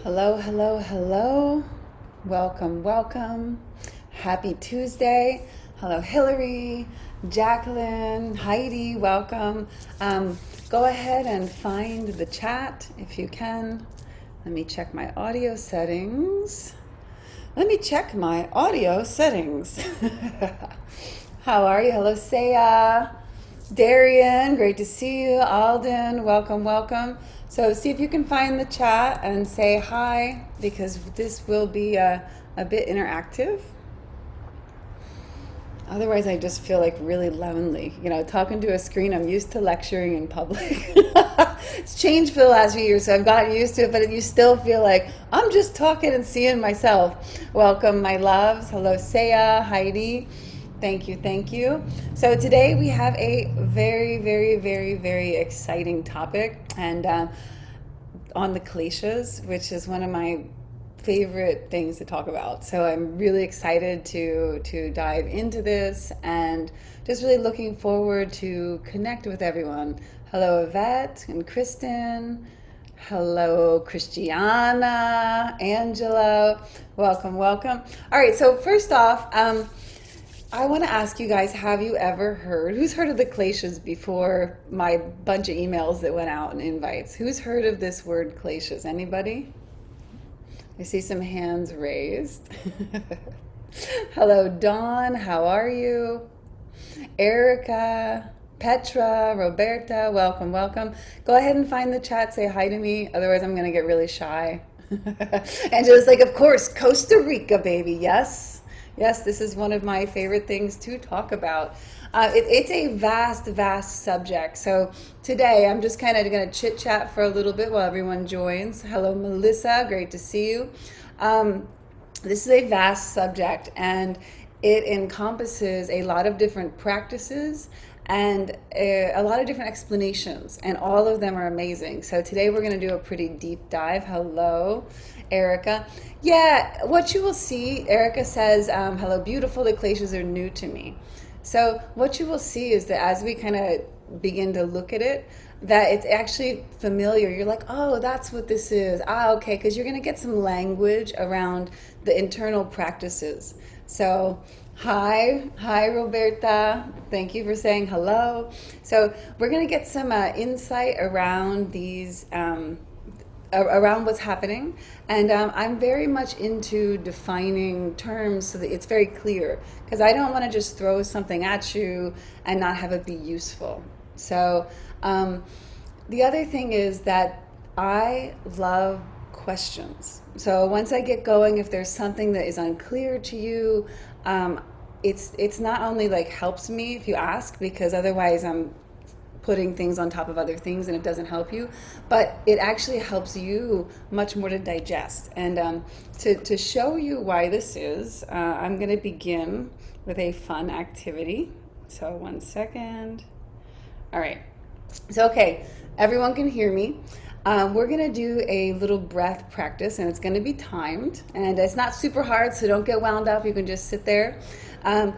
Hello, hello, hello. Welcome, welcome. Happy Tuesday. Hello, Hillary, Jacqueline, Heidi, welcome. Go ahead and find the chat if you can. Let me check my audio settings. How are you? Hello, Saya. Darian, great to see you. Alden, welcome, welcome. So see if you can find the chat and say hi, because this will be a bit interactive. Otherwise, I just feel like really lonely. You know, talking to a screen, I'm used to lecturing in public. It's changed for the last few years, so I've gotten used to it, but you still feel like I'm just talking and seeing myself. Welcome, my loves. Hello, Saya, Heidi. Thank you, thank you. So today we have a very, very, very, very exciting topic, and on the Kleshas, which is one of my favorite things to talk about. So I'm really excited to dive into this, and just really looking forward to connect with everyone. Hello, Yvette and Kristen. Hello, Christiana, Angela. Welcome, welcome. All right, so first off, I want to ask you guys, have you ever heard, who's heard of the Kleshas before my bunch of emails that went out and invites? Who's heard of this word Kleshas? Anybody? I see some hands raised. Hello, Dawn. How are you? Erica, Petra, Roberta, welcome, welcome. Go ahead and find the chat. Say hi to me. Otherwise, I'm going to get really shy. Angela's like, of course, Costa Rica, baby. Yes. Yes, this is one of my favorite things to talk about. It's a vast, vast subject. So today I'm just kind of going to chit chat for a little bit while everyone joins. Hello, Melissa. Great to see you. This is a vast subject, and it encompasses a lot of different practices and a lot of different explanations, and all of them are amazing. So today we're going to do a pretty deep dive. Hello, Erica. Yeah, what you will see, Erica says, hello, beautiful, the Kleshas are new to me. So what you will see is that as we kind of begin to look at it, that it's actually familiar. You're like, oh, that's what this is. Ah, okay, because you're going to get some language around the internal practices. So hi, Roberta. Thank you for saying hello. So we're going to get some insight around these, around what's happening, and I'm very much into defining terms so that it's very clear, because I don't want to just throw something at you and not have it be useful. So the other thing is that I love questions. So once I get going, if there's something that is unclear to you, it's not only like helps me if you ask, because otherwise I'm putting things on top of other things and it doesn't help you, but it actually helps you much more to digest. And to show you why this is, I'm going to begin with a fun activity. So 1 second. All right. So, okay, everyone can hear me. We're going to do a little breath practice, and it's going to be timed, and it's not super hard, so don't get wound up. You can just sit there. I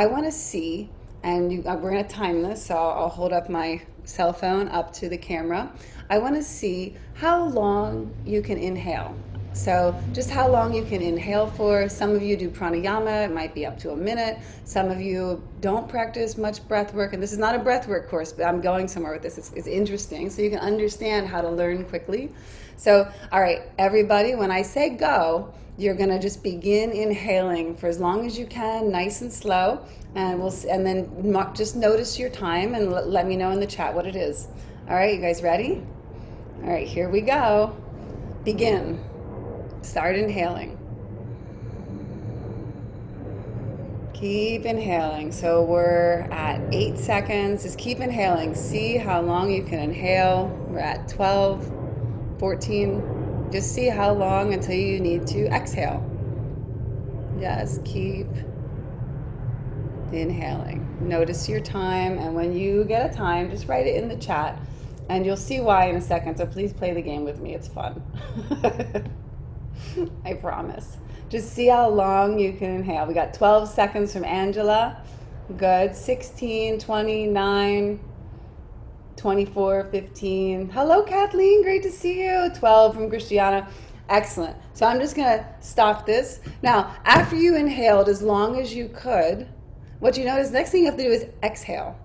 want to see, and we're going to time this, so I'll hold up my cell phone up to the camera. I want to see how long you can inhale. So just how long you can inhale for. Some of you do pranayama, it might be up to a minute. Some of you don't practice much breath work, and this is not a breath work course, but I'm going somewhere with this. It's interesting, so you can understand how to learn quickly. So, all right, everybody, when I say go, you're going to just begin inhaling for as long as you can, nice and slow, and then just notice your time and let me know in the chat what it is. All right, you guys ready? All right, here we go. Begin. Start inhaling. Keep inhaling. So we're at 8 seconds. Just keep inhaling. See how long you can inhale. We're at 12, 14. Just see how long until you need to exhale. Just keep inhaling. Notice your time, and when you get a time, just write it in the chat, and you'll see why in a second. So please play the game with me. It's fun. I promise. Just see how long you can inhale. We got 12 seconds from Angela. Good. 16, 29, 24, 15. Hello, Kathleen. Great to see you. 12 from Christiana. Excellent. So I'm just going to stop this. Now, after you inhaled as long as you could, what you notice, next thing you have to do is exhale.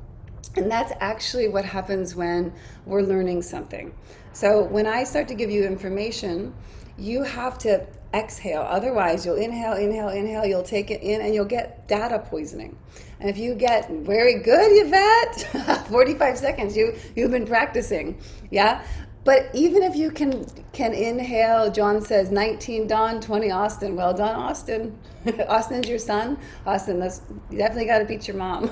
And that's actually what happens when we're learning something. So when I start to give you information, you have to exhale. Otherwise, you'll inhale, inhale, inhale, you'll take it in, and you'll get data poisoning. And if you get very good, Yvette, 45 seconds, you've been practicing, yeah? But even if you can inhale, John says 19 Don, 20 Austin. Well done, Austin. Austin's your son. Austin, you definitely got to beat your mom.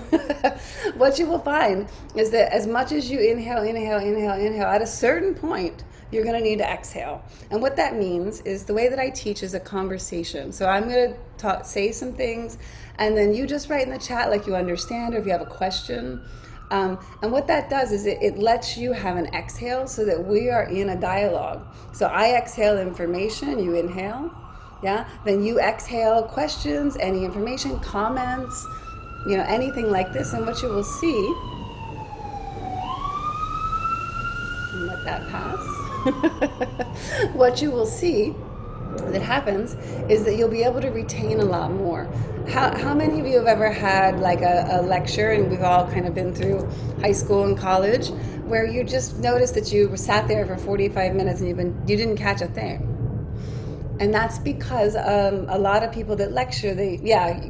What you will find is that as much as you inhale, inhale, inhale, inhale, at a certain point, you're going to need to exhale. And what that means is the way that I teach is a conversation. So I'm going to say some things, and then you just write in the chat like you understand, or if you have a question. And what that does is it lets you have an exhale so that we are in a dialogue. So I exhale information, you inhale, yeah? Then you exhale questions, any information, comments, anything like this. And what you will see, and let that pass. What you will see that happens is that you'll be able to retain a lot more. How many of you have ever had like a lecture, and we've all kind of been through high school and college, where you just noticed that you sat there for 45 minutes and you didn't catch a thing? And that's because a lot of people that lecture,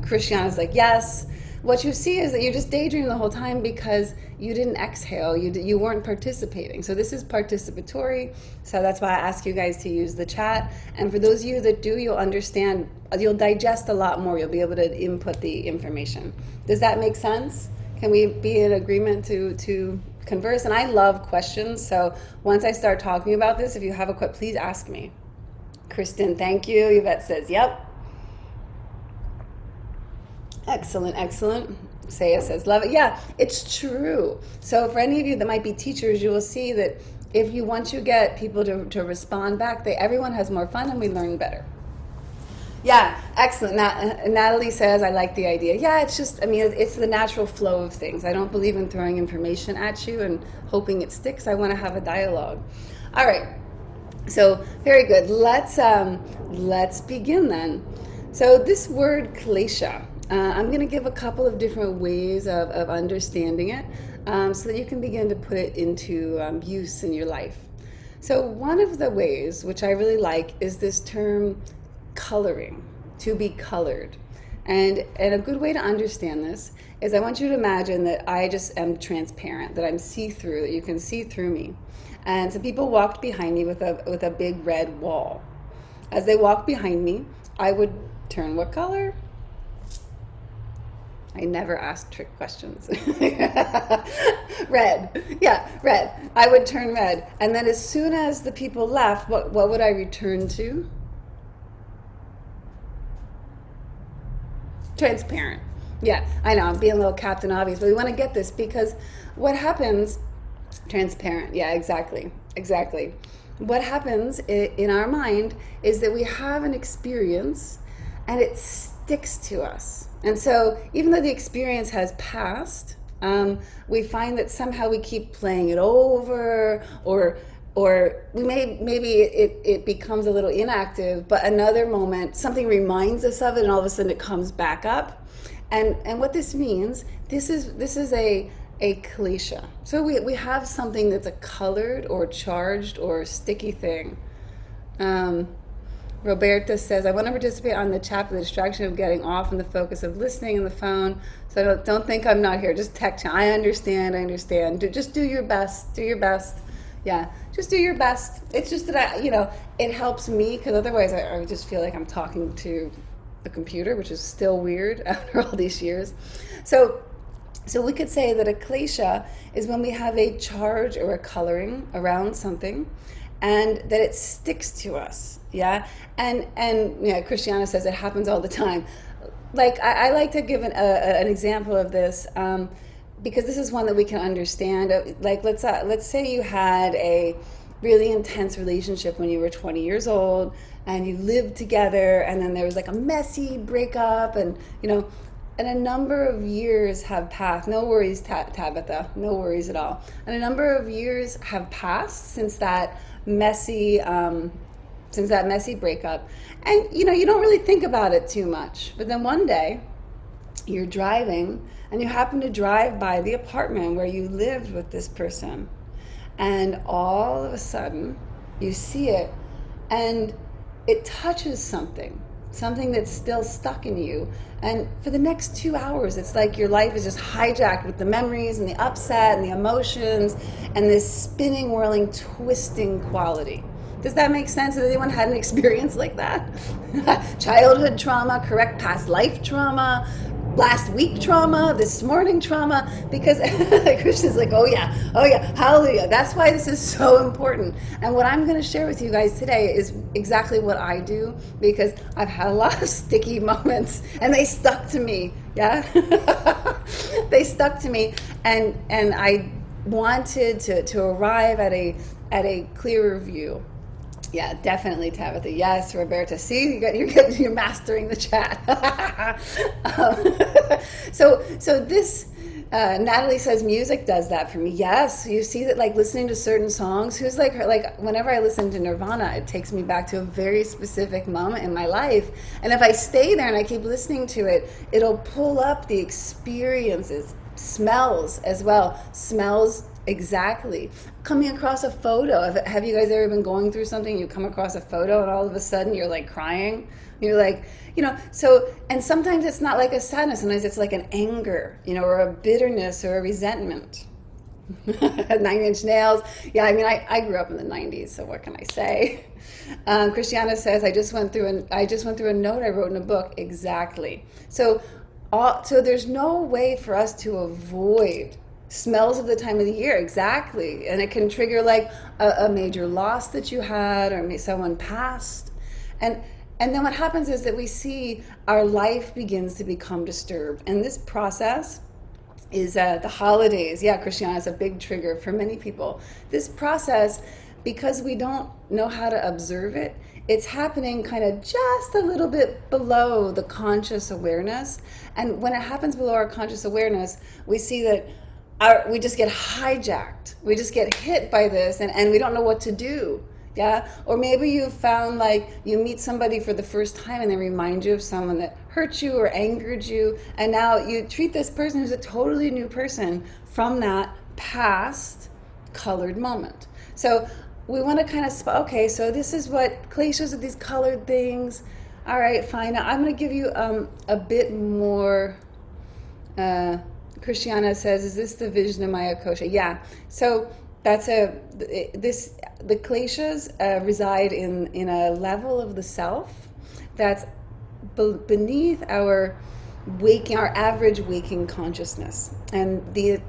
Christiana's like, yes. What you see is that you're just daydreaming the whole time because you didn't exhale, you weren't participating. So this is participatory, so that's why I ask you guys to use the chat. And for those of you that do, you'll understand, you'll digest a lot more, you'll be able to input the information. Does that make sense? Can we be in agreement to converse? And I love questions, so once I start talking about this, if you have a question, please ask me. Kristen, thank you. Yvette says, yep. Excellent, excellent. Saya says, love it. Yeah, it's true. So for any of you that might be teachers, you will see that if you once you get people to respond back, everyone has more fun and we learn better. Yeah, excellent. Natalie says, I like the idea. Yeah, it's just, it's the natural flow of things. I don't believe in throwing information at you and hoping it sticks. I want to have a dialogue. All right. So very good. Let's begin then. So this word klesha, I'm going to give a couple of different ways of understanding it so that you can begin to put it into use in your life. So one of the ways, which I really like, is this term coloring, to be colored. And a good way to understand this is I want you to imagine that I just am transparent, that I'm see-through, that you can see through me. And some people walked behind me with a big red wall. As they walked behind me, I would turn what color? I never ask trick questions. Red. Yeah, red. I would turn red. And then as soon as the people left, what would I return to? Transparent. Yeah, I know, I'm being a little Captain Obvious, but we want to get this because what happens, transparent, yeah, exactly. What happens in our mind is that we have an experience and it sticks to us. And so even though the experience has passed, we find that somehow we keep playing it over, or maybe it becomes a little inactive, but another moment, something reminds us of it, and all of a sudden it comes back up. And what this means, this is a klesha. So we have something that's a colored or charged or sticky thing. Roberta says, I want to participate on the chat, but the distraction of getting off and the focus of listening on the phone. So don't think I'm not here. Just text. I understand. Just do your best. Yeah, just do your best. It's just that it helps me, because otherwise I just feel like I'm talking to a computer, which is still weird after all these years. So we could say that a klesha is when we have a charge or a coloring around something, and that it sticks to us, yeah? And Christiana says it happens all the time. Like, I like to give an example of this, because this is one that we can understand. Like, let's say you had a really intense relationship when you were 20 years old, and you lived together, and then there was like a messy breakup, and a number of years have passed. No worries, Tabitha, no worries at all. And a number of years have passed since that messy since that messy breakup. And you don't really think about it too much. But then one day you're driving and you happen to drive by the apartment where you lived with this person. And all of a sudden you see it and it touches something that's still stuck in you. And for the next 2 hours, it's like your life is just hijacked with the memories and the upset and the emotions and this spinning, whirling, twisting quality. Does that make sense? Has anyone had an experience like that? Childhood trauma, correct past life trauma, last week trauma, this morning trauma, because Krishna's like, oh yeah, hallelujah. That's why this is so important. And what I'm going to share with you guys today is exactly what I do, because I've had a lot of sticky moments and they stuck to me. Yeah. They stuck to me, and I wanted to arrive at a clearer view. Yeah, definitely, Tabitha. Yes, Roberta. See, you're mastering the chat. So this, Natalie says music does that for me. Yes, you see that, like listening to certain songs. Who's like her? Like whenever I listen to Nirvana, it takes me back to a very specific moment in my life. And if I stay there and I keep listening to it, it'll pull up the experiences, smells as well. Smells. Exactly. Coming across a photo. Have you guys ever been going through something, you come across a photo and all of a sudden you're like crying? You're like, so, and sometimes it's not like a sadness, sometimes it's like an anger, or a bitterness or a resentment. 9 Inch Nails. Yeah, I mean, I grew up in the 90s, so what can I say? Christiana says, I just went through a note I wrote in a book. Exactly. So there's no way for us to avoid smells of the time of the year. Exactly. And it can trigger like a major loss that you had, or someone passed. And then what happens is that we see our life begins to become disturbed. And this process is the holidays. Yeah, Christiana is a big trigger for many people. This process, because we don't know how to observe it, it's happening kind of just a little bit below the conscious awareness. And when it happens below our conscious awareness, we see that we just get hijacked. We just get hit by this, and we don't know what to do. Yeah? Or maybe you found like you meet somebody for the first time and they remind you of someone that hurt you or angered you, and now you treat this person who's a totally new person from that past colored moment. So we want to kind of, okay, so this is what Kleshas are, these colored things. All right, fine. Now I'm going to give you a bit more... Christiana says, is this the vision of Maya Kosha? Yeah. So that's the Kleshas reside in a level of the self that's beneath our average waking consciousness. And the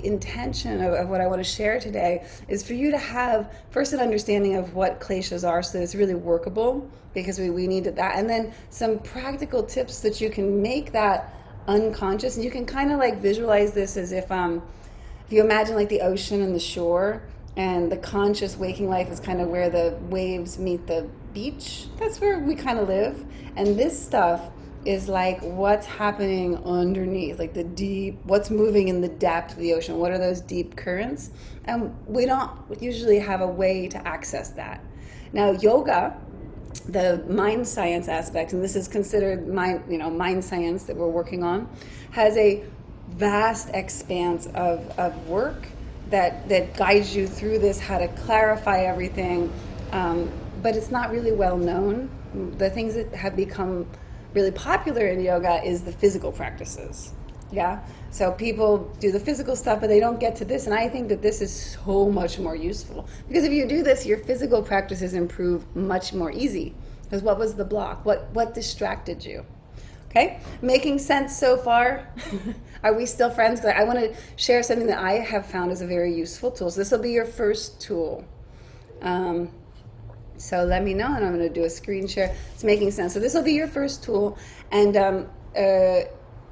intention of what I want to share today is for you to have first an understanding of what Kleshas are, so that it's really workable, because we needed that, and then some practical tips that you can make that unconscious. And you can kind of like visualize this as if you imagine like the ocean and the shore, and the conscious waking life is kind of where the waves meet the beach. That's where we kind of live. And this stuff is like what's happening underneath, like the deep, what's moving in the depth of the ocean. What are those deep currents? And we don't usually have a way to access that. Now, yoga, the mind science aspect, and this is considered mind science that we're working on, has a vast expanse of work that guides you through this, how to clarify everything, but it's not really well known. The things that have become really popular in yoga is the physical practices. Yeah, so people do the physical stuff, but they don't get to this, and I think that this is so much more useful, because if you do this, your physical practices improve much more easy. Because what was the block? What distracted you? Okay, making sense so far? Are we still friends? Because I want to share something that I have found is a very useful tool. So this will be your first tool. So let me know, and I'm going to do a screen share. It's making sense. So this will be your first tool, and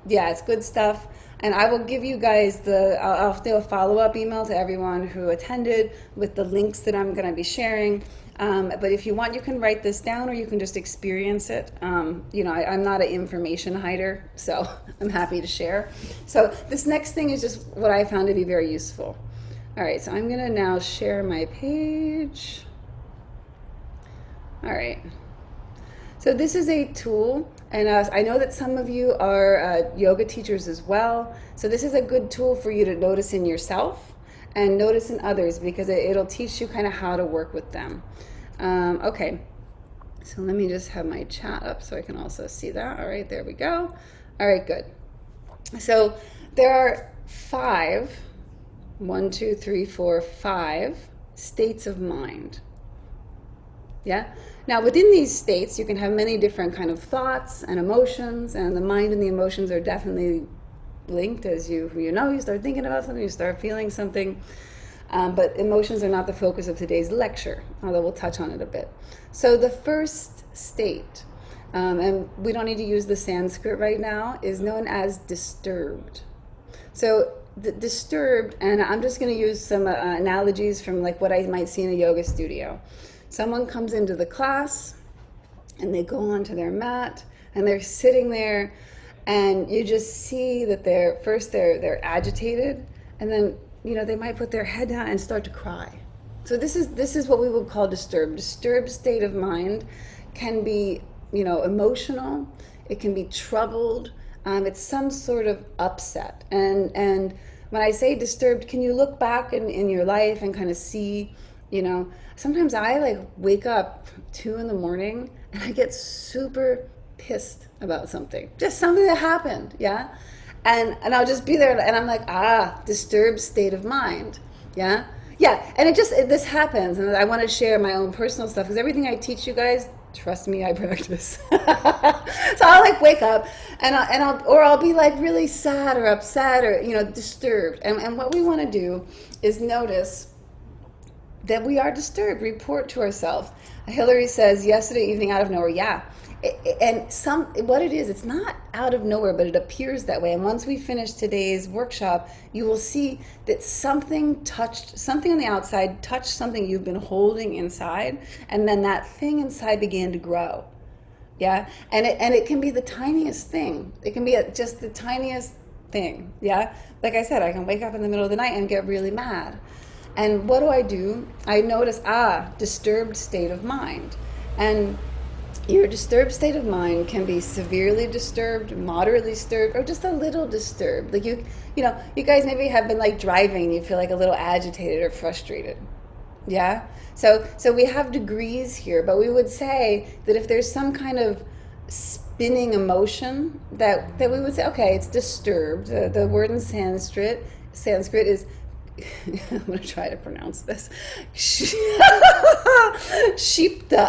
yeah, it's good stuff. And I will give you guys I'll do a follow-up email to everyone who attended with the links that I'm going to be sharing. But if you want, you can write this down, or you can just experience it. I'm not an information hider, so I'm happy to share. So this next thing is just what I found to be very useful. All right, so I'm going to now share my page. All right. So this is a tool, and I know that some of you are yoga teachers as well. So this is a good tool for you to notice in yourself and notice in others, because it'll teach you kind of how to work with them. Okay. So let me just have my chat up so I can also see that. All right, there we go. All right, good. So there are 5 states of mind. Yeah. Now within these states, you can have many different kind of thoughts and emotions, and the mind and the emotions are definitely linked. As you start thinking about something, you start feeling something. But emotions are not the focus of today's lecture, although we'll touch on it a bit. So the first state, and we don't need to use the Sanskrit right now, is known as disturbed. So disturbed, and I'm just going to use some analogies from like what I might see in a yoga studio. Someone comes into the class and they go onto their mat and they're sitting there, and you just see that they're agitated, and then they might put their head down and start to cry. So this is what we would call disturbed. Disturbed state of mind can be emotional. It can be troubled. It's some sort of upset. And when I say disturbed, can you look back in your life and kind of see, sometimes I like wake up 2 a.m. and I get super pissed about something, just something that happened. Yeah. And I'll just be there and I'm like, disturbed state of mind. Yeah. Yeah. And this happens. And I want to share my own personal stuff, because everything I teach you guys, trust me, I practice. So I'll like wake up and I'll be like really sad or upset or, disturbed. And what we want to do is notice that we are disturbed, report to ourselves. Hillary says yesterday evening out of nowhere. Yeah. What it is, it's not out of nowhere, but it appears that way. And once we finish today's workshop, you will see that something on the outside touched something you've been holding inside, and then that thing inside began to grow. Yeah, and it can be the tiniest thing. It can be just the tiniest thing. Yeah, like I said, I can wake up in the middle of the night and get really mad. And what do? I notice disturbed state of mind. And your disturbed state of mind can be severely disturbed, moderately disturbed, or just a little disturbed. Like you guys maybe have been like driving and you feel like a little agitated or frustrated. Yeah? So we have degrees here, but we would say that if there's some kind of spinning emotion that we would say, okay, it's disturbed. The word in Sanskrit is, I'm going to try to pronounce this, Shipta.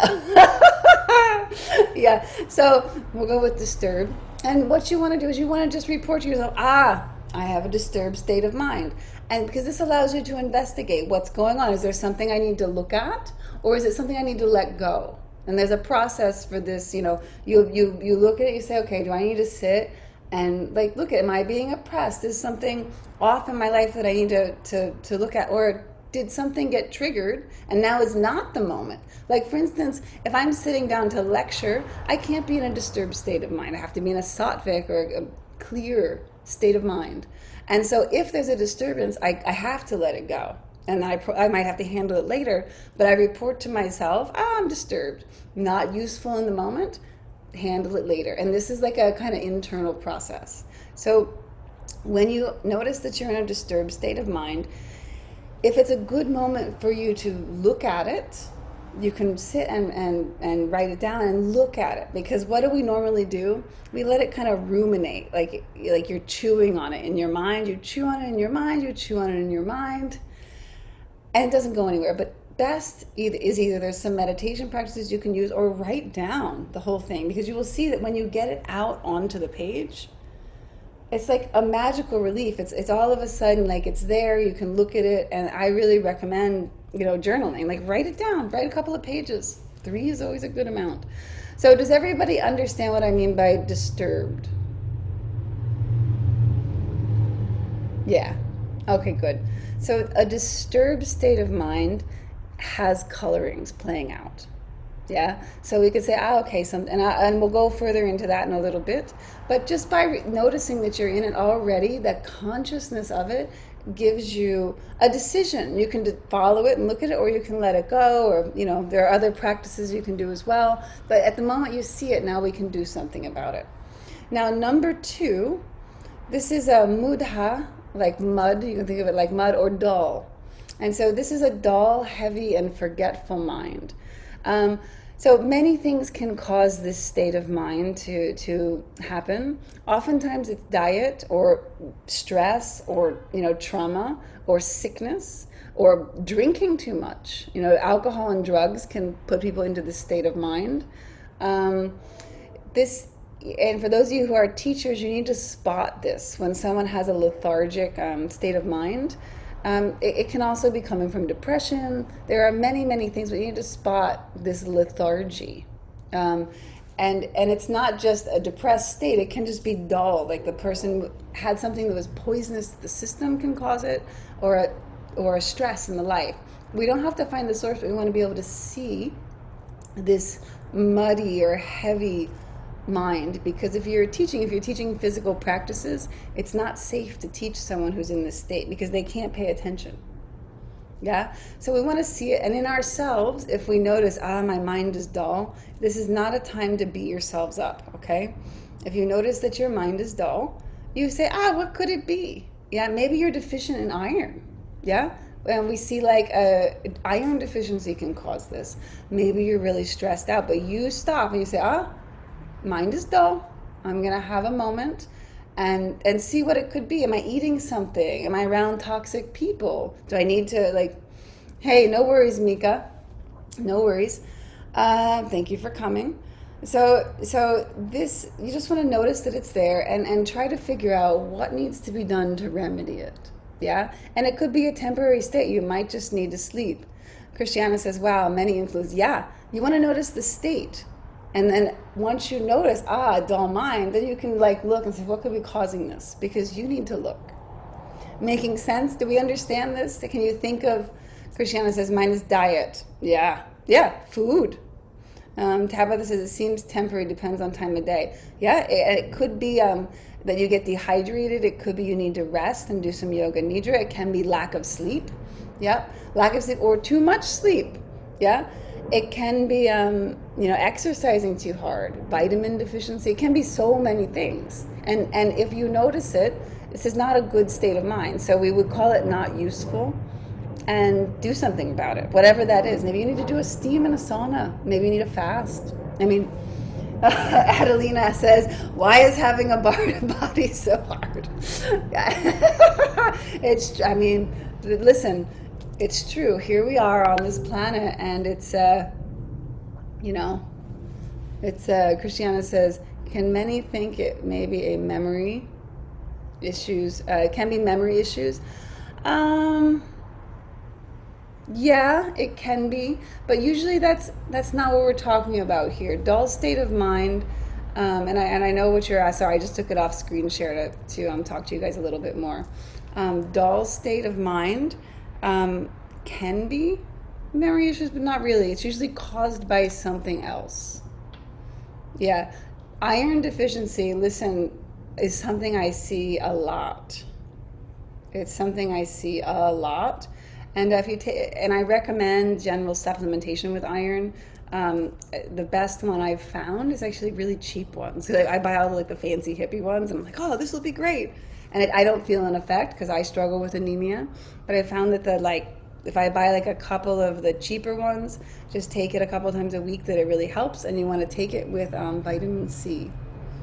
Yeah, so we'll go with disturbed. And what you want to do is you want to just report to yourself, I have a disturbed state of mind. And because this allows you to investigate what's going on. Is there something I need to look at, or is it something I need to let go? And there's a process for this. You look at it, you say, okay, do I need to sit and like look at, am I being oppressed? Is something off in my life that I need to look at? Or did something get triggered and now is not the moment? Like, for instance, if I'm sitting down to lecture, I can't be in a disturbed state of mind. I have to be in a sattvic or a clear state of mind. And so if there's a disturbance, I have to let it go. And I might have to handle it later, but I report to myself, I'm disturbed. Not useful in the moment, handle it later. And this is like a kind of internal process. So when you notice that you're in a disturbed state of mind, if it's a good moment for you to look at it, you can sit and write it down and look at it. Because what do we normally do? We let it kind of ruminate, like you're chewing on it in your mind. You chew on it in your mind, you chew on it in your mind, and it doesn't go anywhere. But best is either there's some meditation practices you can use, or write down the whole thing, because you will see that when you get it out onto the page, it's like a magical relief. It's all of a sudden like it's there, you can look at it. And I really recommend journaling. Like, write it down, write a couple of pages. 3 is always a good amount. So does everybody understand what I mean by disturbed? Yeah. Okay, good. So a disturbed state of mind has colorings playing out. Yeah, so we could say, okay, and we'll go further into that in a little bit. But just by noticing that you're in it already, that consciousness of it gives you a decision. You can follow it and look at it, or you can let it go, or there are other practices you can do as well. But at the moment you see it, now we can do something about it. Now, number 2, this is a mudha, like mud. You can think of it like mud, or dull. And so this is a dull, heavy, and forgetful mind. So many things can cause this state of mind to happen. Oftentimes it's diet, or stress, or trauma, or sickness, or drinking too much. Alcohol and drugs can put people into this state of mind. And for those of you who are teachers, you need to spot this when someone has a lethargic state of mind. It can also be coming from depression. There are many, many things, but you need to spot this lethargy. And it's not just a depressed state. It can just be dull, like the person had something that was poisonous to the system can cause it, or a stress in the life. We don't have to find the source, but we want to be able to see this muddy or heavy mind, because if you're teaching physical practices, it's not safe to teach someone who's in this state, because they can't pay attention. Yeah, so we want to see it. And in ourselves, if we notice, my mind is dull, this is not a time to beat yourselves up. Okay, if you notice that your mind is dull, you say, what could it be? Yeah, maybe you're deficient in iron. Yeah, and we see like iron deficiency can cause this. Maybe you're really stressed out, but you stop and you say, mind is dull. I'm going to have a moment and see what it could be. Am I eating something? Am I around toxic people? Do I need to hey, no worries, Mika. No worries. Thank you for coming. So this, you just want to notice that it's there and try to figure out what needs to be done to remedy it. Yeah? And it could be a temporary state. You might just need to sleep. Christiana says, wow, many influences. Yeah, you want to notice the state. And then once you notice, dull mind, then you can look and say, what could be causing this? Because you need to look. Making sense? Do we understand this? Can you think of, Christiana says, mine is diet. Yeah, food. Tabitha says, it seems temporary, depends on time of day. Yeah, it could be that you get dehydrated. It could be you need to rest and do some yoga nidra. It can be lack of sleep. Yeah, lack of sleep or too much sleep. Yeah. It can be, exercising too hard, vitamin deficiency. It can be so many things. And if you notice it, this is not a good state of mind. So we would call it not useful and do something about it, whatever that is. Maybe you need to do a steam and a sauna. Maybe you need a fast. Adelina says, why is having a body so hard? Listen, it's true. Here we are on this planet, and it's, Christiana says, can many think it may be a memory issues? Can be memory issues. Yeah, it can be, but usually that's not what we're talking about here. Dull state of mind, and I know what you're asking. Sorry, I just took it off screen share to talk to you guys a little bit more. Dull state of mind. Can be memory issues, but not really. It's usually caused by something else. Yeah, iron deficiency, listen, is something I see a lot. It's something I see a lot. And if you and I recommend general supplementation with iron. The best one I've found is actually really cheap ones. I buy all the fancy hippie ones, and I'm like, oh, this will be great. And I don't feel an effect because I struggle with anemia. But I found that if I buy a couple of the cheaper ones, just take it a couple times a week, that it really helps. And you want to take it with vitamin C.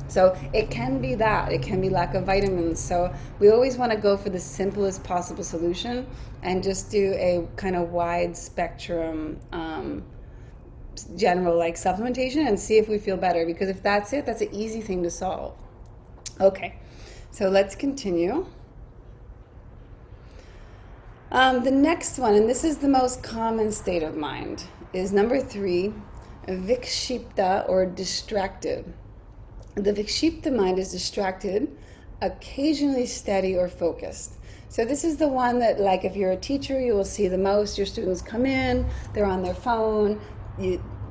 So it can be that. It can be lack of vitamins. So we always want to go for the simplest possible solution and just do a kind of wide spectrum general supplementation and see if we feel better. Because if that's it, that's an easy thing to solve. Okay, so let's continue. The next one, and this is the most common state of mind, is number 3, vikshipta or distracted. The vikshipta mind is distracted, occasionally steady or focused. So this is the one that, if you're a teacher, you will see the most. Your students come in, they're on their phone,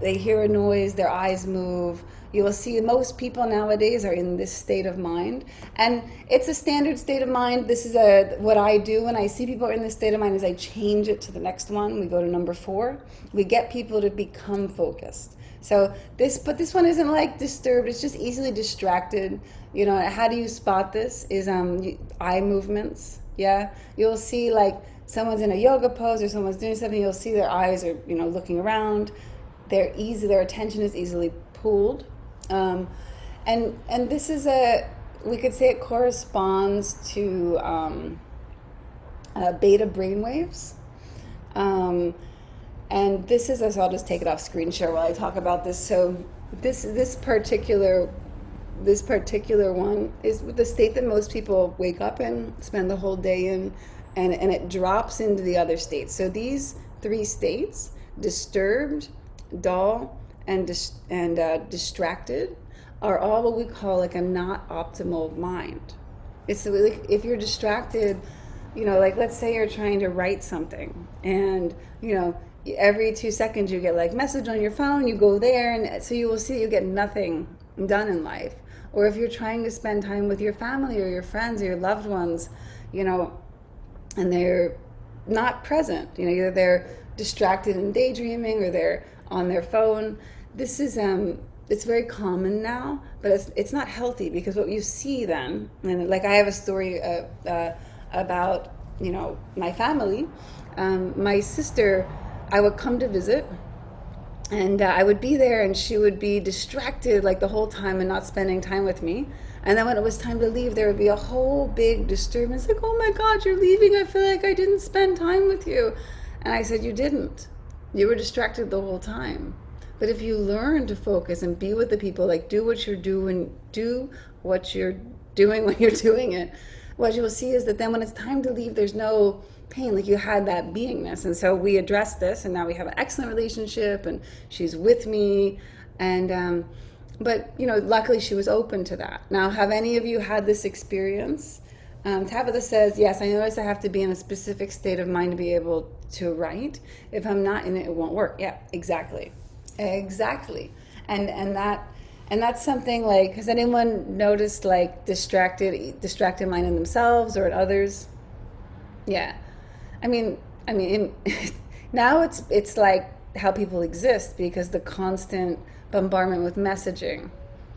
they hear a noise, their eyes move. You will see most people nowadays are in this state of mind, and it's a standard state of mind. This is what I do when I see people in this state of mind is I change it to the next one. We go to number 4. We get people to become focused. So but this one isn't like disturbed. It's just easily distracted. You know, how do you spot this? Is eye movements. Yeah, you'll see like someone's in a yoga pose or someone's doing something. You'll see their eyes are looking around. Their attention is easily pulled. And this is we could say it corresponds to beta brainwaves. And this is, so I'll just take it off screen share while I talk about this. So this particular one is the state that most people wake up in, spend the whole day in, and it drops into the other states. So these 3 states, disturbed, dull, and distracted, are all what we call like a not optimal mind. It's like if you're distracted, like let's say you're trying to write something, and every 2 seconds you get like message on your phone, you go there, and so you will see you get nothing done in life. Or if you're trying to spend time with your family or your friends or your loved ones, and they're not present, either they're distracted and daydreaming or they're on their phone. This is it's very common now, but it's not healthy, because what you see then, and like I have a story about my family. My sister, I would come to visit, and I would be there, and she would be distracted like the whole time and not spending time with me. And then when it was time to leave, there would be a whole big disturbance, like, oh my God, you're leaving. I feel like I didn't spend time with you. And I said, you didn't. You were distracted the whole time. But if you learn to focus and be with the people, like do what you're doing when you're doing it, what you will see is that then when it's time to leave, there's no pain, like you had that beingness. And so we addressed this, and now we have an excellent relationship, and she's with me, and but luckily she was open to that. Now, have any of you had this experience? Tabitha says, yes, I notice I have to be in a specific state of mind to be able to write. If I'm not in it, it won't work. Yeah, exactly. And that's something like, has anyone noticed like distracted mind in themselves or in others? Yeah. I mean, now it's like how people exist, because the constant bombardment with messaging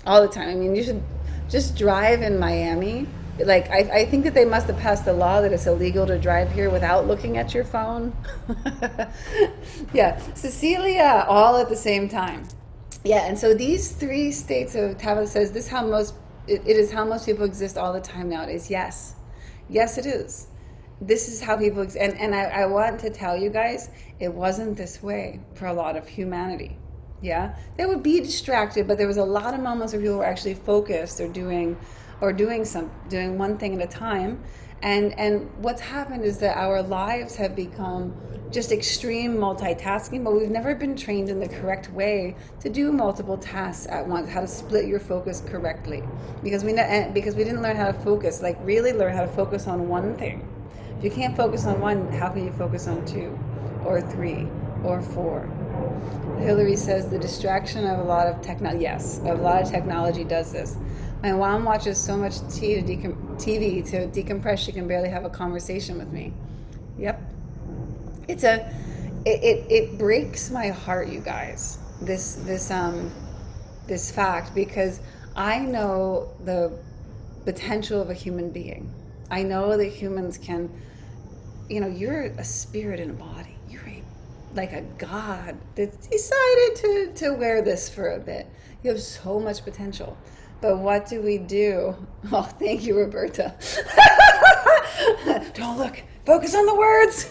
all the time. I mean, you should just drive in Miami. Like, I think that they must have passed a law that it's illegal to drive here without looking at your phone. Yeah, Cecilia, all at the same time. Yeah, and so these 3 states of Tabitha says, this how it is how most people exist all the time nowadays. Yes, it is. This is how people exist. And I want to tell you guys, it wasn't this way for a lot of humanity. Yeah, they would be distracted, but there was a lot of moments where people were actually focused or doing one thing at a time. And what's happened is that our lives have become just extreme multitasking, but we've never been trained in the correct way to do multiple tasks at once, how to split your focus correctly. Because we didn't learn how to focus, like really learn how to focus on one thing. If you can't focus on one, how can you focus on 2 or 3 or 4? Hillary says the distraction of a lot of technology. Yes, a lot of technology does this. My mom watches so much TV to decompress, she can barely have a conversation with me. Yep. It breaks my heart, you guys, this fact, because I know the potential of a human being. I know that humans can, you're a spirit in a body. You're like a god that decided to wear this for a bit. You have so much potential. But what do we do? Oh, thank you, Roberta. Don't look. Focus on the words.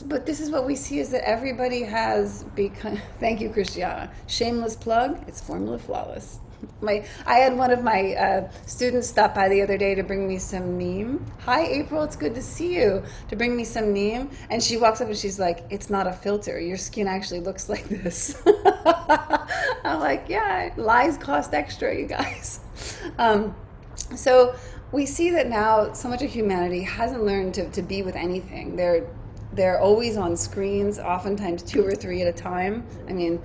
But this is what we see, is that everybody has become, thank you, Christiana. Shameless plug, it's Formula Flawless. I had one of my students stop by the other day to bring me some neem. Hi, April, it's good to see you. To bring me some neem. And she walks up and she's like, it's not a filter. Your skin actually looks like this. I'm like, yeah, lies cost extra, you guys. So we see that now so much of humanity hasn't learned to be with anything. They're They're always on screens, oftentimes 2 or 3 at a time. I mean,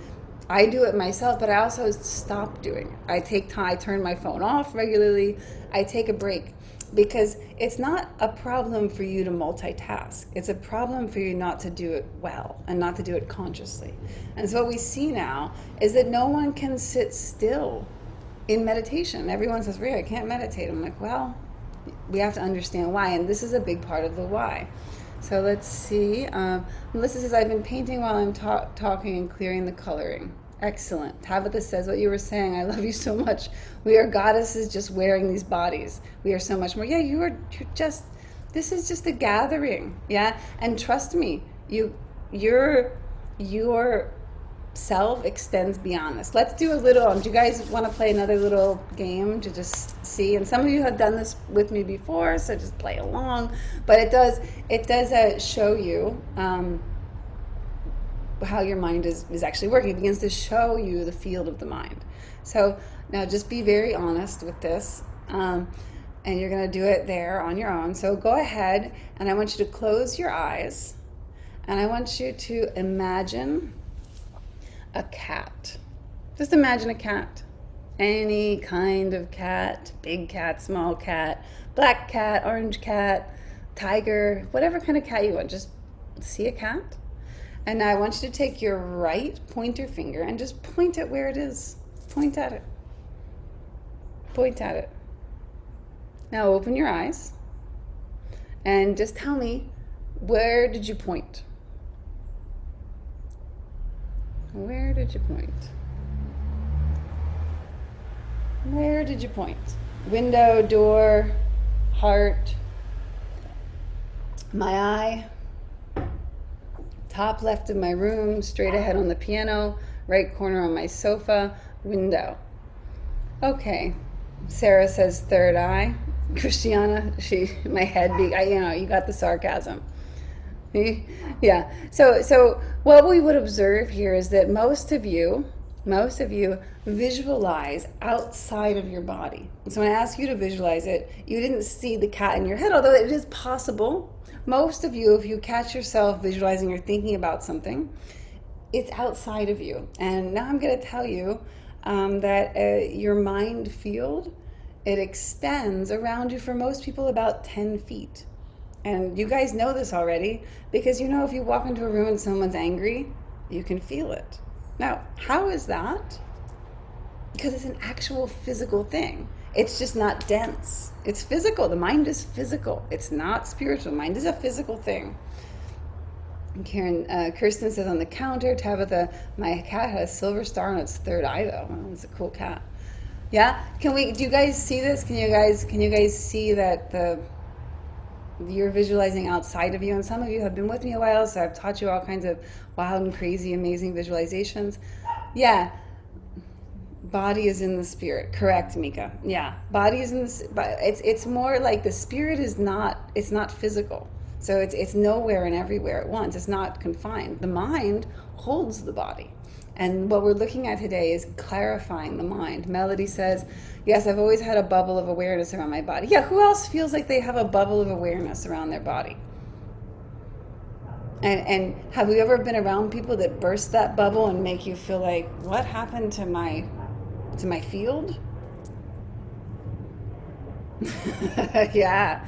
I do it myself, but I also stop doing it. I take time, I turn my phone off regularly, I take a break, because it's not a problem for you to multitask. It's a problem for you not to do it well and not to do it consciously. And so what we see now is that no one can sit still in meditation. Everyone says, Ria, I can't meditate. I'm like, well, we have to understand why, and this is a big part of the why. So let's see. Melissa says, I've been painting while I'm talking and clearing the coloring. Excellent. Tabitha says what you were saying. I love you so much. We are goddesses just wearing these bodies. We are so much more. Yeah, you're just, this is just a gathering. Yeah. And trust me, your self extends beyond this. Let's do a little, do you guys want to play another little game to just see? And some of you have done this with me before, so just play along. But it does show you how your mind is actually working. It begins to show you the field of the mind. So now just be very honest with this. And you're going to do it there on your own. So go ahead, and I want you to close your eyes. And I want you to imagine a cat. Just imagine a cat. Any kind of cat, big cat, small cat, black cat, orange cat, tiger, whatever kind of cat you want. Just see a cat. And now I want you to take your right pointer finger and just point at where it is. Point at it. Point at it. Now open your eyes and just tell me, where did you point? Where did you point? Where did you point? Window, door, heart, my eye, top left of my room, straight ahead on the piano, right corner on my sofa, window. Okay, Sarah says third eye. Christiana, my head, you got the sarcasm. Yeah. So what we would observe here is that most of you visualize outside of your body. So when I ask you to visualize it, you didn't see the cat in your head, although it is possible. Most of you, if you catch yourself visualizing or thinking about something, it's outside of you. And now I'm going to tell you that your mind field, it extends around you for most people about 10 feet. And you guys know this already, because if you walk into a room and someone's angry, you can feel it. Now, how is that? Because it's an actual physical thing. It's just not dense. It's physical. The mind is physical. It's not spiritual. Mind is a physical thing. Kirsten says on the counter, Tabitha, my cat had a silver star on its third eye though. Oh, it's a cool cat. Yeah? Do you guys see this? Can you guys see that you're visualizing outside of you? And some of you have been with me a while, so I've taught you all kinds of wild and crazy, amazing visualizations. Yeah. Body is in the spirit. Correct, Mika. Yeah. Body is in the, it's more like the spirit is not, it's not physical. So it's nowhere and everywhere at once. It's not confined. The mind holds the body. And what we're looking at today is clarifying the mind. Melody says, yes, I've always had a bubble of awareness around my body. Yeah, who else feels like they have a bubble of awareness around their body? And have you ever been around people that burst that bubble and make you feel like, what happened to my field? Yeah.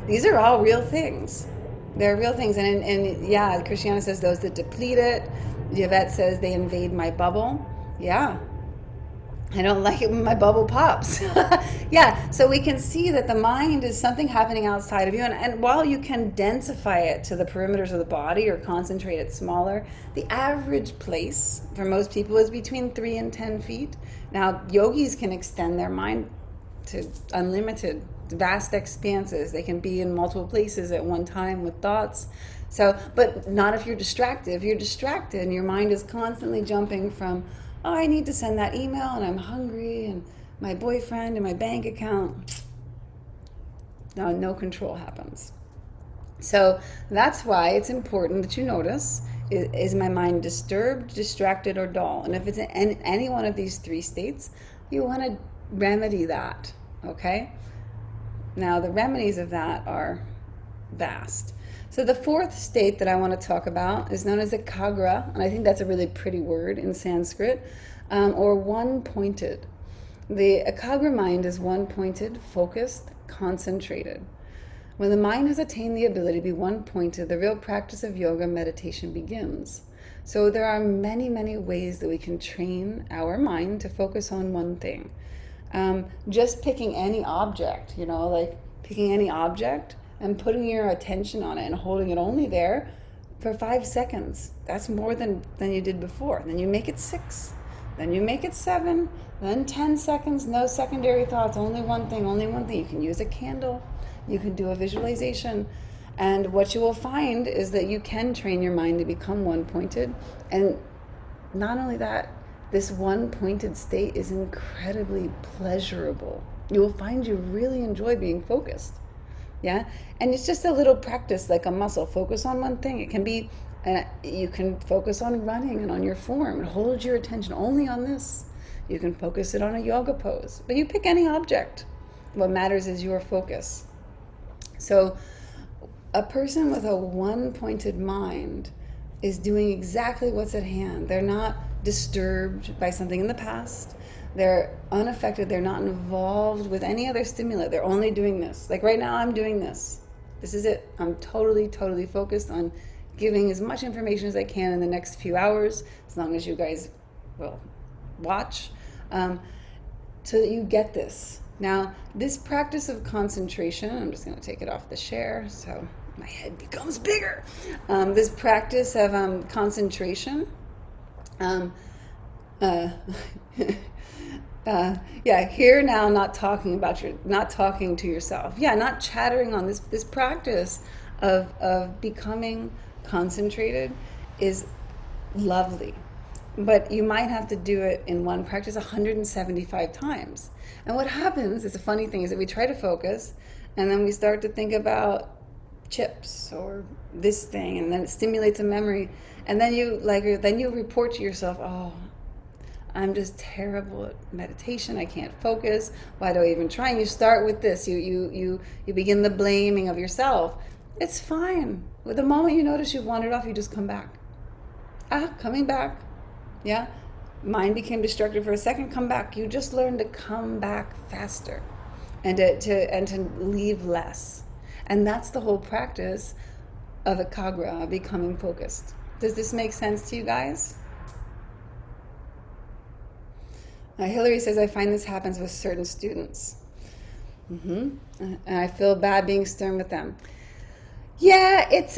These are all real things. They're real things. And yeah, Christiana says those that deplete it. Yvette says they invade my bubble. Yeah. I don't like it when my bubble pops. Yeah, so we can see that the mind is something happening outside of you. And while you can densify it to the perimeters of the body or concentrate it smaller, the average place for most people is between 3 and 10 feet. Now, yogis can extend their mind to unlimited, vast expanses. They can be in multiple places at one time with thoughts. So, but not if you're distracted. If you're distracted and your mind is constantly jumping from, oh, I need to send that email and I'm hungry and my boyfriend and my bank account, no control happens. So that's why it's important that you notice, is my mind disturbed, distracted, or dull? And if it's in any one of these 3 states, you want to remedy that, okay? Now, the remedies of that are vast. So the fourth state that I want to talk about is known as ekagra, and I think that's a really pretty word in Sanskrit, or one-pointed. The ekagra mind is one-pointed, focused, concentrated. When the mind has attained the ability to be one-pointed, the real practice of yoga meditation begins. So there are many, many ways that we can train our mind to focus on one thing. Just picking any object, like picking any object and putting your attention on it and holding it only there for 5 seconds. That's more than you did before. Then you make it 6. Then you make it 7. Then 10 seconds, no secondary thoughts, only one thing, only one thing. You can use a candle. You can do a visualization. And what you will find is that you can train your mind to become one-pointed. And not only that, this one-pointed state is incredibly pleasurable. You will find you really enjoy being focused. Yeah? And it's just a little practice, like a muscle. Focus on one thing. It can be, you can focus on running and on your form and hold your attention only on this. You can focus it on a yoga pose. But you pick any object. What matters is your focus. So a person with a one-pointed mind is doing exactly what's at hand. They're not disturbed by something in the past. They're unaffected. They're not involved with any other stimuli. They're only doing this. Like right now, I'm doing this. This is it. I'm totally, totally focused on giving as much information as I can in the next few hours, as long as you guys will watch, so that you get this. Now, this practice of concentration, I'm just going to take it off the share so my head becomes bigger. This practice of concentration, here now, not talking to yourself. Yeah, not chattering on this practice of becoming concentrated is lovely. But you might have to do it in one practice 175 times. And what happens, it's a funny thing, is that we try to focus and then we start to think about chips or this thing, and then it stimulates a memory, and then you report to yourself, oh, I'm just terrible at meditation, I can't focus, why do I even try? And you start with this, you begin the blaming of yourself. It's fine. With the moment you notice you've wandered off, you just come back. Coming back. Yeah, mind became distracted for a second, come back. You just learn to come back faster and to leave less. And that's the whole practice of ekagra, becoming focused. Does this make sense to you guys? Hillary says, I find this happens with certain students. And I feel bad being stern with them. Yeah, it's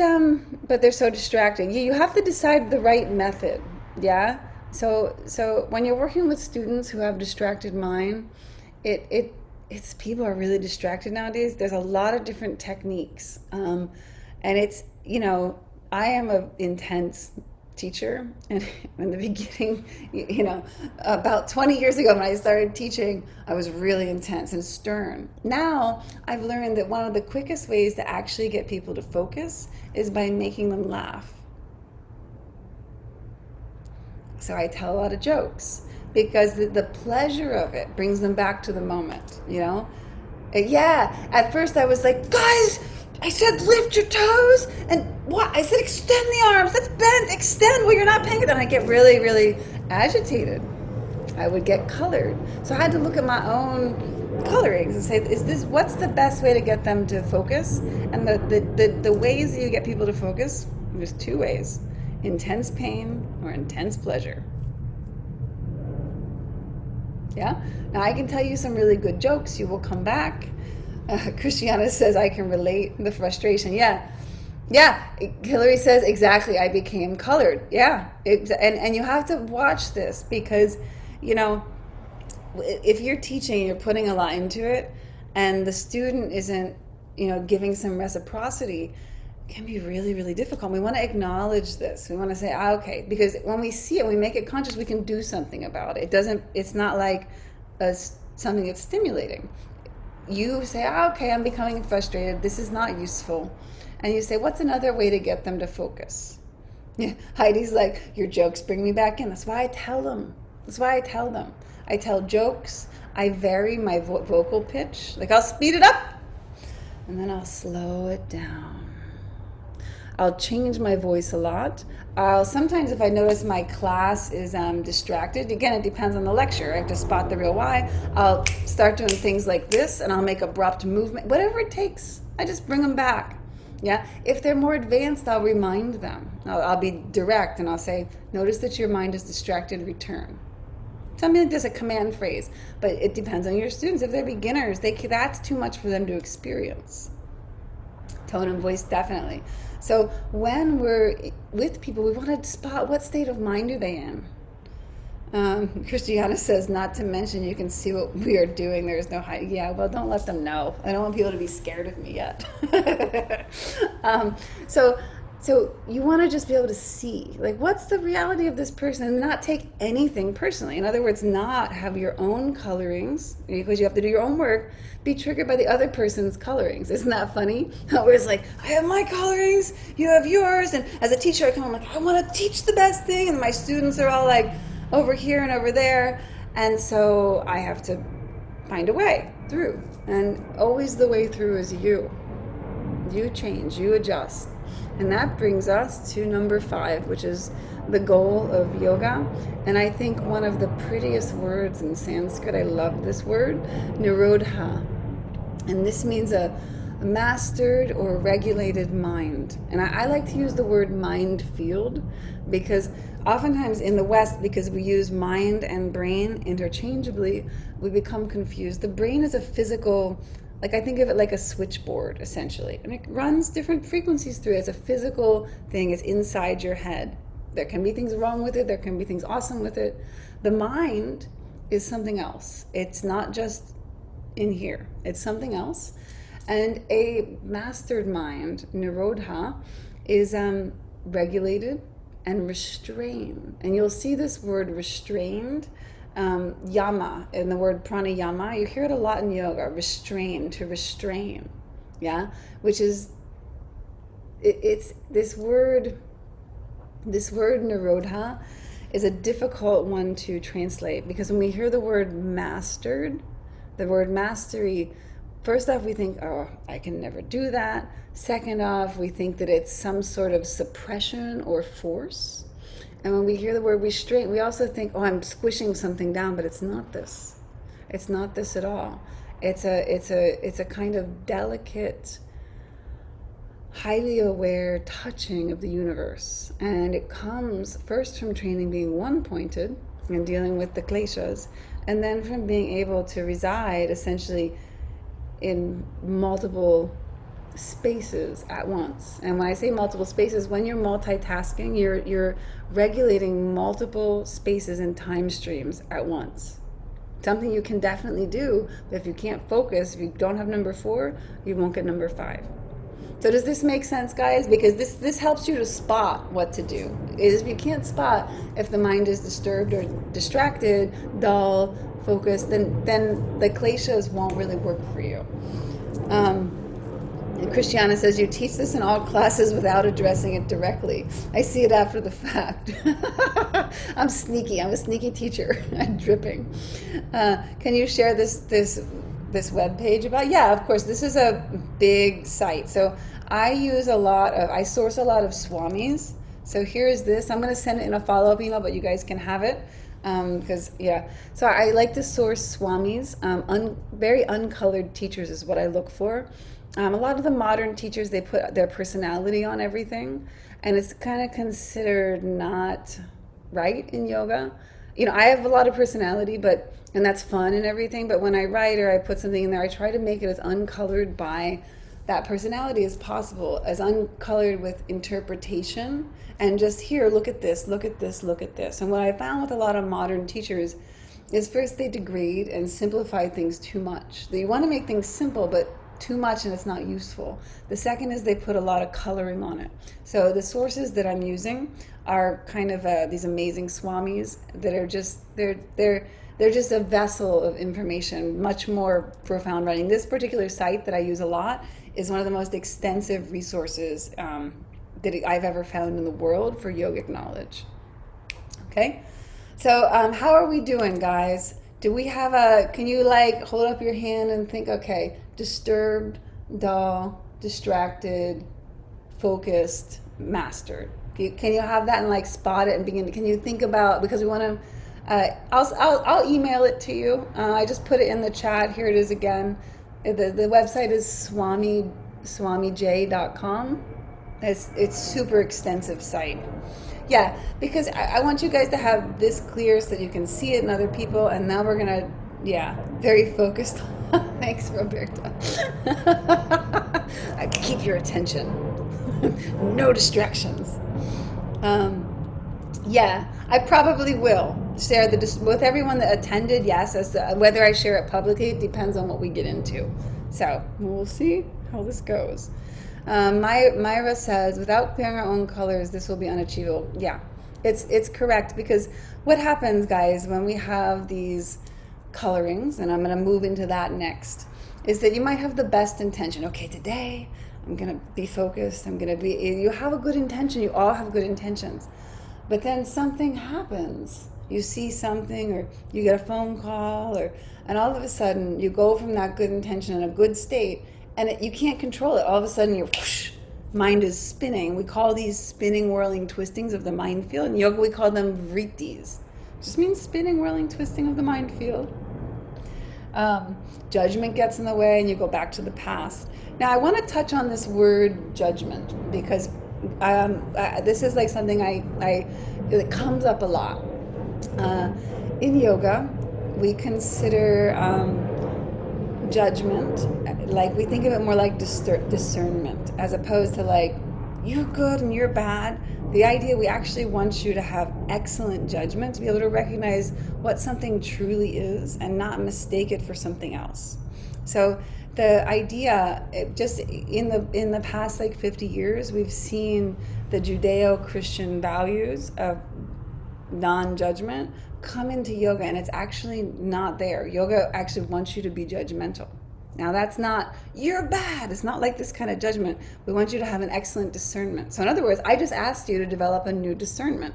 but they're so distracting. You have to decide the right method. Yeah. So when you're working with students who have distracted mind, it's people are really distracted nowadays. There's a lot of different techniques, and it's I am an intense teacher, and in the beginning, about 20 years ago when I started teaching, I was really intense and stern. Now I've learned that one of the quickest ways to actually get people to focus is by making them laugh. So I tell a lot of jokes because the pleasure of it brings them back to the moment, Yeah, at first I was like, guys, I said lift your toes, and what? I said extend the arms, let's bend, extend. Well, you're not paying attention. I get really, really agitated. I would get colored. So I had to look at my own colorings and say, what's the best way to get them to focus? And the ways that you get people to focus, there's 2 ways. Intense pain or intense pleasure. Yeah? Now I can tell you some really good jokes. You will come back. Christiana says, I can relate the frustration. Yeah. Hillary says, exactly, I became colored. Yeah. And you have to watch this because, if you're teaching, you're putting a lot into it, and the student isn't, giving some reciprocity, can be really, really difficult. We want to acknowledge this. We want to say, okay, because when we see it, we make it conscious, we can do something about it. It's not like something that's stimulating. You say, okay, I'm becoming frustrated. This is not useful. And you say, what's another way to get them to focus? Yeah. Heidi's like, your jokes bring me back in. That's why I tell them. I tell jokes. I vary my vocal pitch. Like I'll speed it up and then I'll slow it down. I'll change my voice a lot. I'll sometimes, if I notice my class is distracted, again, it depends on the lecture. I have to spot the real why. I'll start doing things like this, and I'll make abrupt movement, whatever it takes. I just bring them back. Yeah. If they're more advanced, I'll remind them. I'll be direct, and I'll say, notice that your mind is distracted, return. Something like this, a command phrase. But it depends on your students. If they're beginners, that's too much for them to experience. Tone and voice, definitely. So when we're with people, we want to spot what state of mind are they in. Christiana says, not to mention you can see what we are doing. There's no hiding. Yeah, well, don't let them know. I don't want people to be scared of me yet. So you want to just be able to see, like, what's the reality of this person, and not take anything personally. In other words, not have your own colorings, because you have to do your own work, be triggered by the other person's colorings. Isn't that funny? Where it's like, I have my colorings, you have yours, and as a teacher I come, I'm like, I want to teach the best thing, and my students are all like over here and over there, and so I have to find a way through, and always the way through is you. You change, you adjust. And that brings us to number 5, which is the goal of yoga. And I think one of the prettiest words in Sanskrit, I love this word, nirodha. And this means a mastered or regulated mind. And I like to use the word mind field, because oftentimes in the West, because we use mind and brain interchangeably, we become confused. The brain is a physical, like, I think of it like a switchboard, essentially. And it runs different frequencies through it. It's a physical thing. It's inside your head. There can be things wrong with it. There can be things awesome with it. The mind is something else. It's not just in here. It's something else. And a mastered mind, nirodha, is regulated and restrained. And you'll see this word restrained, yama, in the word pranayama. You hear it a lot in yoga, restrain, to restrain, yeah? Which is, it's this word nirodha is a difficult one to translate, because when we hear the word mastered, the word mastery, first off, we think, oh, I can never do that. Second off, we think that it's some sort of suppression or force. And when we hear the word restraint, we also think, oh, I'm squishing something down, but it's not this. It's not this at all. It's a kind of delicate, highly aware touching of the universe. And it comes first from training being one-pointed and dealing with the kleshas, and then from being able to reside essentially in multiple spaces at once. And when I say multiple spaces, when you're multitasking, you're regulating multiple spaces and time streams at once. Something you can definitely do, but if you can't focus, if you don't have number 4, you won't get number 5. So does this make sense, guys? Because this helps you to spot what to do. Is if you can't spot if the mind is disturbed or distracted, dull, focused, then the kleshas won't really work for you. And Christiana says, you teach this in all classes without addressing it directly. I see it after the fact. I'm sneaky. I'm a sneaky teacher. I'm dripping. Can you share this web page about? Yeah, of course. This is a big site. So I source a lot of swamis. So here's this. I'm going to send it in a follow-up email, but you guys can have it. So I like to source swamis. Very uncolored teachers is what I look for. A lot of the modern teachers, they put their personality on everything, and it's kind of considered not right in yoga. You know, I have a lot of personality, and that's fun and everything, but when I write or I put something in there, I try to make it as uncolored by that personality as possible, as uncolored with interpretation, and just here, look at this, look at this, look at this. And what I found with a lot of modern teachers is first they degrade and simplify things too much. They want to make things simple, but too much and it's not useful. The second is they put a lot of coloring on it. So the sources that I'm using are kind of these amazing swamis that are just, they're just a vessel of information, much more profound writing. This particular site that I use a lot is one of the most extensive resources that I've ever found in the world for yogic knowledge. Okay, so how are we doing, guys? Do we have can you like hold up your hand and think, okay, disturbed, dull, distracted, focused, mastered? Can you have that and like spot it and begin? Can you think about, because we want to, I'll email it to you. I just put it in the chat. Here it is again. The website is swamij.com. It's super extensive site. Yeah, because I want you guys to have this clear so that you can see it in other people. And now we're gonna, very focused. Thanks, Roberta. I keep your attention. No distractions. I probably will share with everyone that attended. Yes, as to whether I share it publicly, it depends on what we get into. So we'll see how this goes. Myra says, without clearing our own colors, this will be unachievable. Yeah, it's correct, because what happens, guys, when we have these colorings, and I'm going to move into that next, is that you might have the best intention. Okay, today I'm going to be focused. You have a good intention. You all have good intentions. But then something happens. You see something, or you get a phone call, and all of a sudden you go from that good intention in a good state, and you can't control it. All of a sudden your mind is spinning. We call these spinning, whirling, twistings of the mind field. In yoga we call them vrittis. Just means spinning, whirling, twisting of the mind field. Judgment gets in the way, and you go back to the past. Now I want to touch on this word judgment, because this is like something it comes up a lot. In yoga, we consider judgment, like we think of it more like discernment, as opposed to like, you're good and you're bad. The idea, we actually want you to have excellent judgment, to be able to recognize what something truly is and not mistake it for something else. So the idea, just in the past like 50 years, we've seen the Judeo-Christian values of non-judgment come into yoga, and it's actually not there. Yoga actually wants you to be judgmental. Now that's not, you're bad. It's not like this kind of judgment. We want you to have an excellent discernment. So in other words, I just asked you to develop a new discernment.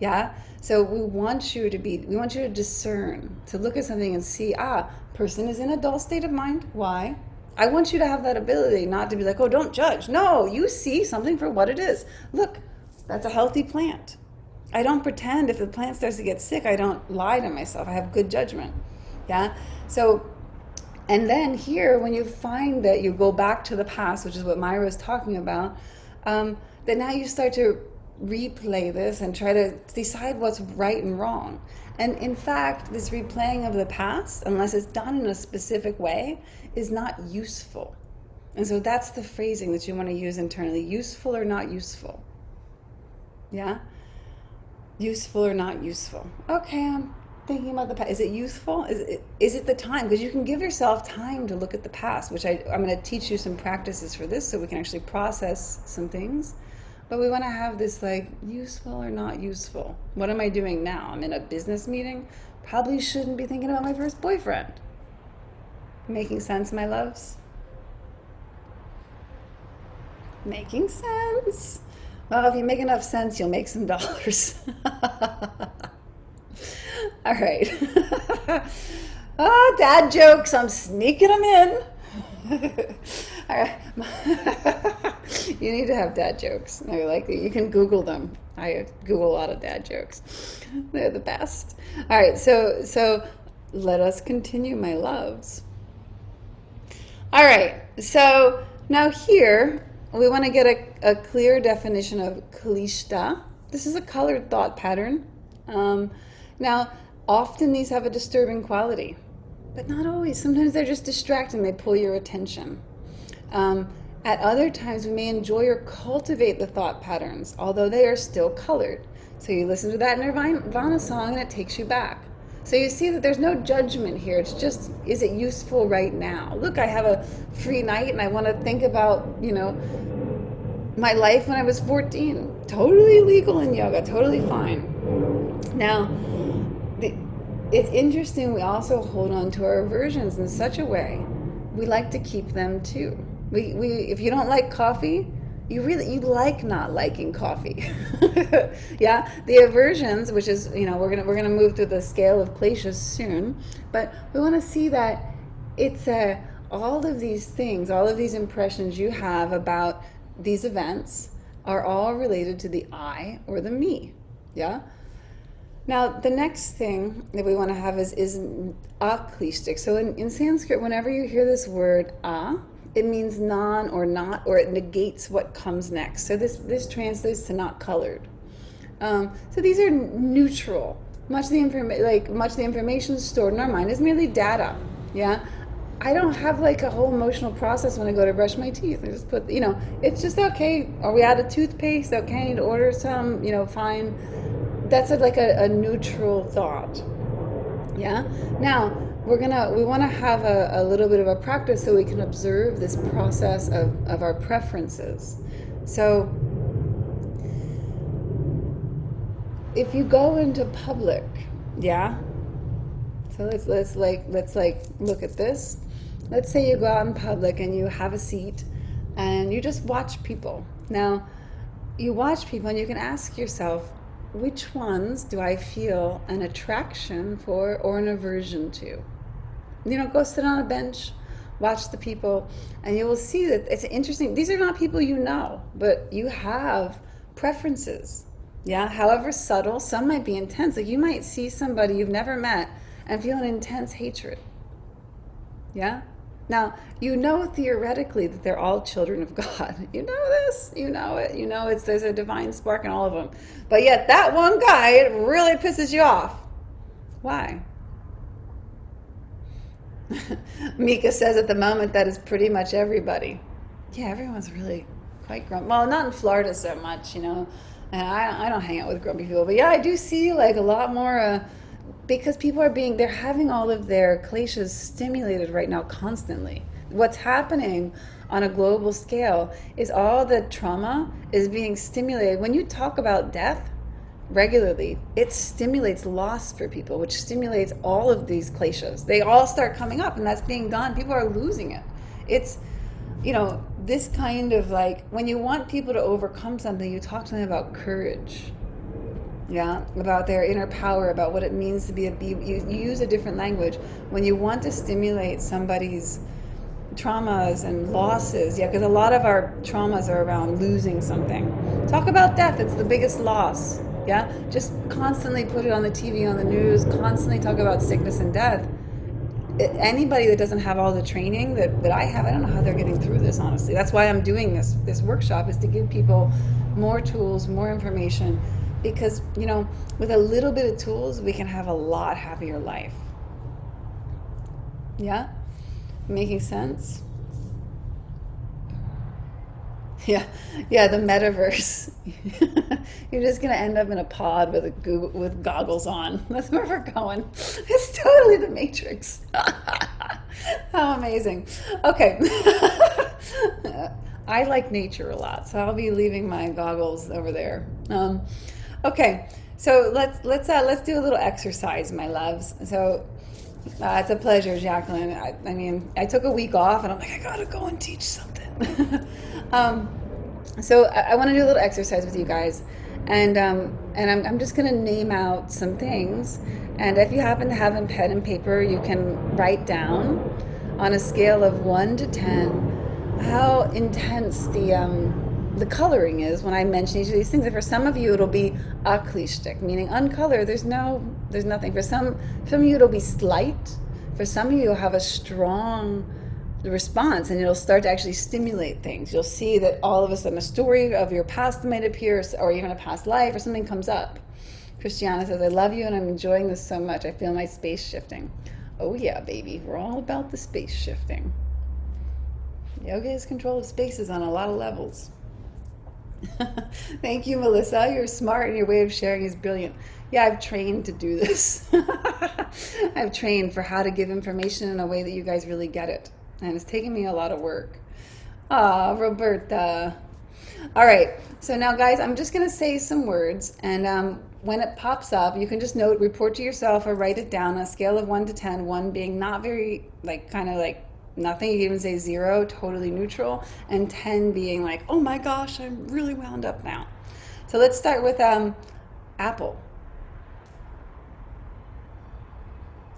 Yeah? So we want you to discern, to look at something and see, person is in a dull state of mind. Why? I want you to have that ability, not to be like, oh, don't judge. No, you see something for what it is. Look, that's a healthy plant. I don't pretend if the plant starts to get sick, I don't lie to myself. I have good judgment. Yeah? So, and then here, when you find that you go back to the past, which is what Myra was talking about, that now you start to replay this and try to decide what's right and wrong. And in fact, this replaying of the past, unless it's done in a specific way, is not useful. And so that's the phrasing that you want to use internally. Useful or not useful? Yeah? Useful or not useful? Okay, I'm thinking about the past. Is it useful? Is it the time? Because you can give yourself time to look at the past, which I'm going to teach you some practices for this so we can actually process some things. But we want to have this like, useful or not useful? What am I doing now? I'm in a business meeting. Probably shouldn't be thinking about my first boyfriend. Making sense, my loves? Making sense. Well, if you make enough sense, you'll make some dollars. All right. Dad jokes. I'm sneaking them in. All right. You need to have dad jokes. I like it. You can Google them. I Google a lot of dad jokes. They're the best. All right. So let us continue, my loves. All right. So now here, we want to get a clear definition of Klesha. This is a colored thought pattern. Now, often these have a disturbing quality, but not always. Sometimes they're just distracting. They pull your attention. At other times, we may enjoy or cultivate the thought patterns, although they are still colored. So you listen to that Nirvana song, and it takes you back. So you see that there's no judgment here. It's just, is it useful right now? Look, I have a free night, and I want to think about, my life when I was 14. Totally legal in yoga, totally fine. Now, it's interesting, we also hold on to our aversions in such a way, we like to keep them too. If you don't like coffee, you like not liking coffee. Yeah, the aversions, which is, we're gonna move through the scale of Klesha soon, but we want to see that it's all of these things, all of these impressions you have about these events are all related to the I or the me. Yeah? Now, the next thing that we want to have is aklistic. So in Sanskrit, whenever you hear this word it means non or not, or it negates what comes next. So this translates to not colored. So these are neutral. Much of the information stored in our mind is merely data. Yeah, I don't have like a whole emotional process when I go to brush my teeth. I just put, it's just okay. Are we out of toothpaste? Okay, I need to order some. Fine. That's like a neutral thought. Yeah. Now we want to have a little bit of a practice so we can observe this process of our preferences. So if you go into public, yeah. So let's look at this. Let's say you go out in public and you have a seat and you just watch people. Now, you watch people and you can ask yourself, which ones do I feel an attraction for or an aversion to? Go sit on a bench, watch the people, and you will see that it's interesting. These are not people you know, but you have preferences. Yeah, however subtle, some might be intense. Like you might see somebody you've never met and feel an intense hatred. Yeah? Now, theoretically that they're all children of God. You know this. You know it. There's a divine spark in all of them. But yet that one guy, it really pisses you off. Why? Mika says at the moment that is pretty much everybody. Yeah, everyone's really quite grumpy. Well, not in Florida so much, and I don't hang out with grumpy people. But yeah, I do see like a lot more... because people they're having all of their kleshas stimulated right now constantly. What's happening on a global scale is all the trauma is being stimulated. When you talk about death regularly, it stimulates loss for people, which stimulates all of these kleshas. They all start coming up, and that's being done. People are losing it. It's, this kind of like, when you want people to overcome something, you talk to them about courage. Yeah, about their inner power, about what it means to be you use a different language. When you want to stimulate somebody's traumas and losses, yeah, because a lot of our traumas are around losing something. Talk about death, it's the biggest loss. Yeah, just constantly put it on the TV, on the news, constantly talk about sickness and death. Anybody that doesn't have all the training that I have, I don't know how they're getting through this, honestly. That's why I'm doing this workshop, is to give people more tools, more information. Because, with a little bit of tools, we can have a lot happier life. Yeah? Making sense? Yeah, the metaverse. You're just going to end up in a pod with goggles on. That's where we're going. It's totally the Matrix. How amazing. Okay. I like nature a lot, so I'll be leaving my goggles over there. Okay, so let's do a little exercise, my loves. So it's a pleasure, Jacqueline. I took a week off, and I'm like, I gotta go and teach something. So I want to do a little exercise with you guys, and I'm just gonna name out some things, and if you happen to have a pen and paper, you can write down on a scale of 1 to 10 how intense the coloring is when I mention each of these things. And for some of you, it'll be aklishtik, meaning uncolored. There's nothing. For some of you, it'll be slight. For some of you, you'll have a strong response, and it'll start to actually stimulate things. You'll see that all of a sudden a story of your past might appear, or even a past life, or something comes up. Christiana says, I love you, and I'm enjoying this so much. I feel my space shifting. Oh yeah, baby. We're all about the space shifting. Yoga is control of spaces on a lot of levels. Thank you, Melissa. You're smart, and your way of sharing is brilliant. Yeah, I've trained to do this. I've trained for how to give information in a way that you guys really get it. And it's taken me a lot of work. Ah, Roberta. All right. So now, guys, I'm just going to say some words. And when it pops up, you can just report to yourself or write it down on a scale of 1 to 10, 1 being not very, kind of nothing. You can even say 0, totally neutral, and 10 being like, oh my gosh, I'm really wound up now. So let's start with apple.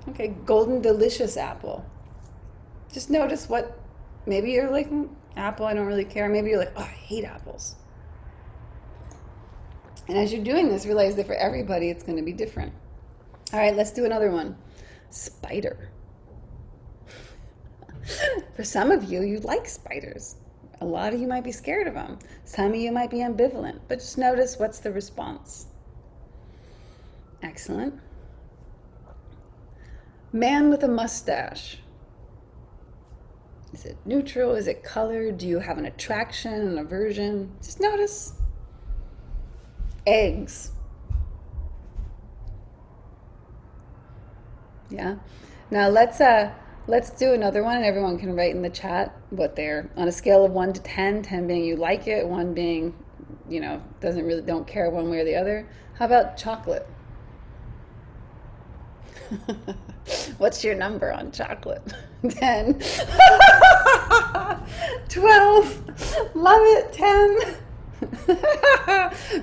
Okay, golden delicious apple. Just notice what, maybe you're like, apple, I don't really care. Maybe you're like, oh, I hate apples. And as you're doing this, realize that for everybody, it's going to be different. All right, let's do another one. Spider. For some of you, you like spiders. A lot of you might be scared of them. Some of you might be ambivalent, but just notice what's the response. Excellent. Man with a mustache. Is it neutral? Is it colored? Do you have an attraction, an aversion? Just notice. Eggs. Yeah. Now let's do another one, and everyone can write in the chat what they're on a scale of 1 to 10, 10 being you like it, 1 being, don't care one way or the other. How about chocolate? What's your number on chocolate? 10. 12. Love it. 10.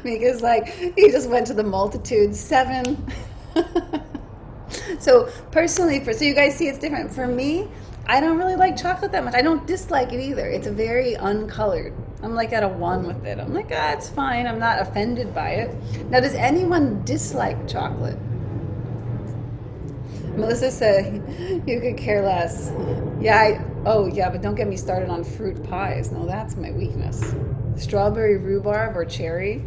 Because he just went to the multitude. 7. So personally, so you guys see it's different. For me, I don't really like chocolate that much. I don't dislike it either. It's a very uncolored. I'm at a 1 with it. I'm it's fine. I'm not offended by it. Now, does anyone dislike chocolate? Melissa said, you could care less. Yeah, but don't get me started on fruit pies. No, that's my weakness. Strawberry, rhubarb, or cherry.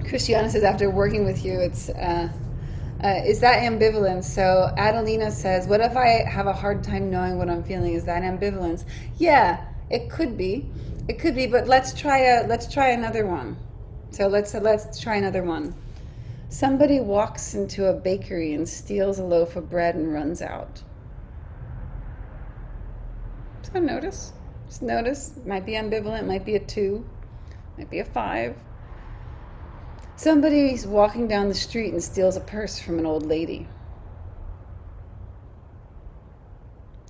Christiana says, after working with you, it's is that ambivalence? So Adelina says, what if I have a hard time knowing what I'm feeling? Is that ambivalence? Yeah, it could be. It could be, but let's try another one. So let's try another one. Somebody walks into a bakery and steals a loaf of bread and runs out. So notice. Just notice. Might be ambivalent, might be a 2, might be a 5. Somebody's walking down the street and steals a purse from an old lady.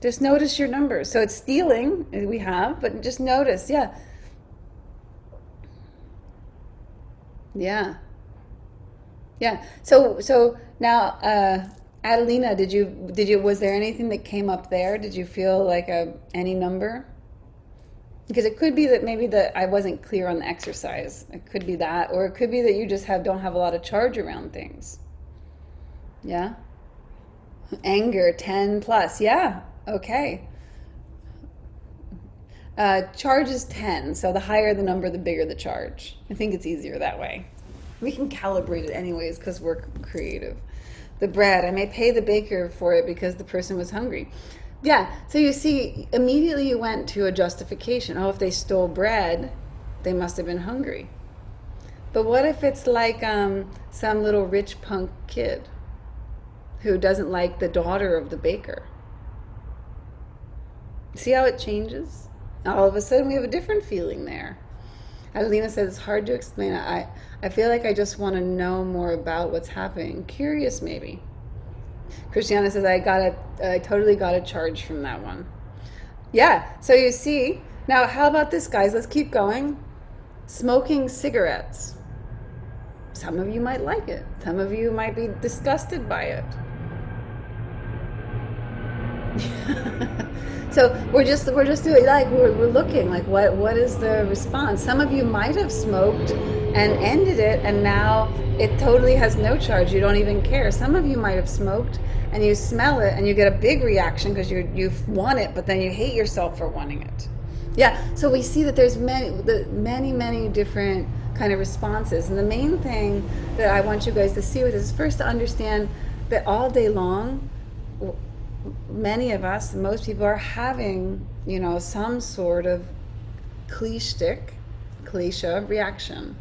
Just notice your numbers. So it's stealing, we have, but just notice, yeah. Yeah. Yeah. So now, Adelina, was there anything that came up there? Did you feel any number? Because it could be that maybe I wasn't clear on the exercise. It could be that, or it could be that you just don't have a lot of charge around things. Yeah. Anger, 10 plus. Yeah. Okay. Charge is 10, so the higher the number, the bigger the charge. I think it's easier that way. We can calibrate it anyways because we're creative. The bread, I may pay the baker for it because the person was hungry. Yeah, so you see, immediately you went to a justification. Oh, if they stole bread, they must have been hungry. But what if it's some little rich punk kid who doesn't like the daughter of the baker? See how it changes? All of a sudden we have a different feeling there. Adelina says, it's hard to explain. I feel like I just want to know more about what's happening. Curious, maybe. Christiana says, I totally got a charge from that one. Yeah, so you see. Now, how about this, guys? Let's keep going. Smoking cigarettes. Some of you might like it. Some of you might be disgusted by it. So we're just doing we're looking what is the response. Some of you might have smoked and ended it, and now it totally has no charge. You don't even care. Some of you might have smoked and you smell it and you get a big reaction because you want it, but then you hate yourself for wanting it. Yeah. So we see that there's many different kind of responses, and the main thing that I want you guys to see with this is first to understand that all day long, many of us, most people are having, some sort of Klesha reaction.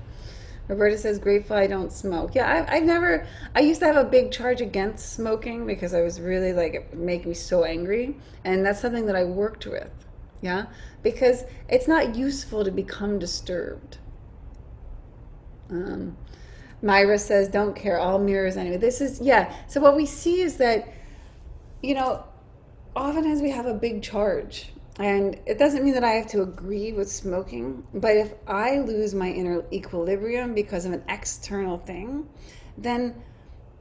Roberta says, grateful I don't smoke. Yeah, I used to have a big charge against smoking because I was really it made me so angry. And that's something that I worked with. Yeah, because it's not useful to become disturbed. Myra says, don't care, all mirrors anyway. This is, yeah. So what we see is that, oftentimes we have a big charge, and it doesn't mean that I have to agree with smoking, but if I lose my inner equilibrium because of an external thing, then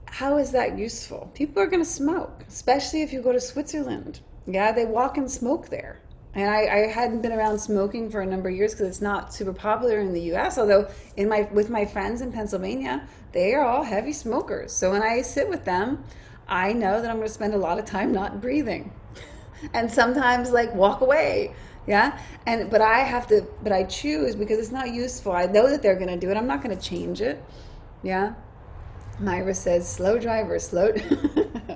how is that useful? People are going to smoke, especially if you go to Switzerland. Yeah, they walk and smoke there. And I hadn't been around smoking for a number of years because it's not super popular in the U.S. Although with my friends in Pennsylvania, they are all heavy smokers. So when I sit with them, I know that I'm going to spend a lot of time not breathing, and sometimes like walk away. Yeah, but I choose because it's not useful. I know that they're going to do it. I'm not going to change it. Yeah. Myra says, slow drivers, slow.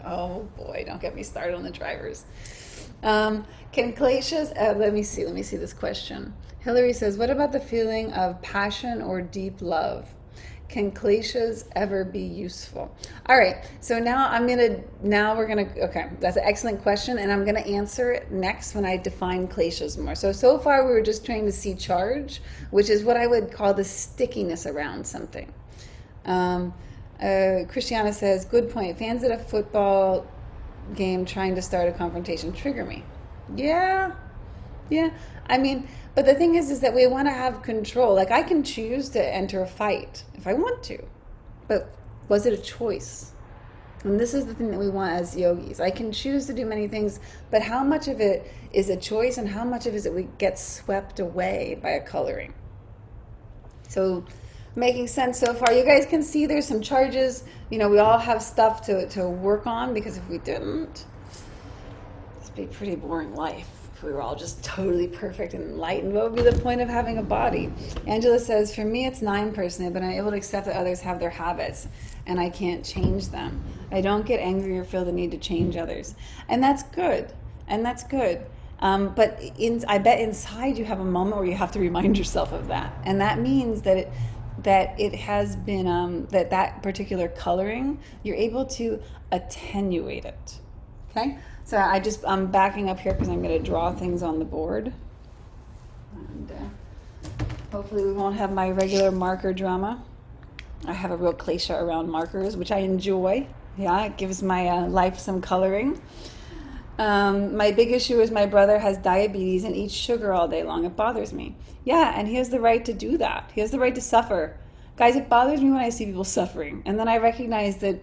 Oh boy, don't get me started on the drivers. Can Kleshas, let me see this question. Hillary says, what about the feeling of passion or deep love? Can Kleshas ever be useful? All right, so okay, that's an excellent question, and I'm gonna answer it next when I define Kleshas more. So far we were just trying to see charge, which is what I would call the stickiness around something. Christiana says, good point. Fans at a football game trying to start a confrontation trigger me. Yeah. I mean, but the thing is that we want to have control. Like, I can choose to enter a fight if I want to, but was it a choice? And this is the thing that we want as yogis. I can choose to do many things, but how much of it is a choice and how much of it is that we get swept away by a coloring? So, making sense so far? You guys can see there's some charges. We all have stuff to work on, because if we didn't, it'd be a pretty boring life. If we were all just totally perfect and enlightened, what would be the point of having a body? Angela says, for me it's 9 personally, but I'm able to accept that others have their habits and I can't change them. I don't get angry or feel the need to change others. And that's good. But I bet inside you have a moment where you have to remind yourself of that. And that means that it has been, that particular coloring, you're able to attenuate it. Okay? So I'm backing up here because I'm going to draw things on the board. And hopefully we won't have my regular marker drama. I have a real klesha around markers, which I enjoy. Yeah, it gives my life some coloring. My big issue is my brother has diabetes and eats sugar all day long. It bothers me. Yeah, and he has the right to do that. He has the right to suffer. Guys, it bothers me when I see people suffering. And then I recognize that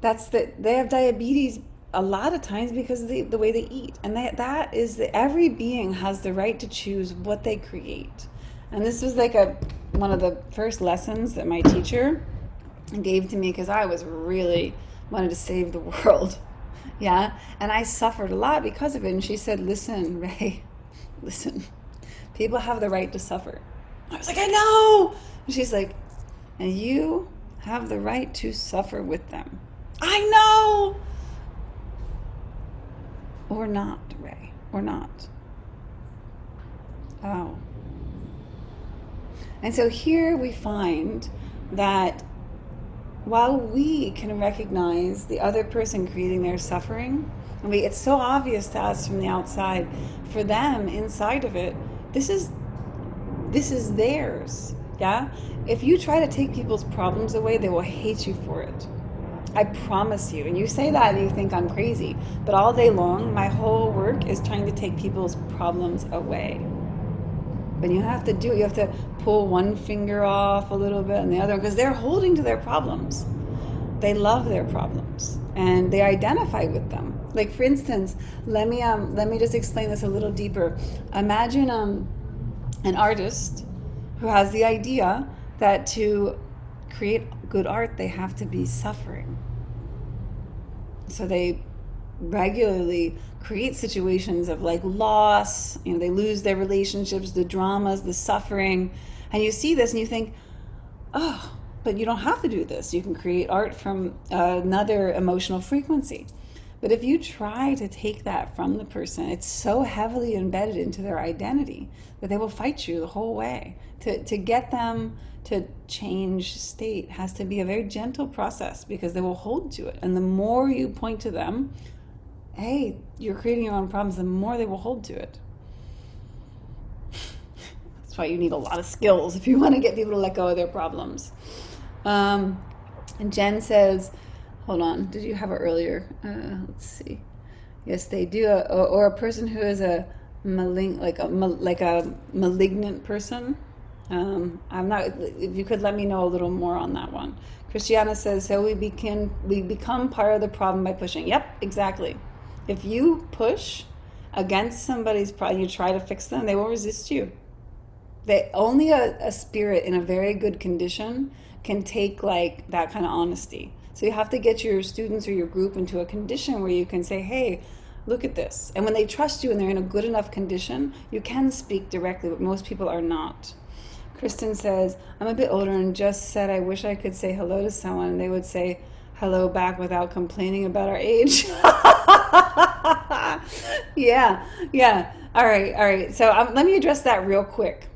they have diabetes a lot of times because of the way they eat. And that is that every being has the right to choose what they create. And this was like one of the first lessons that my teacher gave to me, because I was really wanted to save the world. Yeah, and I suffered a lot because of it. And she said, listen, Ray, listen, people have the right to suffer. I was like, I know. And she's like, and you have the right to suffer with them. I know. Or not, Ray, or not. Oh. And so here we find that while we can recognize the other person creating their suffering, it's so obvious to us from the outside, for them inside of it, this is theirs. Yeah? If you try to take people's problems away, they will hate you for it. I promise you. And you say that and you think I'm crazy, but all day long my whole work is trying to take people's problems away. But you have to pull one finger off a little bit and the other, because they're holding to their problems. They love their problems and they identify with them. Like, for instance, let me just explain this a little deeper. Imagine an artist who has the idea that to create good art they have to be suffering. So they regularly create situations of like loss, they lose their relationships, the dramas, the suffering, and you see this and you think, oh, but you don't have to do this. You can create art from another emotional frequency. But if you try to take that from the person, it's so heavily embedded into their identity that they will fight you the whole way. To get them to change state has to be a very gentle process, because they will hold to it. And the more you point to them, hey, you're creating your own problems, the more they will hold to it. That's why you need a lot of skills if you want to get people to let go of their problems. And Jen says, hold on, did you have it earlier? Let's see. Yes, they do. Or a person who is a malignant person. I'm not. If you could let me know a little more on that one. Christiana says, so we become part of the problem by pushing. Yep, exactly. If you push against somebody's pride, you try to fix them, they will resist you. They only a spirit in a very good condition can take like that kind of honesty. So you have to get your students or your group into a condition where you can say, hey, look at this. And when they trust you and they're in a good enough condition, you can speak directly, but most people are not. Kristen says, I'm a bit older and just said I wish I could say hello to someone and they would say hello back without complaining about our age. Yeah. All right. So let me address that real quick.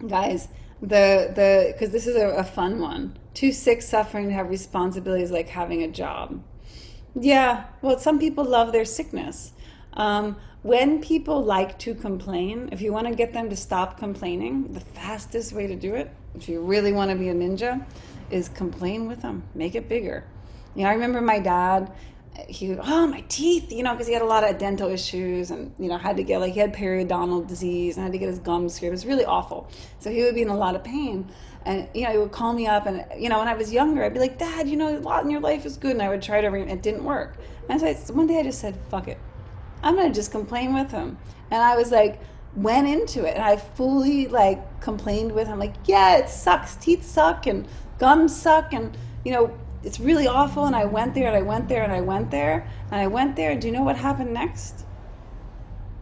Guys, because this is a fun one. Too sick, suffering to have responsibilities like having a job. Yeah, well, some people love their sickness. When people like to complain, if you want to get them to stop complaining, the fastest way to do it, if you really want to be a ninja, is complain with them. Make it bigger. I remember my dad, he would, my teeth, because he had a lot of dental issues and, had to get, he had periodontal disease and had to get his gums scraped. It was really awful. So he would be in a lot of pain. And, he would call me up and, when I was younger, I'd be like, Dad, a lot in your life is good. And I would try to, it didn't work. And so one day I just said, fuck it. I'm going to just complain with him. And I was went into it and I fully complained with him. Yeah, it sucks. Teeth suck and gums suck. And, it's really awful. And I went there and I went there and I went there and I went there. And do you know what happened next?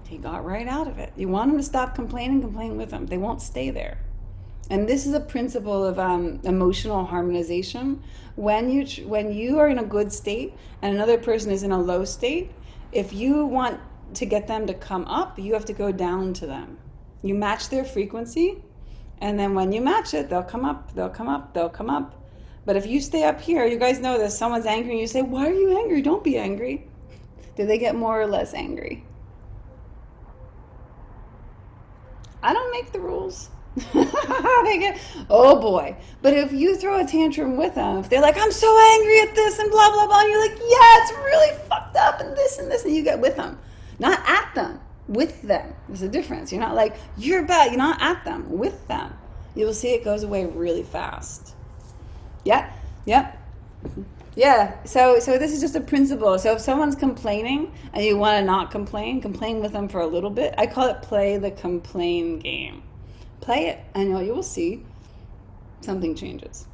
He got right out of it. You want him to stop complaining, complain with them. They won't stay there. And this is a principle of emotional harmonization. When you are in a good state and another person is in a low state, if you want to get them to come up, you have to go down to them. You match their frequency, and then when you match it, they'll come up, they'll come up, they'll come up. But if you stay up here, you guys know this, someone's angry and you say, why are you angry? Don't be angry. Do they get more or less angry? I don't make the rules. They get, oh boy. But if you throw a tantrum with them, if they're like, I'm so angry at this and blah, blah, blah, and you're like, yeah, it's really fucked up and this, and you get with them. Not at them, with them. There's a difference. You're not like, you're bad. You're not at them, with them. You will see it goes away really fast. Yeah. So this is just a principle. So if someone's complaining and you want to not complain with them for a little bit. I call it play the complain game. Play it, and you will see something changes.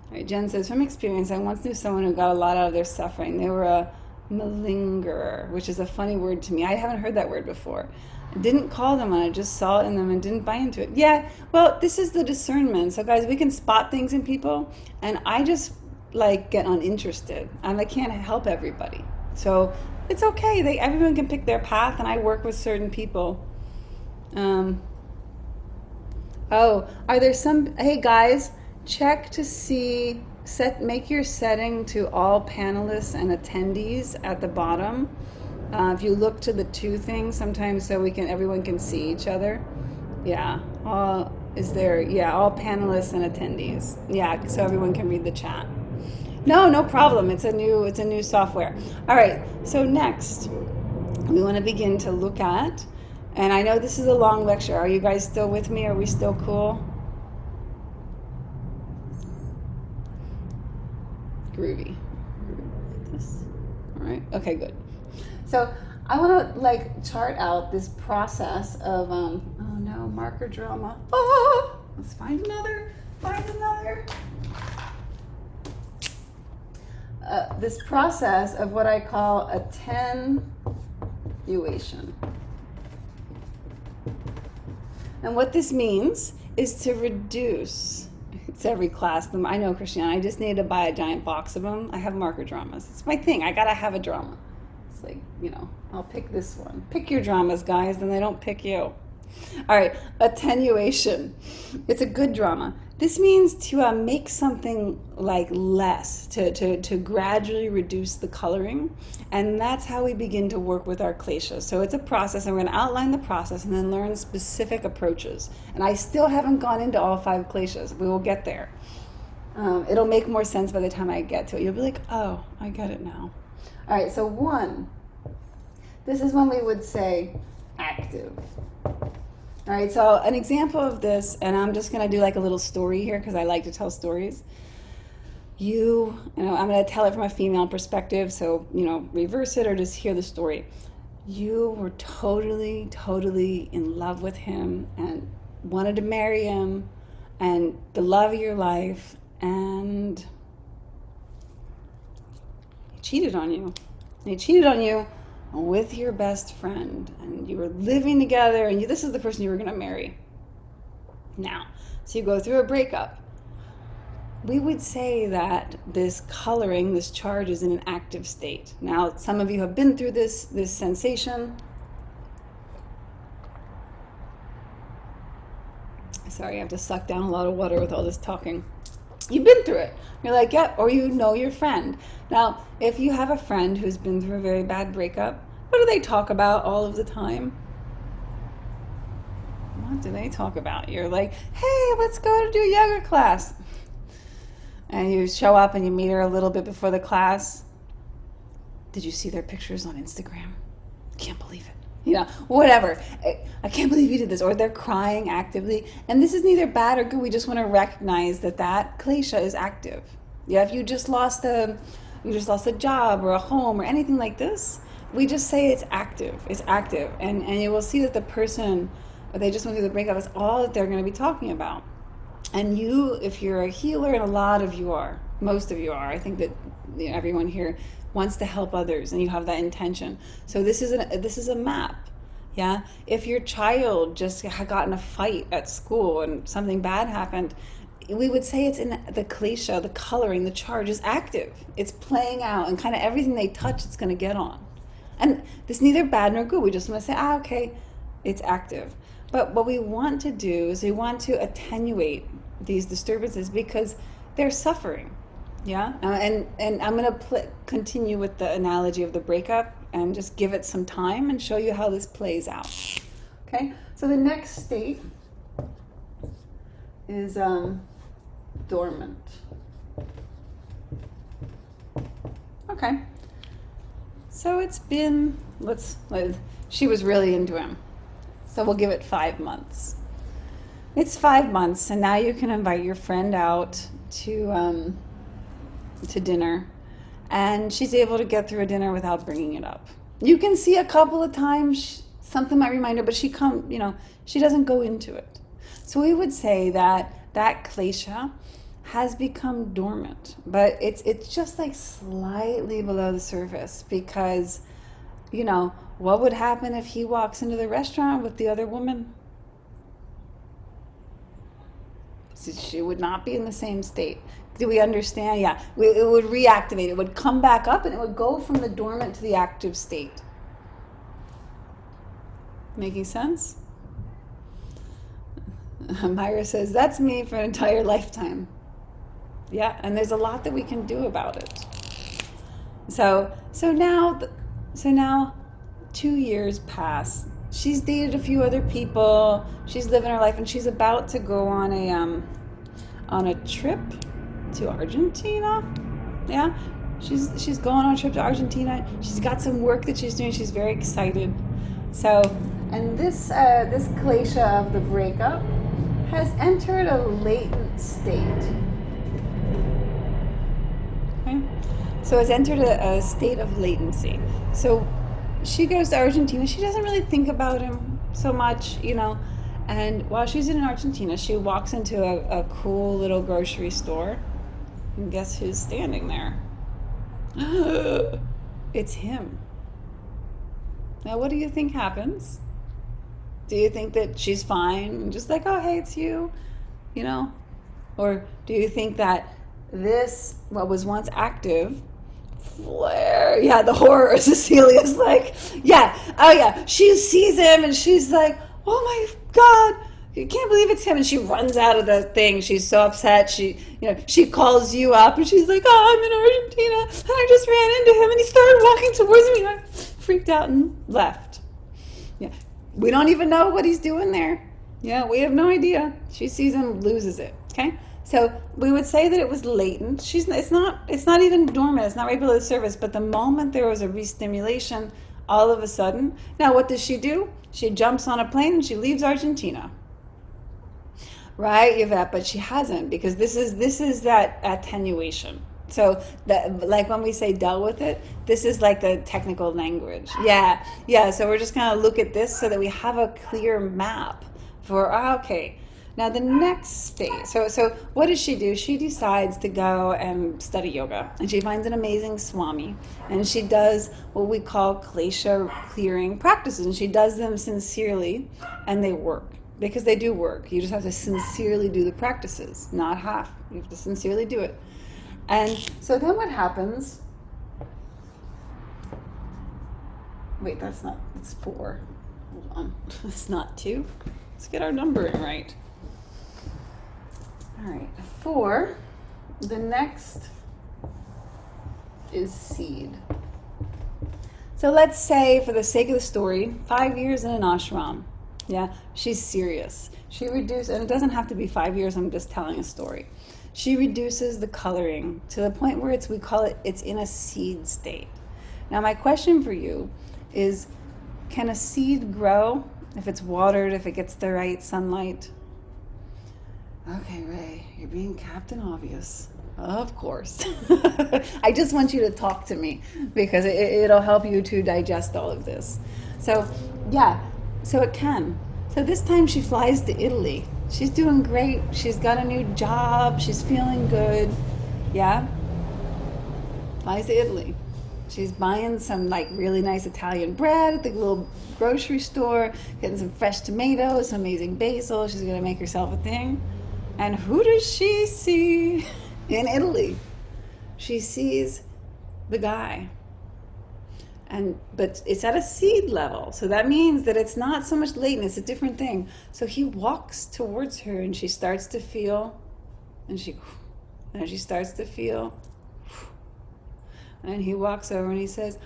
All right, Jen says, from experience, I once knew someone who got a lot out of their suffering. They were a malingerer, which is a funny word to me. I haven't heard that word before. I didn't call them on it, just saw it in them and didn't buy into it. Yeah, well, this is the discernment. So guys, we can spot things in people, and I just get uninterested, and I can't help everybody. So it's okay. Everyone can pick their path, and I work with certain people. Are there some, hey guys, check to see, make your setting to all panelists and attendees at the bottom. If you look to the two things sometimes so everyone can see each other. Yeah, all panelists and attendees. Yeah, so everyone can read the chat. No problem. It's a new software. All right, so next we want to begin to look at, and I know this is a long lecture. Are you guys still with me? Are we still cool? Groovy. This. All right. Okay, good. So I want to chart out this process of oh no, marker drama. Oh, let's find another. This process of what I call attenuation. And what this means is to reduce. It's every class. I know, Christiane, I just need to buy a giant box of them. I have marker dramas. It's my thing. I gotta have a drama. It's I'll pick this one. Pick your dramas, guys, then they don't pick you. All right, attenuation. It's a good drama. This means to make something less, to gradually reduce the coloring, and that's how we begin to work with our klesha. So it's a process, and we're going to outline the process and then learn specific approaches. And I still haven't gone into all 5 kleshas. We will get there. It'll make more sense by the time I get to it. You'll be like, oh, I get it now. All right, so 1. This is when we would say active. All right, so an example of this, and I'm just going to do a little story here because I like to tell stories. I'm going to tell it from a female perspective, so, reverse it or just hear the story. you were totally, totally in love with him and wanted to marry him and the love of your life, and he cheated on you. And he cheated on you with your best friend, and you were living together, and this is the person you were going to marry. Now, so you go through a breakup. We would say that this coloring, this charge, is in an active state. Now, some of you have been through this sensation. Sorry, I have to suck down a lot of water with all this talking. You've been through it. You're like, yeah, or you know your friend. Now, if you have a friend who's been through a very bad breakup, what do they talk about all of the time? What do they talk about? You're like, hey, let's go to do yoga class. And you show up and you meet her a little bit before the class. Did you see their pictures on Instagram? Can't believe it. You know, whatever. I can't believe you did this. Or they're crying actively. And this is neither bad or good. We just want to recognize that Klesha is active. Yeah, if you just lost a job or a home or anything like this, we just say it's active. It's active. And you will see that the person, they just went through the breakup, is all that they're going to be talking about. And you, if you're a healer, and a lot of you are, most of you are, I think that everyone here wants to help others, and you have that intention. So this is a map, yeah. If your child just had gotten a fight at school and something bad happened, we would say it's in the Klesha, the coloring, the charge is active. It's playing out, and kind of everything they touch, it's going to get on. And this is neither bad nor good. We just want to say, okay, it's active. But what we want to do is we want to attenuate these disturbances because they're suffering, yeah? And I'm going to continue with the analogy of the breakup and just give it some time and show you how this plays out, okay? So the next state is dormant. Okay. So it's been, she was really into him. So we'll give it 5 months. It's 5 months, and now you can invite your friend out to dinner, and she's able to get through a dinner without bringing it up. You can see a couple of times something might remind her, but she doesn't go into it. So we would say that Klesha has become dormant, but it's just like slightly below the surface because, what would happen if he walks into the restaurant with the other woman? She would not be in the same state. Do we understand? Yeah, it would reactivate. It would come back up and it would go from the dormant to the active state. Making sense? Myra says, that's me for an entire lifetime. Yeah, and there's a lot that we can do about it. So now 2 years pass. She's dated a few other people. She's living her life, and she's about to go on a trip to Argentina. Yeah, she's going on a trip to Argentina. She's got some work that she's doing. She's very excited. So, and this Klesha of the breakup has entered a latent state. Okay, so it's entered a state of latency. So she goes to Argentina. She doesn't really think about him so much, And while she's in Argentina, she walks into a cool little grocery store. And guess who's standing there? It's him. Now, what do you think happens? Do you think that she's fine and just like, oh, hey, it's you, Or do you think that this, what was once active, flare? Yeah, the horror. Cecilia's like, yeah, oh yeah. She sees him and she's like, oh my God, I can't believe it's him. And she runs out of the thing. She's so upset. She calls you up and she's like, oh, I'm in Argentina and I just ran into him and he started walking towards me. And I freaked out and left. Yeah, we don't even know what he's doing there. Yeah, we have no idea. She sees him, loses it. Okay. So we would say that it was latent. It's not even dormant. It's not right below the surface. But the moment there was a re-stimulation, all of a sudden, now what does she do? She jumps on a plane and she leaves Argentina. Right, Yvette? But she hasn't, because this is that attenuation. So that, like when we say dealt with it, this is like the technical language. Yeah. So we're just gonna look at this so that we have a clear map for, okay, now the next stage. So what does she do? She decides to go and study yoga, and she finds an amazing swami, and she does what we call Klesha clearing practices, and she does them sincerely, and they work. Because they do work. You just have to sincerely do the practices, not half. You have to sincerely do it. And so then what happens? Wait, that's 4. Hold on. It's not 2. Let's get our numbering right. All right, 4. The next is seed. So let's say, for the sake of the story, 5 years in an ashram. Yeah, she's serious. She reduces, and it doesn't have to be 5 years, I'm just telling a story. She reduces the coloring to the point where we call it, it's in a seed state. Now my question for you is, can a seed grow if it's watered, if it gets the right sunlight? Okay, Ray, you're being Captain Obvious. Of course. I just want you to talk to me because it'll help you to digest all of this. So, yeah, so it can. So this time she flies to Italy. She's doing great. She's got a new job. She's feeling good. Yeah? Flies to Italy. She's buying some like really nice Italian bread at the little grocery store, getting some fresh tomatoes, some amazing basil. She's going to make herself a thing. And who does she see in Italy? She sees the guy. But it's at a seed level. So that means that it's not so much latent, it's a different thing. So he walks towards her and she starts to feel, and she starts to feel, and he walks over and he says,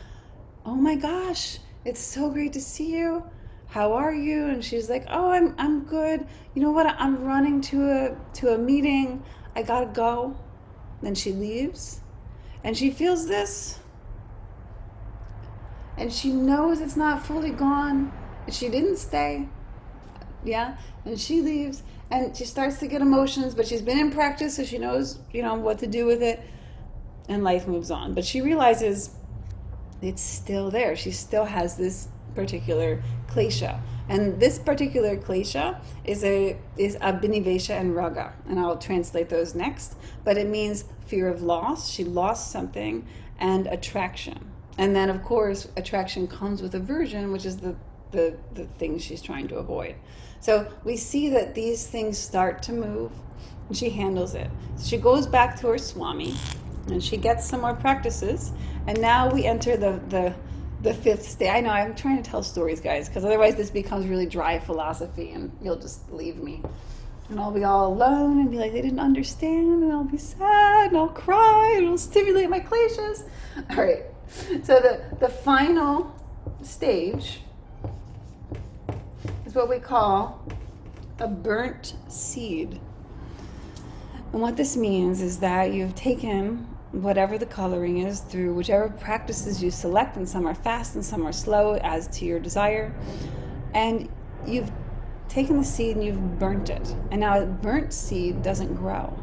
oh my gosh, it's so great to see you. How are you? And she's like, oh, I'm good. You know what? I'm running to a meeting. I gotta go. Then she leaves and she feels this. And she knows it's not fully gone. She didn't stay. Yeah? And she leaves and she starts to get emotions, but she's been in practice, so she knows, what to do with it. And life moves on. But she realizes it's still there. She still has this particular klesha. And this particular klesha is Abhinavation and raga. And I'll translate those next. But it means fear of loss. She lost something, and attraction. And then, of course, attraction comes with aversion, which is the thing she's trying to avoid. So we see that these things start to move, and she handles it. So she goes back to her swami, and she gets some more practices. And now we enter the 5th stage. I know, I'm trying to tell stories, guys, because otherwise this becomes really dry philosophy, and you'll just leave me. And I'll be all alone and be like, they didn't understand, and I'll be sad, and I'll cry, and it'll stimulate my kleshas. All right. So the final stage is what we call a burnt seed. And what this means is that you've taken whatever the coloring is through whichever practices you select, and some are fast and some are slow as to your desire, and you've taken the seed and you've burnt it. And now a burnt seed doesn't grow.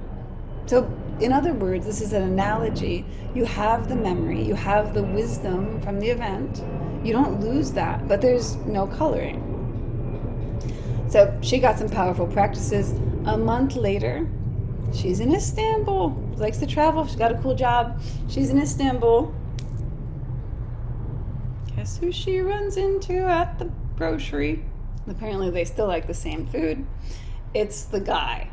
So in other words, this is an analogy. You have the memory, you have the wisdom from the event. You don't lose that, but there's no coloring. So she got some powerful practices. A month later, she's in Istanbul. She likes to travel. She's got a cool job. She's in Istanbul. Guess who she runs into at the grocery? Apparently they still like the same food. It's the guy.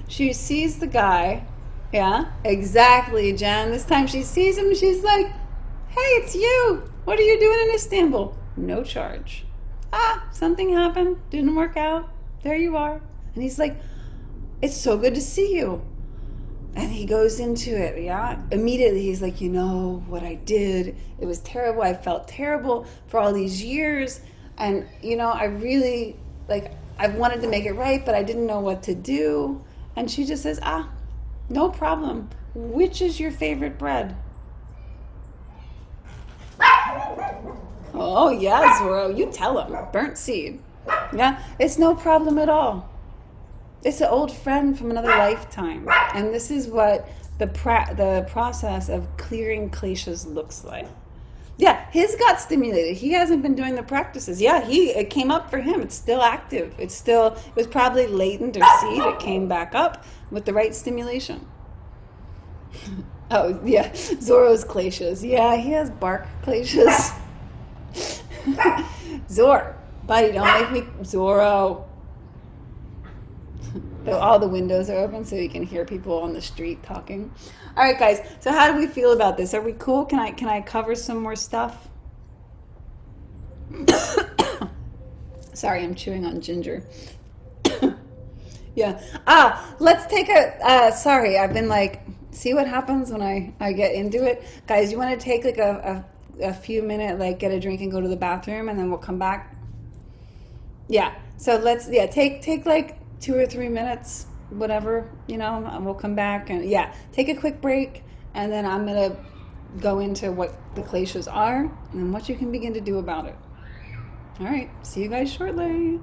She sees the guy. Yeah, exactly, Jen. This time she sees him and she's like, hey, it's you. What are you doing in Istanbul? No charge. Something happened. Didn't work out. There you are. And he's like, it's so good to see you. And he goes into it, yeah? Immediately he's like, what I did, it was terrible. I felt terrible for all these years. And, I really, I wanted to make it right, but I didn't know what to do. And she just says, no problem. Which is your favorite bread? Oh, yeah, Zorro, you tell him. Burnt seed. Yeah, it's no problem at all. It's an old friend from another lifetime. And this is what the process of clearing kleshas looks like. Yeah, his got stimulated. He hasn't been doing the practices. Yeah, it came up for him. It's still active. It was probably latent or seed. It came back up with the right stimulation. Oh, yeah, Zoro's kleshas. Yeah, he has bark kleshas. Zor, buddy, don't make me Zoro. All the windows are open so you can hear people on the street talking. All right, guys. So how do we feel about this? Are we cool? Can I cover some more stuff? Sorry, I'm chewing on ginger. Yeah. Let's take sorry, I've been like, see what happens when I get into it? Guys, you want to take like a few minutes, like get a drink and go to the bathroom, and then we'll come back? Yeah. So take like 2 or 3 minutes, whatever, and we'll come back and take a quick break, and then I'm going to go into what the kleshas are and what you can begin to do about it. All right. See you guys shortly.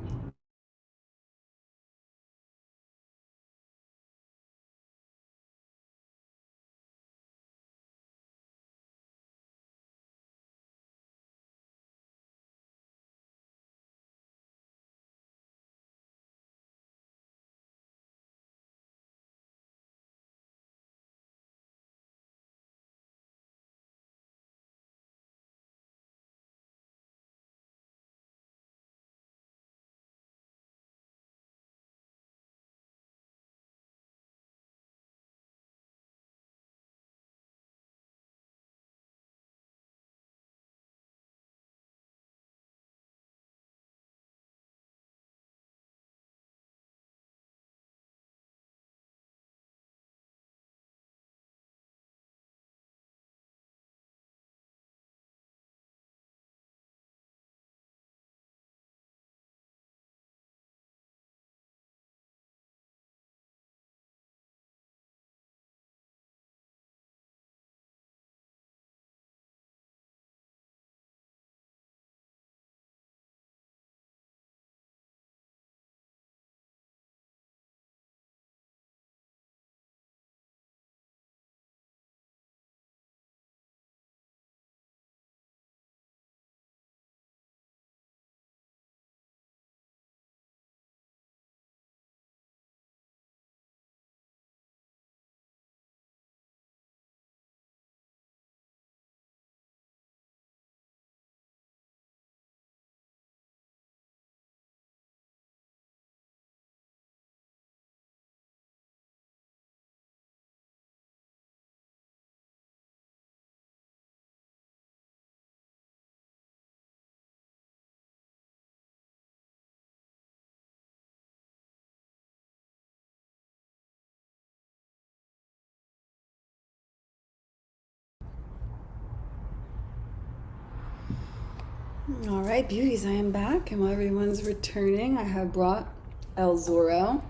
All right, beauties, I am back, and while everyone's returning, I have brought El Zorro,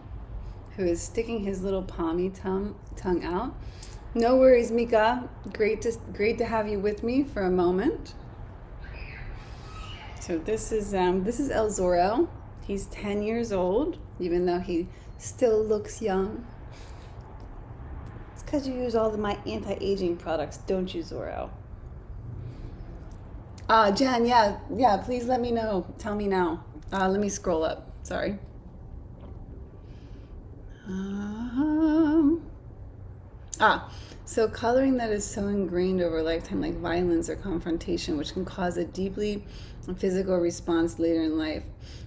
who is sticking his little palmy tongue out. No worries, Mika. Great to have you with me for a moment. So this is El Zorro. He's 10 years old, even though he still looks young. It's because you use all of my anti-aging products, don't you, Zorro? Jen, yeah, please let me know. Tell me now. Let me scroll up. Sorry. So coloring that is so ingrained over a lifetime, like violence or confrontation, which can cause a deeply physical response later in life.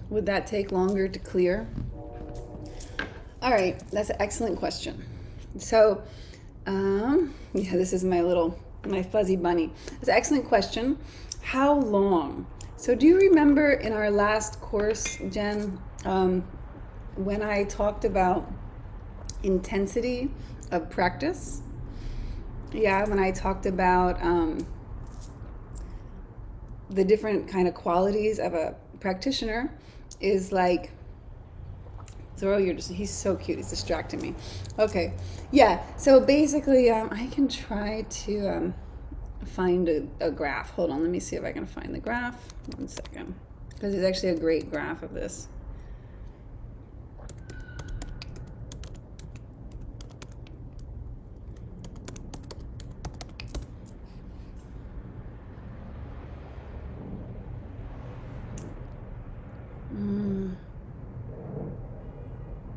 Would that take longer to clear? All right, that's an excellent question. So, this is my fuzzy bunny. It's an excellent question. How long? So do you remember in our last course, Jen, when I talked about intensity of practice? Yeah, when I talked about the different kind of qualities of a practitioner is like, Zoro, he's so cute, he's distracting me. Okay, yeah, so basically I can try to find a graph. Hold on, let me see if I can find the graph. 1 second, because there's actually a great graph of this.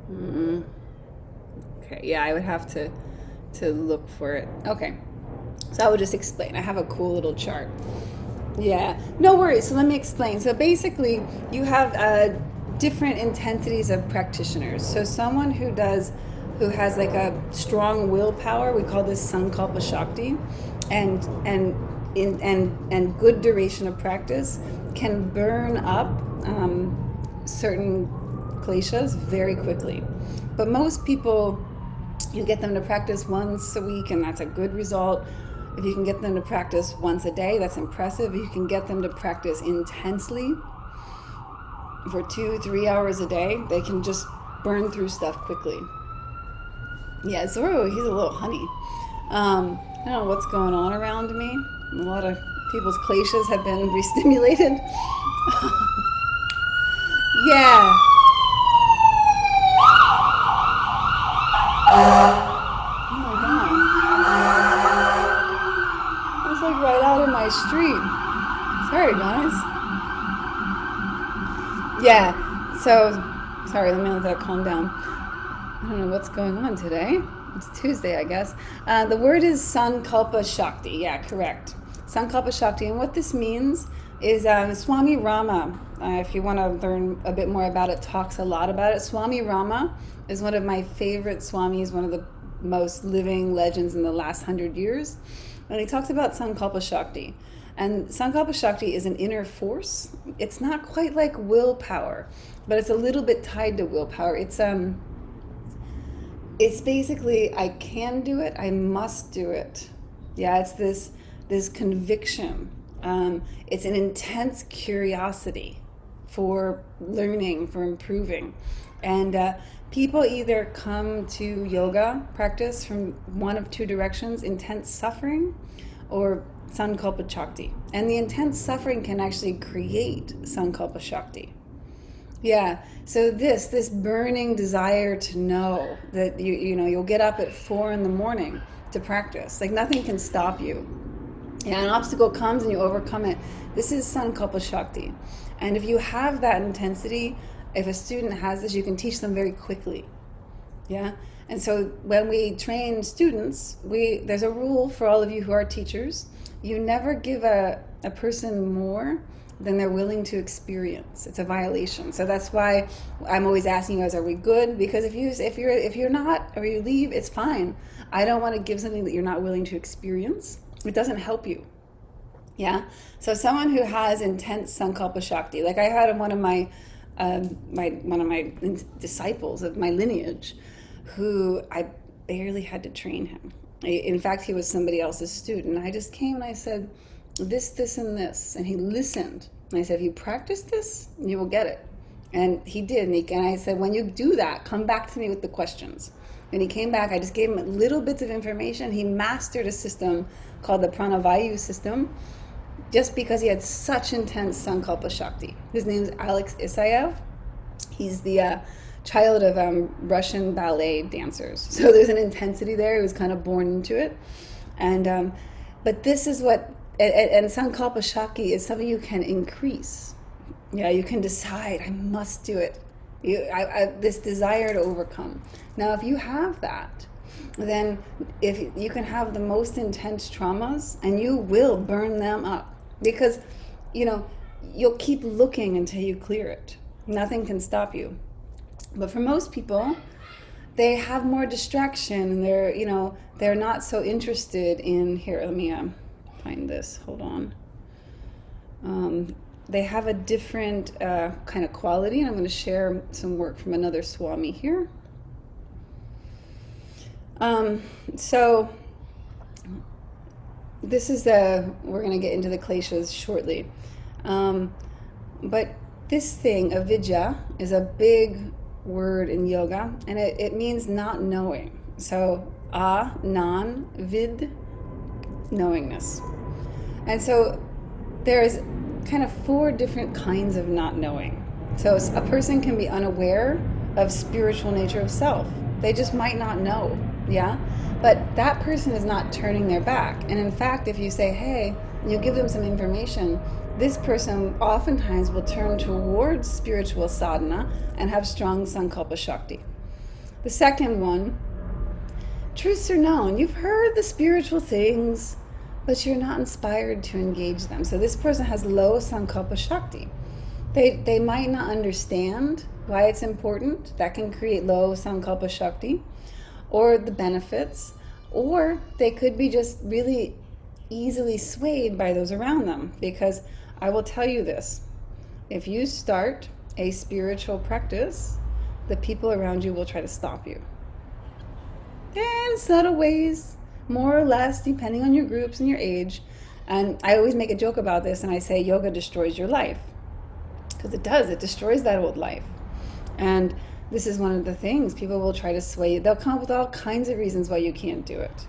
Mm. Okay, yeah, I would have to look for it. Okay, so I would just explain. I have a cool little chart. Yeah, no worries. So let me explain. So basically, you have different intensities of practitioners. So someone who has like a strong willpower, we call this Sankalpa Shakti, and good duration of practice can burn up certain kleshas very quickly. But most people, you get them to practice once a week, and that's a good result. If you can get them to practice once a day, that's impressive. If you can get them to practice intensely for 2-3 hours a day, they can just burn through stuff quickly. Yeah, Zoro, he's a little honey. I don't know what's going on around me. A lot of people's kleshas have been re-stimulated. Yeah. Oh my god. It's like right out in my street. Sorry, guys. Yeah. So, sorry, let me let that calm down. I don't know what's going on today. It's Tuesday, I guess. The word is Sankalpa Shakti. Yeah, correct. Sankalpa Shakti. And what this means is Swami Rama, if you want to learn a bit more about it, talks a lot about it. Swami Rama is one of my favorite Swamis, one of the most living legends in the last 100 years. And he talks about Sankalpa Shakti. And Sankalpa Shakti is an inner force. It's not quite like willpower, but it's a little bit tied to willpower. It's basically, I can do it, I must do it. Yeah, it's this conviction. It's an intense curiosity for learning, for improving. And people either come to yoga practice from one of two directions: intense suffering or Sankalpa Shakti. And the intense suffering can actually create Sankalpa Shakti. Yeah. So this burning desire to know that you'll get up at 4 a.m. to practice. Like nothing can stop you. Yeah, an obstacle comes and you overcome it. This is Sankalpa Shakti. And if you have that intensity, if a student has this, you can teach them very quickly. Yeah. And so when we train students, there's a rule for all of you who are teachers. You never give a person more than they're willing to experience. It's a violation. So that's why I'm always asking you guys, are we good? Because if you're not, or you leave, it's fine. I don't want to give something that you're not willing to experience. It doesn't help you. Yeah. So someone who has intense Sankalpa Shakti, like I had one of my disciples of my lineage, who I barely had to train him. In fact, he was somebody else's student. I just came and I said, this, and this. And he listened. And I said, if you practice this, you will get it. And he did. And I said, when you do that, come back to me with the questions. And he came back. I just gave him little bits of information. He mastered a system called the Pranavayu system just because he had such intense Sankalpa Shakti. His name is Alex Isayev. He's the child of Russian ballet dancers. So there's an intensity there. He was kind of born into it. And but this is what, and Sankalpa Shakti is something you can increase. Yeah, you can decide, I must do it. This desire to overcome. Now, if you have that, then if you can have the most intense traumas, and you will burn them up, because you'll keep looking until you clear it. Nothing can stop you. But for most people, they have more distraction, and they're not so interested in here. Let me find this. Hold on. They have a different kind of quality, and I'm going to share some work from another Swami here. So this is we're going to get into the Kleshas shortly. But this thing, avidya, is a big word in yoga, and it means not knowing. So non, vid, knowingness. And so there's kind of 4 different kinds of not knowing. So a person can be unaware of spiritual nature of self. They just might not know, yeah? But that person is not turning their back. And in fact, if you say, hey, and you give them some information, this person oftentimes will turn towards spiritual sadhana and have strong Sankalpa Shakti. The second one, truths are known. You've heard the spiritual things, but you're not inspired to engage them. So this person has low Sankalpa Shakti. They might not understand why it's important. That can create low Sankalpa Shakti, or the benefits, or they could be just really easily swayed by those around them. Because I will tell you this, if you start a spiritual practice, the people around you will try to stop you. In subtle ways, more or less, depending on your groups and your age. And I always make a joke about this, and I say yoga destroys your life. Because it does, it destroys that old life. And this is one of the things, people will try to sway you. They'll come up with all kinds of reasons why you can't do it.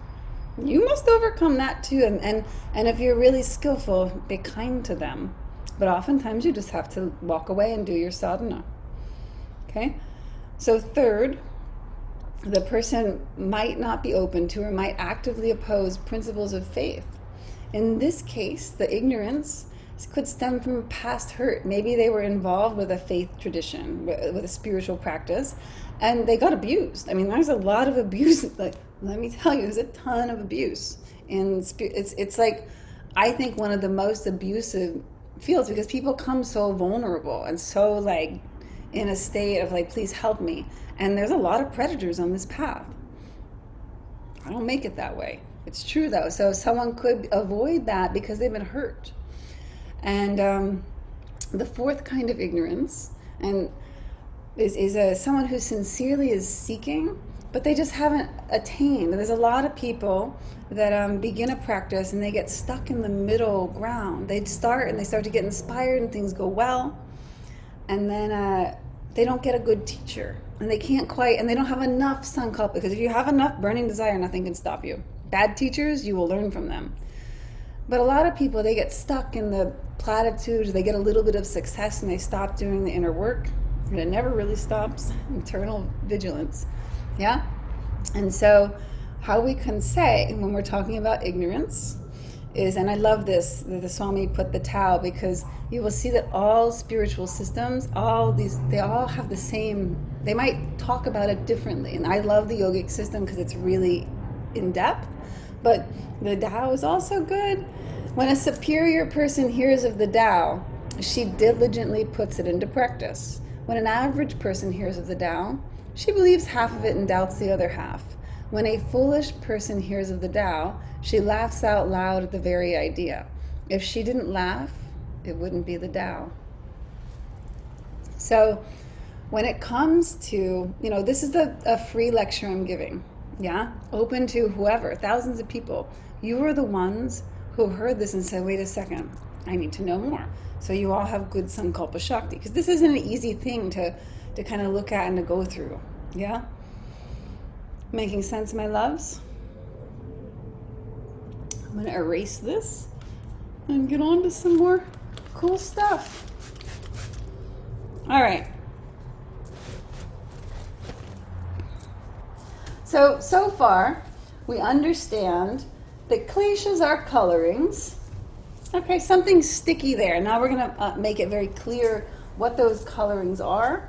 You must overcome that too. And if you're really skillful, be kind to them. But oftentimes you just have to walk away and do your sadhana. Okay? So third, the person might not be open to or might actively oppose principles of faith. In this case, the ignorance could stem from past hurt. Maybe they were involved with a faith tradition, with a spiritual practice, and they got abused. I mean, there's a lot of abuse. Like, let me tell you, there's a ton of abuse. And it's like, I think one of the most abusive fields, because people come so vulnerable and so like in a state of like, please help me. And there's a lot of predators on this path. I don't make it that way. It's true though. So someone could avoid that because they've been hurt. And the fourth kind of ignorance and is someone who sincerely is seeking, but they just haven't attained. There's a lot of people that begin a practice and they get stuck in the middle ground. They start to get inspired and things go well, and then they don't get a good teacher, and they can't quite, and they don't have enough sankalpa, because if you have enough burning desire, nothing can stop you. Bad teachers, you will learn from them. But a lot of people, they get stuck in the platitudes, they get a little bit of success and they stop doing the inner work, and it never really stops. Internal vigilance. Yeah? And so how we can say when we're talking about ignorance is, and I love this, the Swami put the Tao, because you will see that all spiritual systems, they all have the same, they might talk about it differently. And I love the yogic system because it's really in depth, but the Tao is also good. When a superior person hears of the Tao, she diligently puts it into practice. When an average person hears of the Tao, she believes half of it and doubts the other half. When a foolish person hears of the Tao, she laughs out loud at the very idea. If she didn't laugh, it wouldn't be the Tao. So when it comes to, this is a free lecture I'm giving, yeah? Open to whoever, thousands of people. You are the ones who heard this and said, wait a second, I need to know more. So you all have good Sankalpa Shakti, because this isn't an easy thing to kind of look at and to go through, yeah? Making sense, my loves? I'm going to erase this and get on to some more cool stuff. All right. So far, we understand that kleshas are colorings. Okay, something sticky there. Now we're going to make it very clear what those colorings are.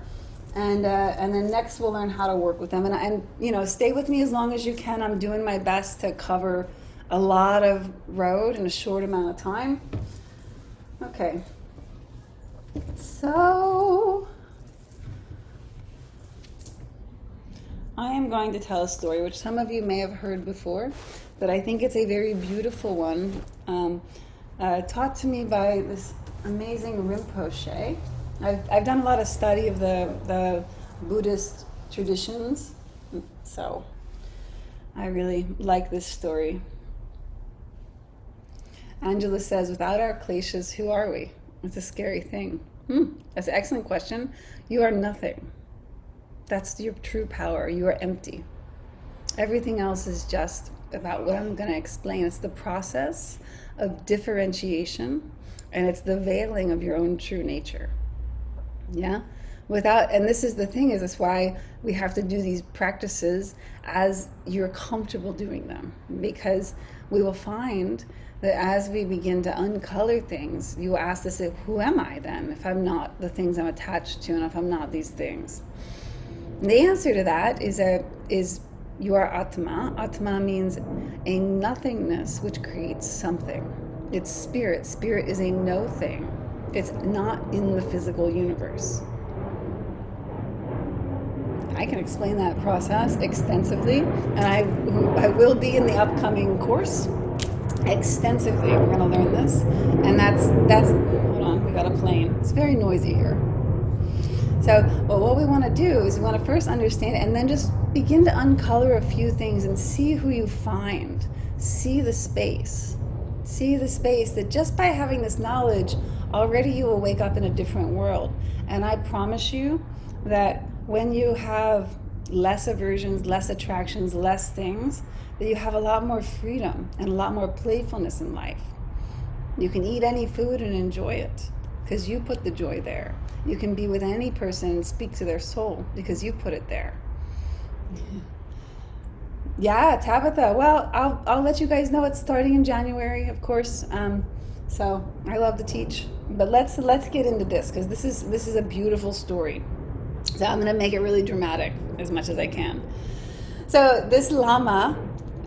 And then next we'll learn how to work with them. And stay with me as long as you can. I'm doing my best to cover a lot of road in a short amount of time. Okay. So I am going to tell a story which some of you may have heard before, but I think it's a very beautiful one, taught to me by this amazing Rinpoche. I've done a lot of study of the Buddhist traditions, so I really like this story. Angela says, without our kleshas, who are we? It's a scary thing. That's an excellent question. You are nothing. That's your true power. You are empty. Everything else is just about what I'm going to explain. It's the process of differentiation, and it's the veiling of your own true nature. Yeah? And this is the thing, is that's why we have to do these practices as you're comfortable doing them. Because we will find that as we begin to uncolor things, you will ask this, who am I then, if I'm not the things I'm attached to and if I'm not these things? And the answer to that is you are Atma. Atma means a nothingness which creates something. It's spirit. Spirit is a no thing. It's not in the physical universe. I can explain that process extensively, and I will be in the upcoming course extensively. We're going to learn this, and that's hold on, we got a plane. It's very noisy here. So, well, what we want to do is we want to first understand it, and then just begin to uncolor a few things and see who you find. See the space. See the space that just by having this knowledge, already you will wake up in a different world. And I promise you that when you have less aversions, less attractions, less things, that you have a lot more freedom and a lot more playfulness in life. You can eat any food and enjoy it because you put the joy there. You can be with any person and speak to their soul because you put it there. Yeah, Tabitha. Well, I'll let you guys know it's starting in January, of course. So I love to teach, but let's get into this because this is a beautiful story. So I'm going to make it really dramatic as much as I can. So this Lama,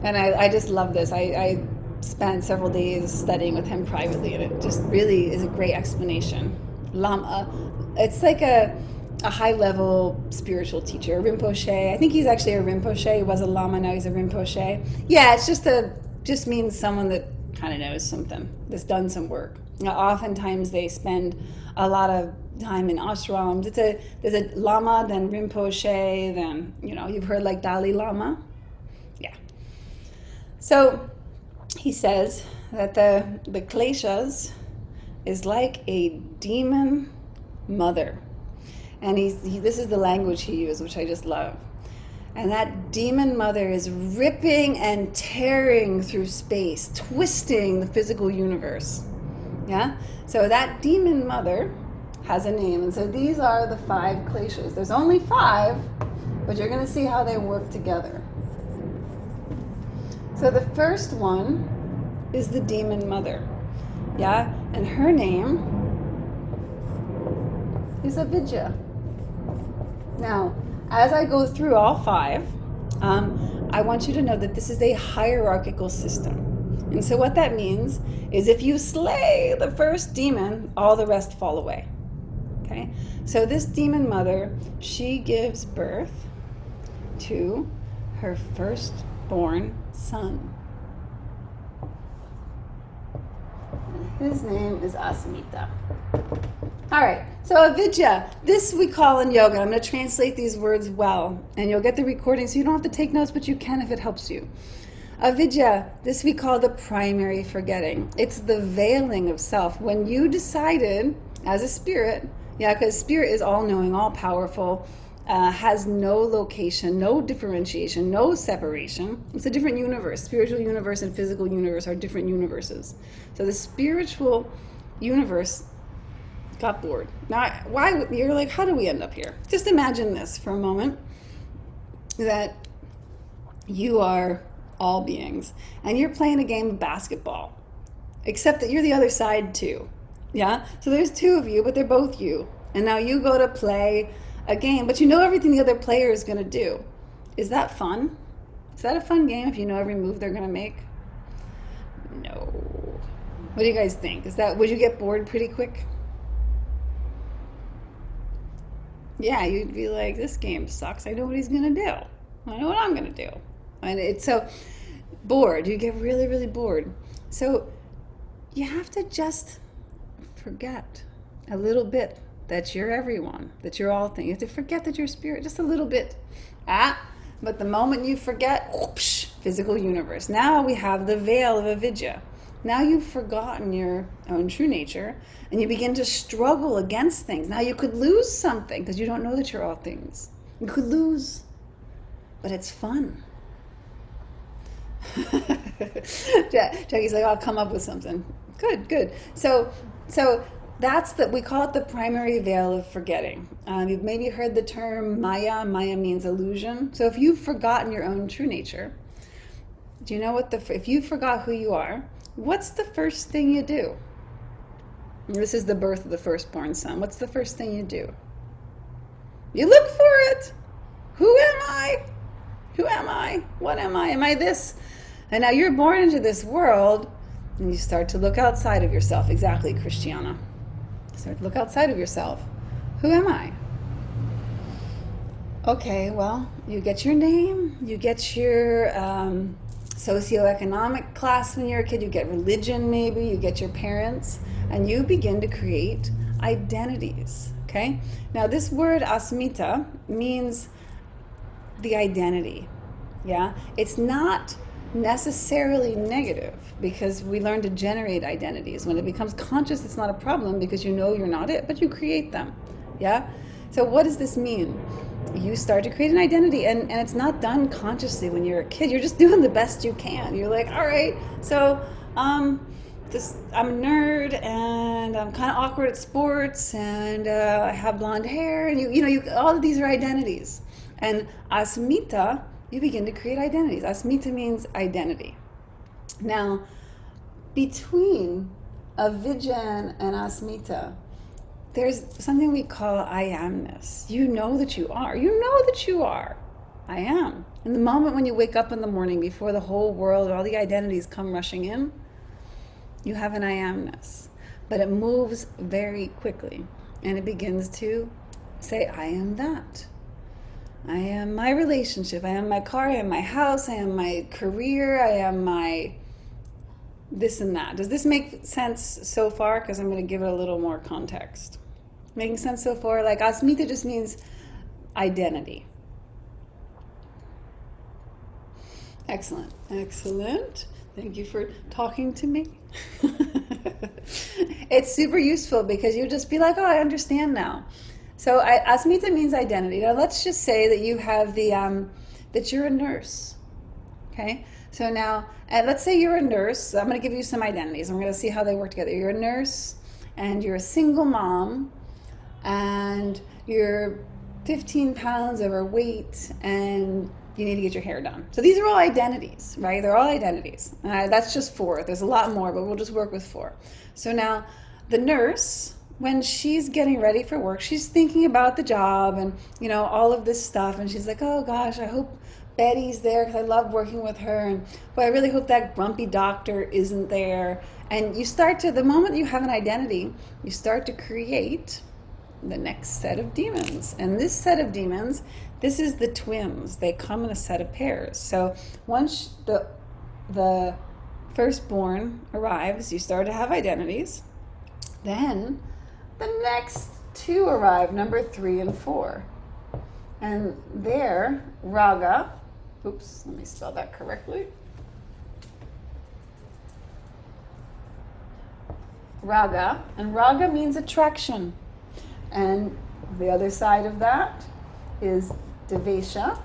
and I just love this. I spent several days studying with him privately, and it just really is a great explanation. Lama, it's like a high-level spiritual teacher, a Rinpoche. I think he's actually a Rinpoche. He was a Lama, now he's a Rinpoche. Yeah, it's just means someone that kind of knows something, that's done some work. Now, oftentimes they spend a lot of time in ashrams. There's a Lama, then Rinpoche, then, you've heard like Dalai Lama. Yeah. So he says that the Kleshas is like a demon mother. And this is the language he used, which I just love. And that demon mother is ripping and tearing through space, twisting the physical universe. Yeah? So that demon mother has a name. And so these are the 5 Kleshas. There's only 5, but you're going to see how they work together. So the first one is the demon mother. Yeah? And her name is Avidya. Now, as I go through all 5, I want you to know that this is a hierarchical system. And so what that means is if you slay the first demon, all the rest fall away. Okay? So this demon mother, she gives birth to her firstborn son. His name is Asmita. All right, so Avidya, this we call in yoga. I'm going to translate these words well, and you'll get the recording, so you don't have to take notes, but you can if it helps you. Avidya, this we call the primary forgetting. It's the veiling of self. When you decided as a spirit, because spirit is all-knowing, all-powerful, has no location, no differentiation, no separation. It's a different universe. Spiritual universe and physical universe are different universes. So the spiritual universe got bored. Now, why? You're like, how do we end up here? Just imagine this for a moment, that you are all beings, and you're playing a game of basketball, except that you're the other side too. Yeah? So there's 2 of you, but they're both you. And now you go to play a game, but you know everything the other player is going to do. Is that fun? Is that a fun game if you know every move they're going to make? No. What do you guys think? Would you get bored pretty quick? Yeah, you'd be like, this game sucks. I know what he's going to do. I know what I'm going to do. And it's so bored. You get really, really bored. So you have to just forget a little bit that you're everyone, that you're all things. You have to forget that you're spirit, just a little bit. But the moment you forget, whoosh, physical universe. Now we have the veil of Avidya. Now you've forgotten your own true nature, and you begin to struggle against things. Now you could lose something because you don't know that you're all things. You could lose, but it's fun. Jackie's like, I'll come up with something. Good. So that's we call it the primary veil of forgetting. You've maybe heard the term Maya. Maya means illusion. So if you've forgotten your own true nature, do you know if you forgot who you are, what's the first thing you do? And this is the birth of the firstborn son. What's the first thing you do? You look for it. Who am I? Who am I? What am I? Am I this? And now you're born into this world, and you start to look outside of yourself. Exactly, Christiana. Start to look outside of yourself. Who am I? Okay, well, you get your name, you get your socioeconomic class when you're a kid, you get religion maybe, you get your parents, and you begin to create identities, okay? Now this word asmita means the identity, yeah? It's not necessarily negative because we learn to generate identities. When it becomes conscious, it's not a problem because you know you're not it, but you create them, yeah? So what does this mean? You start to create an identity, and it's not done consciously when you're a kid. You're just doing the best you can. You're like, all right, so I'm a nerd, and I'm kind of awkward at sports, and I have blonde hair, and you all of these are identities. And asmita, you begin to create identities. Asmita means identity. Now, between avijan and asmita, there's something we call I amness. You know that you are. You know that you are. I am. In the moment when you wake up in the morning before the whole world, all the identities come rushing in, you have an I amness. But it moves very quickly. And it begins to say, I am that. I am my relationship. I am my car. I am my house. I am my career. I am my this and that. Does this make sense so far? Because I'm going to give it a little more context. Making sense so far? Like asmita just means identity. Excellent. Excellent. Thank you for talking to me. It's super useful because you just be like, oh, I understand now. So asmita means identity. Now let's just say that you have that you're a nurse. Okay? So now, let's say you're a nurse. I'm going to give you some identities. I'm going to see how they work together. You're a nurse, and you're a single mom, and you're 15 pounds overweight, and you need to get your hair done. So these are all identities, right? They're all identities. That's just 4. There's a lot more, but we'll just work with 4. So now, the nurse, when she's getting ready for work, she's thinking about the job and, all of this stuff, and she's like, oh gosh, I hope Betty's there because I love working with her, and I really hope that grumpy doctor isn't there. And you start to, the moment you have an identity, you start to create the next set of demons. And this set of demons, this is the twins. They come in a set of pairs. So once the firstborn arrives, you start to have identities. Then the next 2 arrive, number 3 and 4. And they're raga. Oops, let me spell that correctly. Raga, and raga means attraction. And the other side of that is devesha.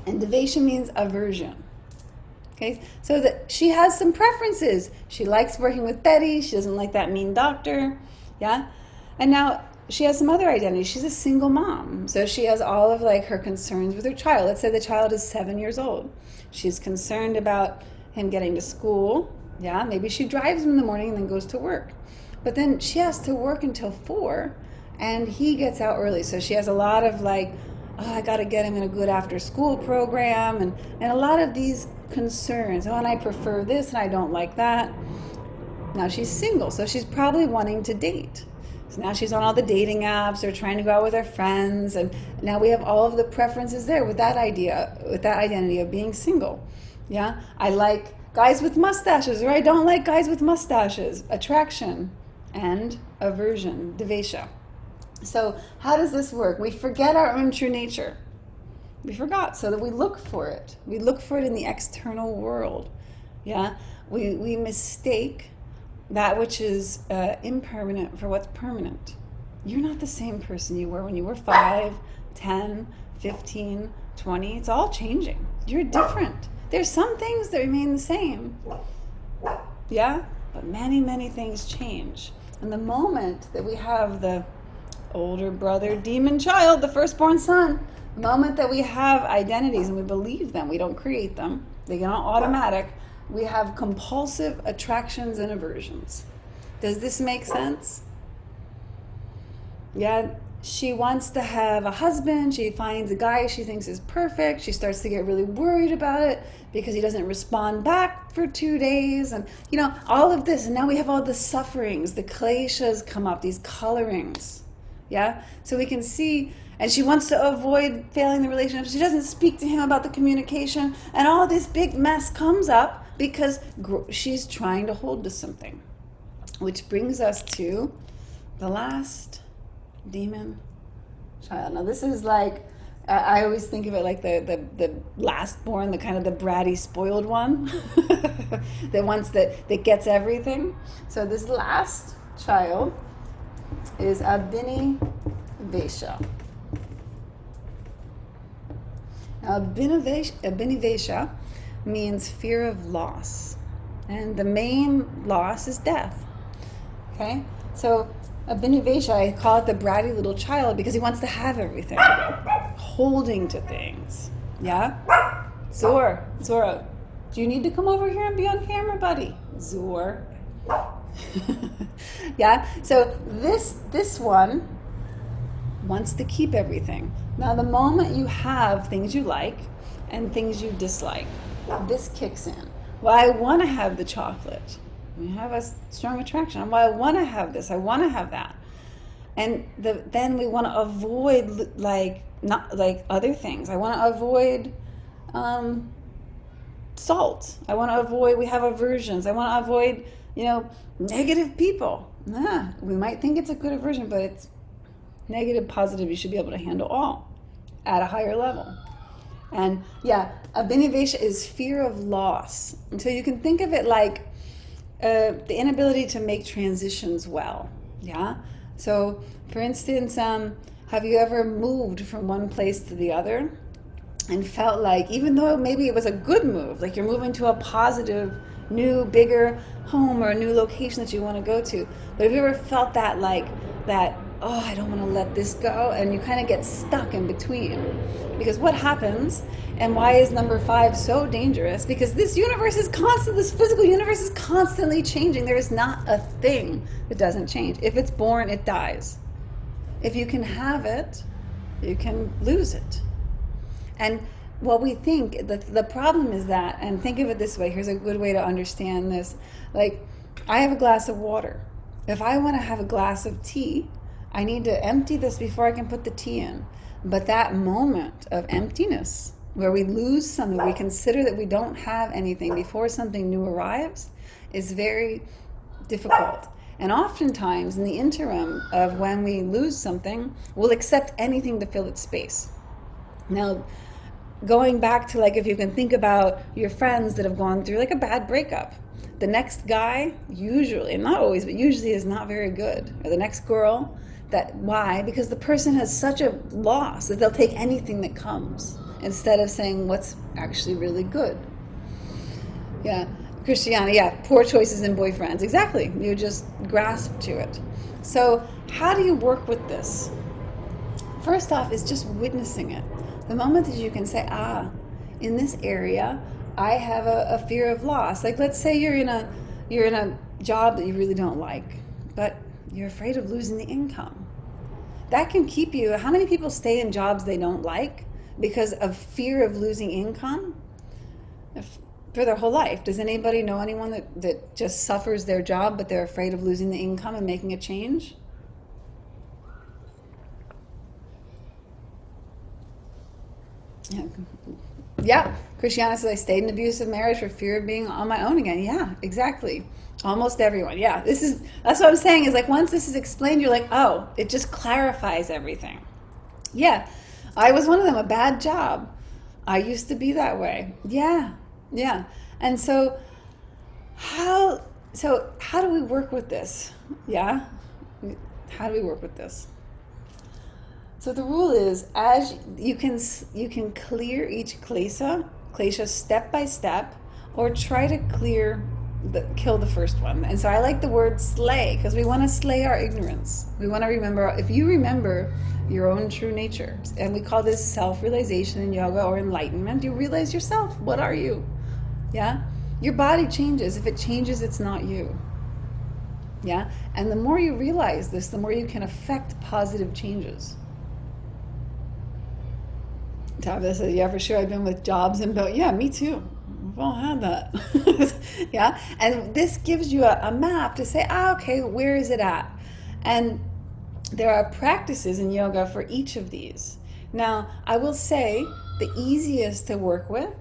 And devesha means aversion. Okay, so that she has some preferences. She likes working with Betty. She doesn't like that mean doctor. Yeah, and now she has some other identities. She's a single mom, so she has all of her concerns with her child. Let's say the child is 7 years old. She's concerned about him getting to school. Yeah, maybe she drives him in the morning and then goes to work. But then she has to work until 4, and he gets out early. So she has a lot of I got to get him in a good after-school program, and a lot of these concerns. Oh, and I prefer this, and I don't like that. Now she's single, so she's probably wanting to date. So now she's on all the dating apps or trying to go out with her friends, and now we have all of the preferences there with that idea, with that identity of being single. Yeah, I like guys with mustaches, or I don't like guys with mustaches. Attraction and aversion, devesha. So how does this work? We forget our own true nature. We forgot, so that we look for it. We look for it in the external world. Yeah, we mistake that which is impermanent for what's permanent. You're not the same person you were when you were 5, 10, 15, 20. It's all changing. You're different. There's some things that remain the same. Yeah, but many, many things change. And the moment that we have the older brother, demon child, the firstborn son, the moment that we have identities and we believe them, we don't create them, they're not automatic, we have compulsive attractions and aversions. Does this make sense? Yeah, she wants to have a husband. She finds a guy she thinks is perfect. She starts to get really worried about it because he doesn't respond back for 2 days. And, all of this. And now we have all the sufferings. The kleshas come up, these colorings. Yeah? So we can see, and she wants to avoid failing the relationship. She doesn't speak to him about the communication. And all this big mess comes up because she's trying to hold to something. Which brings us to the last demon child. Now this is like, I always think of it like the last born, the kind of the bratty spoiled one. The ones that gets everything. So this last child is Abhinavation. Now Abhinavation means fear of loss. And the main loss is death. Okay? So Abhinavation, I call it the bratty little child because he wants to have everything. Holding to things. Yeah? Zor, do you need to come over here and be on camera, buddy? Zor. Yeah? So this one wants to keep everything. Now the moment you have things you like and things you dislike, this kicks in. Well, I want to have the chocolate. We have a strong attraction. Well, I want to have this. I want to have that. And then we want to avoid not like other things. I want to avoid salt. I want to avoid. We have aversions. I want to avoid negative people. We might think it's a good aversion, but it's negative, positive. You should be able to handle all at a higher level. And Abhinavation is fear of loss. And so you can think of it like the inability to make transitions well. Yeah. So, for instance, have you ever moved from one place to the other and felt like, even though maybe it was a good move, like you're moving to a positive, new, bigger home or a new location that you want to go to, but have you ever felt that I don't want to let this go, and you kind of get stuck in between? Because what happens, and why is number 5 so dangerous? Because this universe is this physical universe is constantly changing. There is not a thing that doesn't change. If it's born, it dies. If you can have it, you can lose it. And what we think, the problem is that, and think of it this way, here's a good way to understand this. Like, I have a glass of water. If I want to have a glass of tea, I need to empty this before I can put the tea in. But that moment of emptiness, where we lose something, we consider that we don't have anything before something new arrives, is very difficult. And oftentimes, in the interim of when we lose something, we'll accept anything to fill its space. Now, going back to if you can think about your friends that have gone through a bad breakup, the next guy usually, not always, but usually is not very good. Or the next girl, why? Because the person has such a loss that they'll take anything that comes instead of saying what's actually really good. Yeah, Christiana, poor choices in boyfriends. Exactly, you just grasp to it. So how do you work with this? First off is just witnessing it. The moment that you can say, in this area, I have a fear of loss. Like, let's say you're in a job that you really don't like, but you're afraid of losing the income. That can keep you. How many people stay in jobs they don't like because of fear of losing income for their whole life? Does anybody know anyone that just suffers their job, but they're afraid of losing the income and making a change? Yeah, Christiana says, I stayed in an abusive marriage for fear of being on my own again. Yeah, exactly. Almost everyone. Yeah, that's what I'm saying is once this is explained, you're like, oh, it just clarifies everything. Yeah, I was one of them, a bad job. I used to be that way. Yeah. And so how do we work with this? Yeah? How do we work with this? So the rule is, as you can clear each klesha step by step, or try to kill the first one. And so I like the word slay, because we want to slay our ignorance. We want to remember, if you remember your own true nature, and we call this self-realization in yoga or enlightenment, you realize yourself. What are you? Yeah? Your body changes. If it changes, it's not you. Yeah, and the more you realize this, the more you can affect positive changes. Tabitha said, yeah, for sure. I've been with jobs and built. Yeah, me too. We've all had that. Yeah, and this gives you a map to say, okay, where is it at? And there are practices in yoga for each of these. Now, I will say the easiest to work with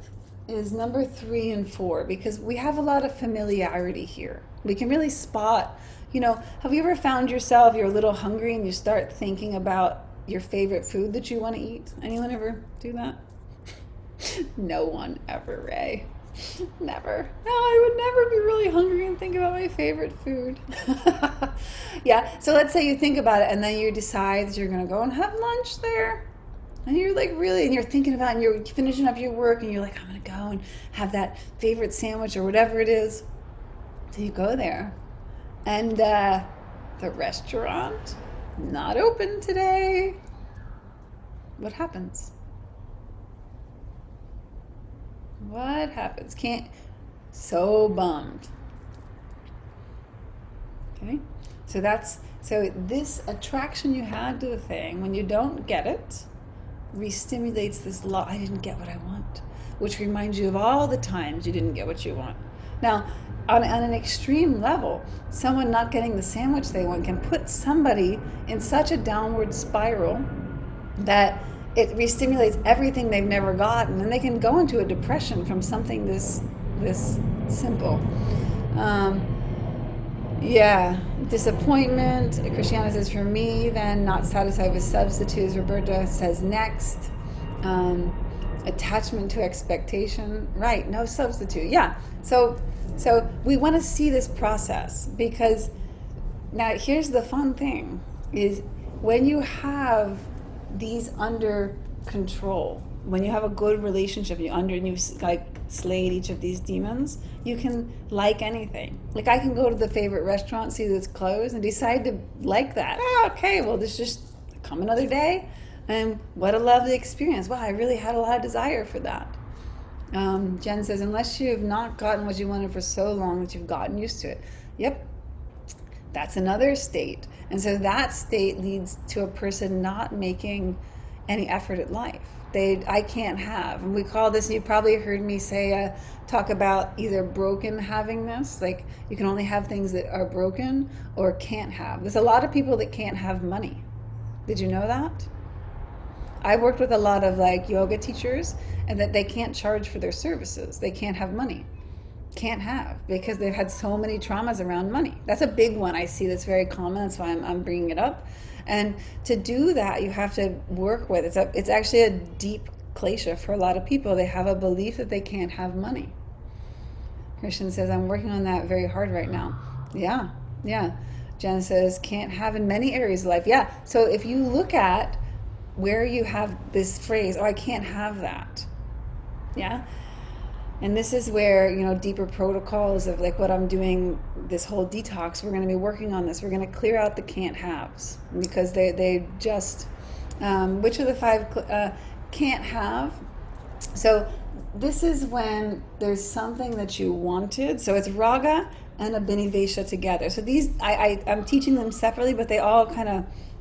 is number 3 and 4, because we have a lot of familiarity here. We can really spot, have you ever found yourself, you're a little hungry and you start thinking about your favorite food that you want to eat? Anyone ever do that? No one ever, Ray. Never. No, I would never be really hungry and think about my favorite food. Yeah, so let's say you think about it and then you decide that you're going to go and have lunch there. And you're like really, and you're thinking about it and you're finishing up your work and you're like, I'm going to go and have that favorite sandwich or whatever it is. So you go there and the restaurant, not open today. What happens? What happens? So bummed. Okay? So this attraction you had to the thing, when you don't get it, re-stimulates this I didn't get what I want, which reminds you of all the times you didn't get what you want. Now, on an extreme level, someone not getting the sandwich they want can put somebody in such a downward spiral that it re-stimulates everything they've never gotten, and they can go into a depression from something this simple. Yeah, disappointment. Christiana says, for me, then not satisfied with substitutes. Roberta says next. Attachment to expectation. Right, no substitute. Yeah, so we want to see this process, because now here's the fun thing, is when you have these under control, when you have a good relationship, you've like slayed each of these demons, you can like anything. Like I can go to the favorite restaurant, see that it's closed, and decide to like that. Okay, well, this just come another day, and what a lovely experience. Wow, I really had a lot of desire for that. Jen says, unless you have not gotten what you wanted for so long that you've gotten used to it. Yep, that's another state. And so that state leads to a person not making any effort at life. I can't have. And we call this, you probably heard me say, talk about either broken havingness, like you can only have things that are broken, or can't have. There's a lot of people that can't have money. Did you know that? I worked with a lot of like yoga teachers, and that they can't charge for their services. They can't have money. Can't have, because they've had so many traumas around money. That's a big one I see that's very common. That's why I'm bringing it up. And to do that, you have to work with it's actually a deep klesha for a lot of people. They have a belief that they can't have money. Christian says, I'm working on that very hard right now. Yeah. Jen says, can't have in many areas of life. Yeah. So if you look at where you have this phrase, I can't have that. Yeah. And this is where, deeper protocols of like what I'm doing, this whole detox, we're going to be working on this. We're going to clear out the can't haves, because they just, which of the 5 can't have? So this is when there's something that you wanted. So it's raga and Abhinavation together. So these, I'm teaching them separately, but they all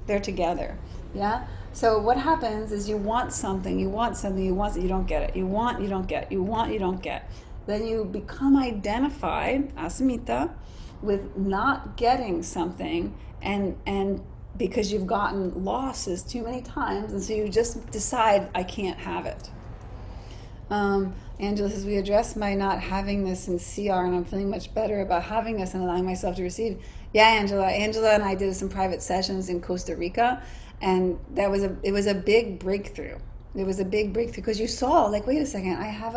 they're together. Yeah. So what happens is you want something, you don't get it. You want, you don't get. You want, you don't get. Then you become identified, asmita, with not getting something, and because you've gotten losses too many times, and so you just decide, I can't have it. Angela says, we addressed my not having this in CR, and I'm feeling much better about having this and allowing myself to receive. Yeah, Angela and I did some private sessions in Costa Rica, and it was a big breakthrough. It was a big breakthrough, because you saw, like, wait a second, I have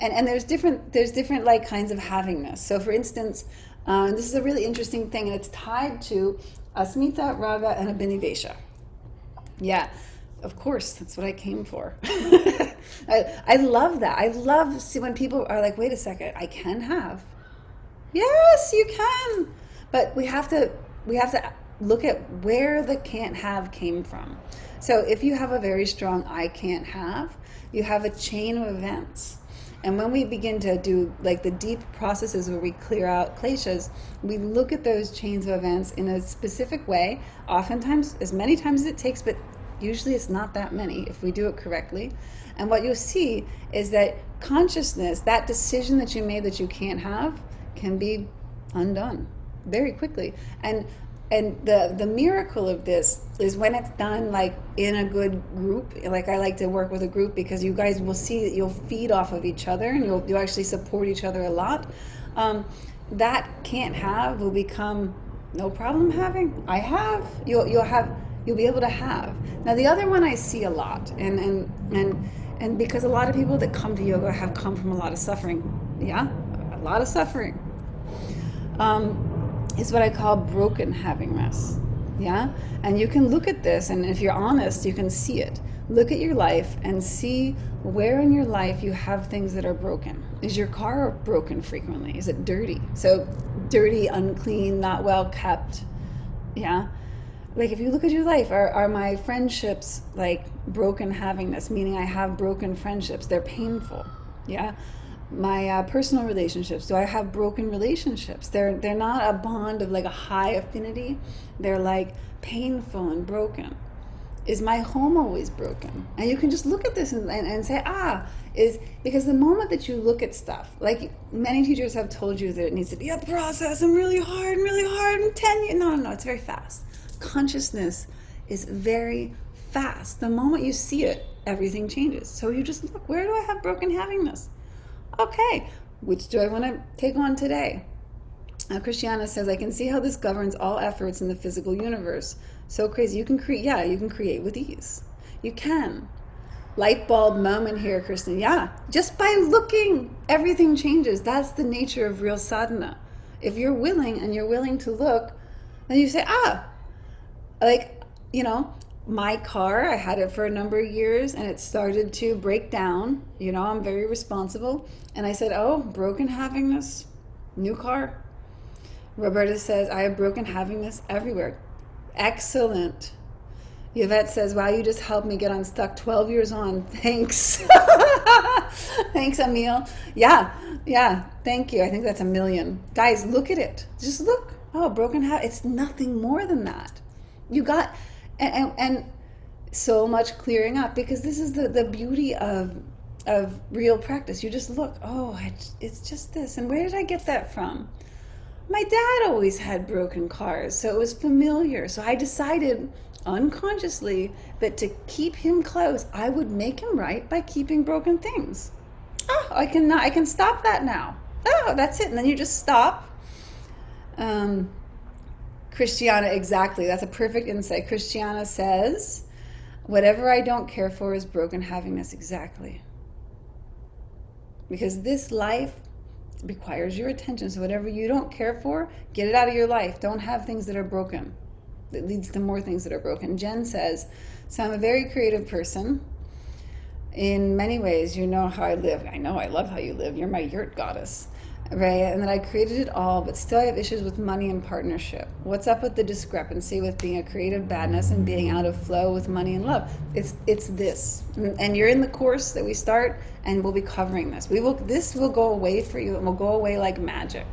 and there's different like kinds of havingness. So for instance, this is a really interesting thing, and it's tied to asmita, raga, and Abhinavation. Yeah, of course, that's what I came for. I love that. I love when people are like, wait a second, I can have. Yes, you can. But we have to look at where the can't have came from. So if you have a very strong I can't have, you have a chain of events. And when we begin to do like the deep processes where we clear out kleshas, we look at those chains of events in a specific way, oftentimes as many times as it takes, but usually it's not that many if we do it correctly. And what you'll see is that consciousness, that decision that you made that you can't have, can be undone very quickly. And the miracle of this is when it's done like in a good group. Like I like to work with a group because you guys will see that you'll feed off of each other and you'll actually support each other a lot. That can't have will become no problem having. I have. You'll be able to have. Now the other one I see a lot, and because a lot of people that come to yoga have come from a lot of suffering. Yeah, a lot of suffering. Is what I call broken havingness. Yeah? And you can look at this, and if you're honest, you can see it. Look at your life and see where in your life you have things that are broken. Is your car broken frequently? Is it dirty? So dirty, unclean, not well kept. Yeah? Like if you look at your life, are my friendships like broken havingness, meaning I have broken friendships? They're painful. Yeah? My personal relationships, do I have broken relationships? They're not a bond of like a high affinity. They're like painful and broken. Is my home always broken? And you can just look at this and say, is because the moment that you look at stuff, like many teachers have told you that it needs to be a process and really hard and 10 years. No, it's very fast. Consciousness is very fast. The moment you see it, everything changes. So you just look, where do I have broken havingness? Okay, which do I want to take on today? Christiana says, I can see how this governs all efforts in the physical universe. So crazy. You can create, you can create with ease. You can. Light bulb moment here, Kristen. Yeah, just by looking, everything changes. That's the nature of real sadhana. If you're willing and you're willing to look, then you say, my car, I had it for a number of years and it started to break down. I'm very responsible. And I said, broken havingness, new car. Roberta says, I have broken havingness everywhere. Excellent. Yvette says, wow, you just helped me get unstuck 12 years on. Thanks. Thanks, Emil. Yeah, thank you. I think that's 1 million. Guys, look at it. Just look. Broken habit. It's nothing more than that. You got... And so much clearing up, because this is the beauty of real practice. You just look, it's just this. And where did I get that from? My dad always had broken cars, so it was familiar. So I decided unconsciously that to keep him close, I would make him right by keeping broken things. I can stop that now. That's it. And then you just stop. Christiana, exactly. That's a perfect insight. Christiana says, whatever I don't care for is broken havingness. Exactly. Because this life requires your attention. So whatever you don't care for, get it out of your life. Don't have things that are broken. That leads to more things that are broken. Jen says, so I'm a very creative person. In many ways, you know how I live. I know I love how you live. You're my yurt goddess. Right, and then I created it all, but still I have issues with money and partnership. What's up with the discrepancy with being a creative badness and being out of flow with money and love? It's this, and you're in the course that we start, and we'll be covering this. This will go away for you, and will go away like magic.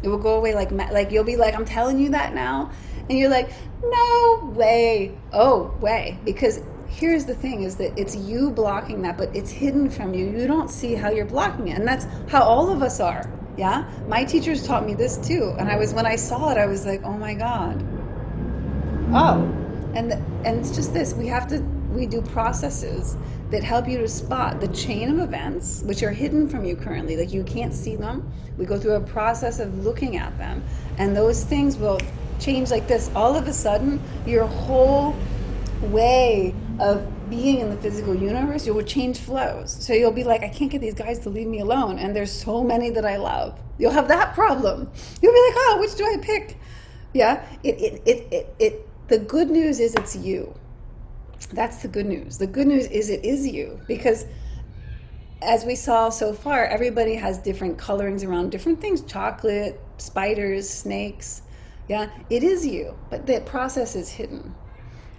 It will go away like you'll be like, I'm telling you that now, and you're like, no way, because. Here's the thing, is that it's you blocking that, but it's hidden from you. You don't see how you're blocking it. And that's how all of us are. Yeah? My teachers taught me this too. And when I saw it, I was like, oh my God. And it's just this. We do processes that help you to spot the chain of events which are hidden from you currently. Like you can't see them. We go through a process of looking at them. And those things will change like this. All of a sudden, your whole way of being in the physical universe, you will change flows. So you'll be like, I can't get these guys to leave me alone, and there's so many that I love. You'll have that problem. You'll be like, which do I pick? Yeah, the good news is it's you. That's the good news. The good news is it is you, because as we saw so far, everybody has different colorings around different things, chocolate, spiders, snakes. Yeah, it is you, but the process is hidden.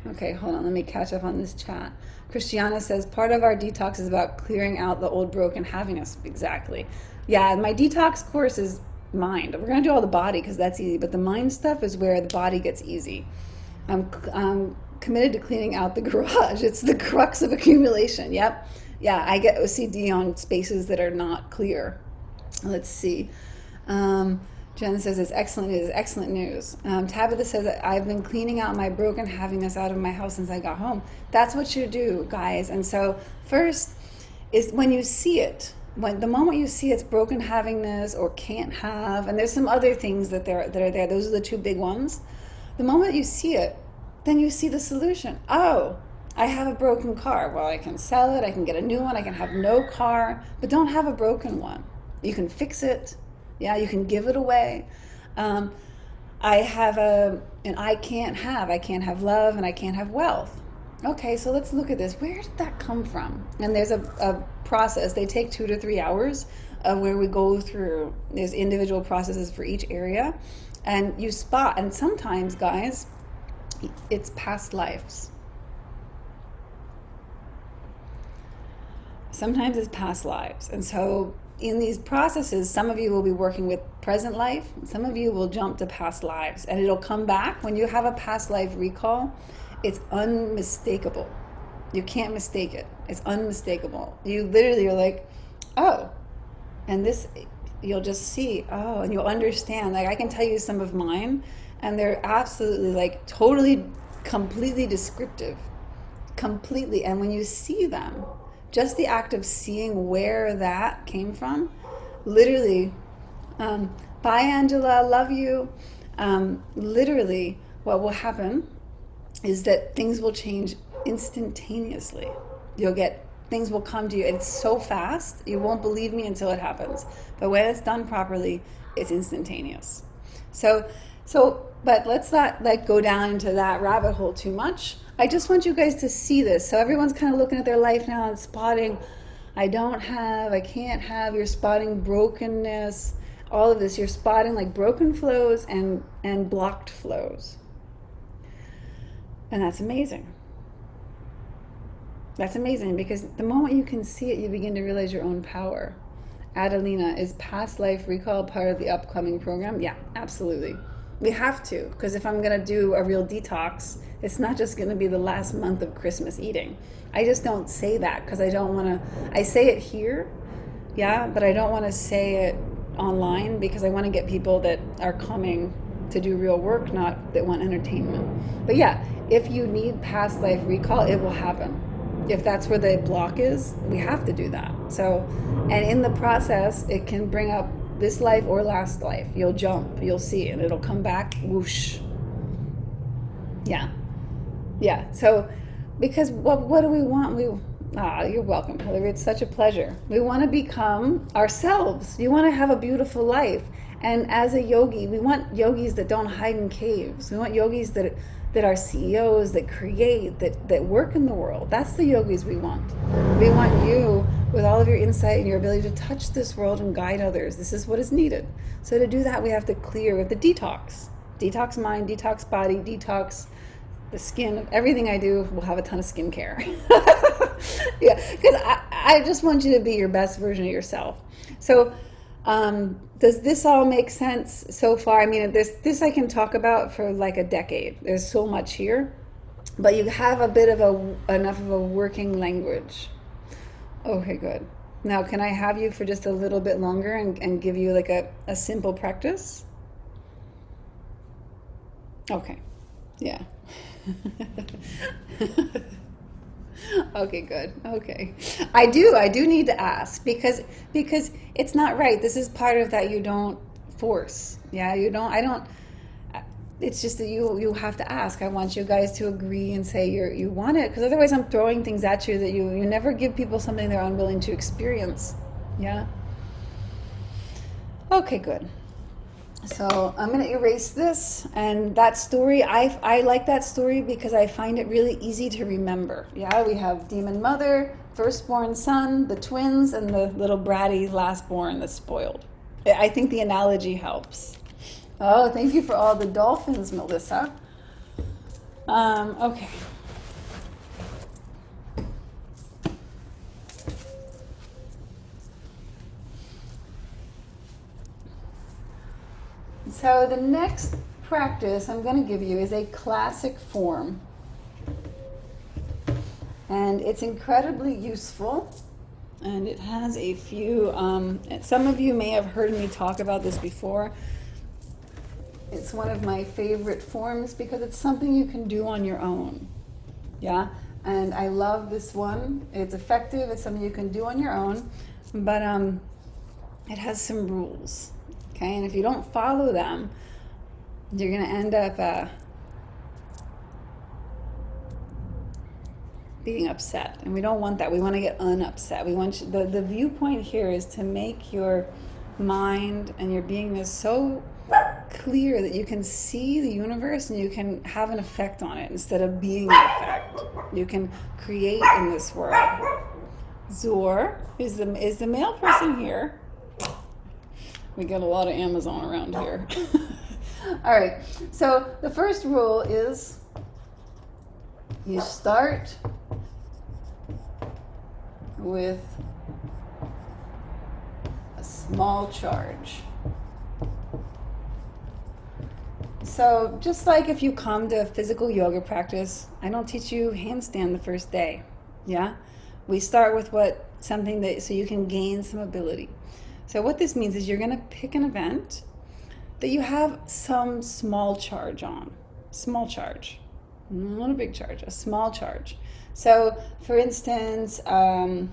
Okay, hold on. Let me catch up on this chat. Christiana says, part of our detox is about clearing out the old broken happiness. Exactly. Yeah, my detox course is mind. We're going to do all the body because that's easy, but the mind stuff is where the body gets easy. I'm committed to cleaning out the garage. It's the crux of accumulation. Yep. Yeah, I get OCD on spaces that are not clear. Let's see. Jen says it's excellent news. Excellent news. Tabitha says that I've been cleaning out my broken happiness out of my house since I got home. That's what you do, guys. And so first is when you see it. When the moment you see it's broken happiness or can't have, and there's some other things that are there. Those are the two big ones. The moment you see it, then you see the solution. Oh, I have a broken car. Well, I can sell it. I can get a new one. I can have no car, but don't have a broken one. You can fix it. Yeah, you can give it away. I have I can't have love and I can't have wealth. Okay, so let's look at this. Where did that come from? And there's a process. They take 2 to 3 hours where we go through, there's individual processes for each area. And you spot, and sometimes, guys, it's past lives. Sometimes it's past lives. And so in these processes, some of you will be working with present life. Some of you will jump to past lives. And it'll come back. When you have a past life recall, it's unmistakable. You can't mistake it. It's unmistakable. You literally are like, oh, and this... You'll just see, oh, and you'll understand. Like, I can tell you some of mine, and they're absolutely, like, totally, completely descriptive. Completely. And when you see them, just the act of seeing where that came from, literally, bye, Angela, love you. Literally, what will happen is that things will change instantaneously. Things will come to you. It's so fast, you won't believe me until it happens. But when it's done properly, it's instantaneous. So, but let's not go down into that rabbit hole too much. I just want you guys to see this. So everyone's kind of looking at their life now and spotting, I don't have, I can't have. You're spotting brokenness, all of this. You're spotting like broken flows and blocked flows. And that's amazing. That's amazing, because the moment you can see it, you begin to realize your own power. Adelina, is past life recall part of the upcoming program? Yeah, absolutely. We have to, because if I'm going to do a real detox, it's not just going to be the last month of Christmas eating. I just don't say that because I don't want to. I say it here, yeah, but I don't want to say it online because I want to get people that are coming to do real work, not that want entertainment. But yeah, if you need past life recall, it will happen. If that's where the block is, we have to do that. So, and in the process, it can bring up this life or last life. You'll jump, you'll see, and it'll come back, whoosh. Yeah. So, because what do we want? You're welcome, Hillary. It's such a pleasure. We want to become ourselves. You want to have a beautiful life. And as a yogi, we want yogis that don't hide in caves. We want yogis that are CEOs, that create, that work in the world. That's the yogis we want. We want you with all of your insight and your ability to touch this world and guide others. This is what is needed. So to do that, we have to clear with the detox. Detox mind, detox body, detox the skin. Everything I do will have a ton of skincare. Yeah, because I just want you to be your best version of yourself. So does this all make sense so far? I mean, this I can talk about for like a decade. There's so much here, but you have a bit of enough of a working language. Okay, good. Now, can I have you for just a little bit longer and give you like a simple practice? Okay, yeah. Okay, good. Okay. I do need to ask because it's not right. This is part of that you don't force. Yeah, I don't, it's just that you have to ask. I want you guys to agree and say you want it, because otherwise I'm throwing things at you that you never give people something they're unwilling to experience. Yeah. Okay, good. So I'm going to erase this, and that story, I like that story because I find it really easy to remember. Yeah, we have demon mother, firstborn son, the twins, and the little bratty lastborn that's spoiled. I think the analogy helps. Oh, thank you for all the dolphins, Melissa. Okay. So the next practice I'm going to give you is a classic form. And it's incredibly useful. And it has a few, some of you may have heard me talk about this before. It's one of my favorite forms because it's something you can do on your own. Yeah? And I love this one. It's effective. It's something you can do on your own. But it has some rules. Okay? And if you don't follow them, you're going to end up being upset, and we don't want that. We want to get unupset. We want the viewpoint here is to make your mind and your beingness so clear that you can see the universe and you can have an effect on it instead of being the effect. You can create in this world. Zor is the male person here. We get a lot of Amazon around here. All right. So the first rule is you start with a small charge. So just like if you come to a physical yoga practice, I don't teach you handstand the first day. Yeah? We start with something that so you can gain some ability. So what this means is you're going to pick an event that you have some small charge on. Small charge. Not a big charge, a small charge. So, for instance, you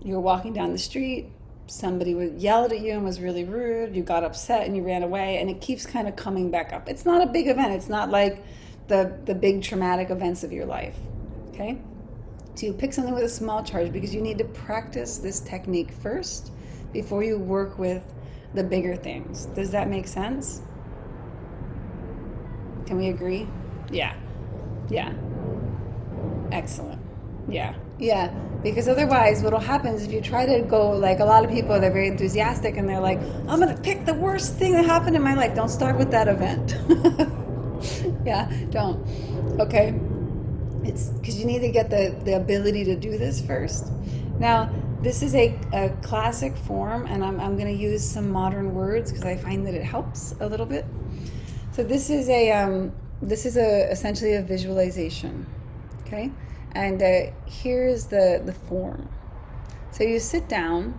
were walking down the street, somebody yelled at you and was really rude, you got upset and you ran away, and it keeps kind of coming back up. It's not a big event. It's not like the big traumatic events of your life, okay? So you pick something with a small charge because you need to practice this technique first before you work with the bigger things. Does that make sense? Can we agree? Yeah. Yeah. Excellent. Yeah. Yeah. Because otherwise what'll happen is if you try to go, like a lot of people, they're very enthusiastic and they're like, I'm going to pick the worst thing that happened in my life. Don't start with that event. Yeah, don't. Okay. It's because you need to get the ability to do this first. Now, this is a classic form, and I'm going to use some modern words because I find that it helps a little bit. So this is essentially a visualization, okay? And here's the form. So you sit down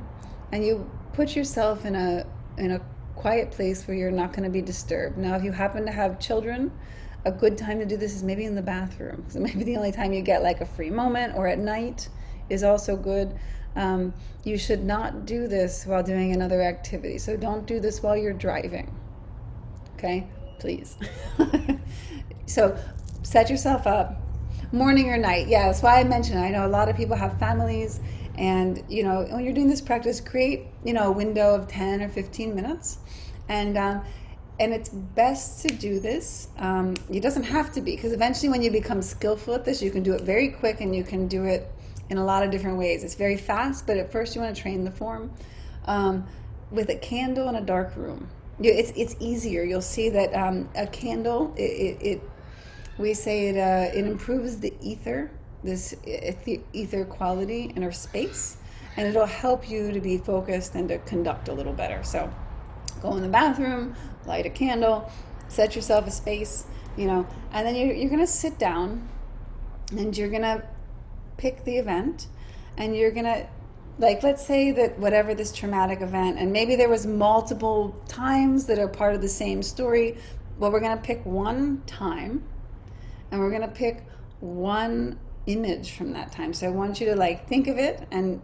and you put yourself in a quiet place where you're not going to be disturbed. Now, if you happen to have children, a good time to do this is maybe in the bathroom, because maybe the only time you get like a free moment, or at night is also good. You should not do this while doing another activity. So don't do this while you're driving, okay? Please. So set yourself up, morning or night. Yeah, that's why I mentioned it. I know a lot of people have families, and when you're doing this practice, create a window of 10 or 15 minutes, and it's best to do this. It doesn't have to be, because eventually when you become skillful at this, you can do it very quick, and you can do it in a lot of different ways. It's very fast, but at first you want to train the form with a candle in a dark room. It's easier. You'll see that a candle, we say it improves the ether, this ether quality in our space, and it'll help you to be focused and to conduct a little better. So go in the bathroom, light a candle, set yourself a space, and then you're going to sit down and you're going to pick the event, and you're going to, let's say that whatever this traumatic event, and maybe there was multiple times that are part of the same story, well, we're going to pick one time, and we're going to pick one image from that time. So I want you to think of it, and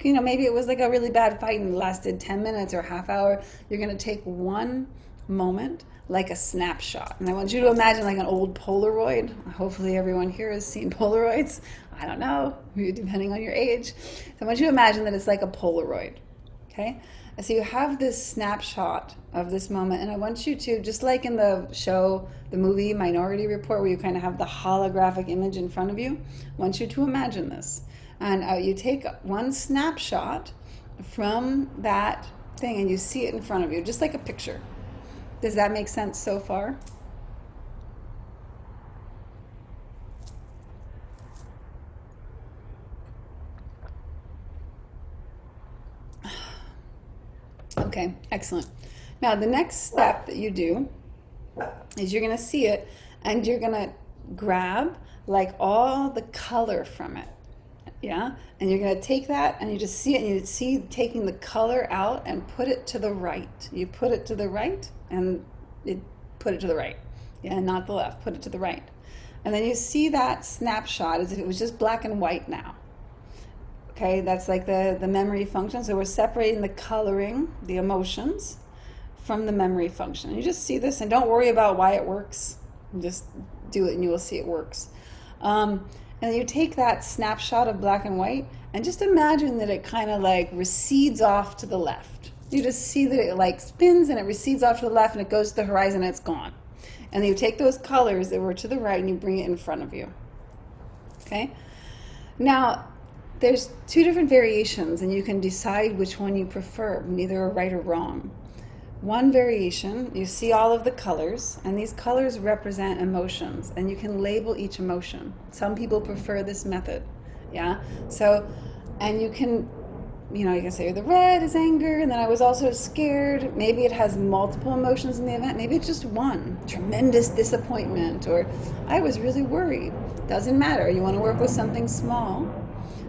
maybe it was like a really bad fight and lasted 10 minutes or a half hour. You're going to take one moment, like a snapshot, and I want you to imagine like an old Polaroid. Hopefully everyone here has seen Polaroids. I don't know, depending on your age. So I want you to imagine that it's like a Polaroid, okay? And so you have this snapshot of this moment, and I want you to, just like in the show, the movie Minority Report, where you kind of have the holographic image in front of you, I want you to imagine this. And you take one snapshot from that thing, and you see it in front of you, just like a picture. Does that make sense so far? Okay, excellent. Now, the next step that you do is you're going to see it and you're going to grab like all the color from it. Yeah, and you're going to take that and you just see it, and you see taking the color out and put it to the right. You put it to the right and you put it to the right. Yeah, not the left, put it to the right. And then you see that snapshot as if it was just black and white now. Okay, that's like the memory function. So we're separating the coloring, the emotions, from the memory function. And you just see this, and don't worry about why it works. Just do it and you will see it works. And you take that snapshot of black and white and just imagine that it kind of like recedes off to the left. You just see that it like spins and it recedes off to the left and it goes to the horizon and it's gone. And then you take those colors that were to the right and you bring it in front of you. Okay? Now, there's two different variations and you can decide which one you prefer, neither right or wrong. One variation, you see all of the colors, and these colors represent emotions, and you can label each emotion. Some people prefer this method, yeah? So, and you can say the red is anger, and then I was also scared. Maybe it has multiple emotions in the event. Maybe it's just one, tremendous disappointment, or I was really worried. Doesn't matter. You want to work with something small.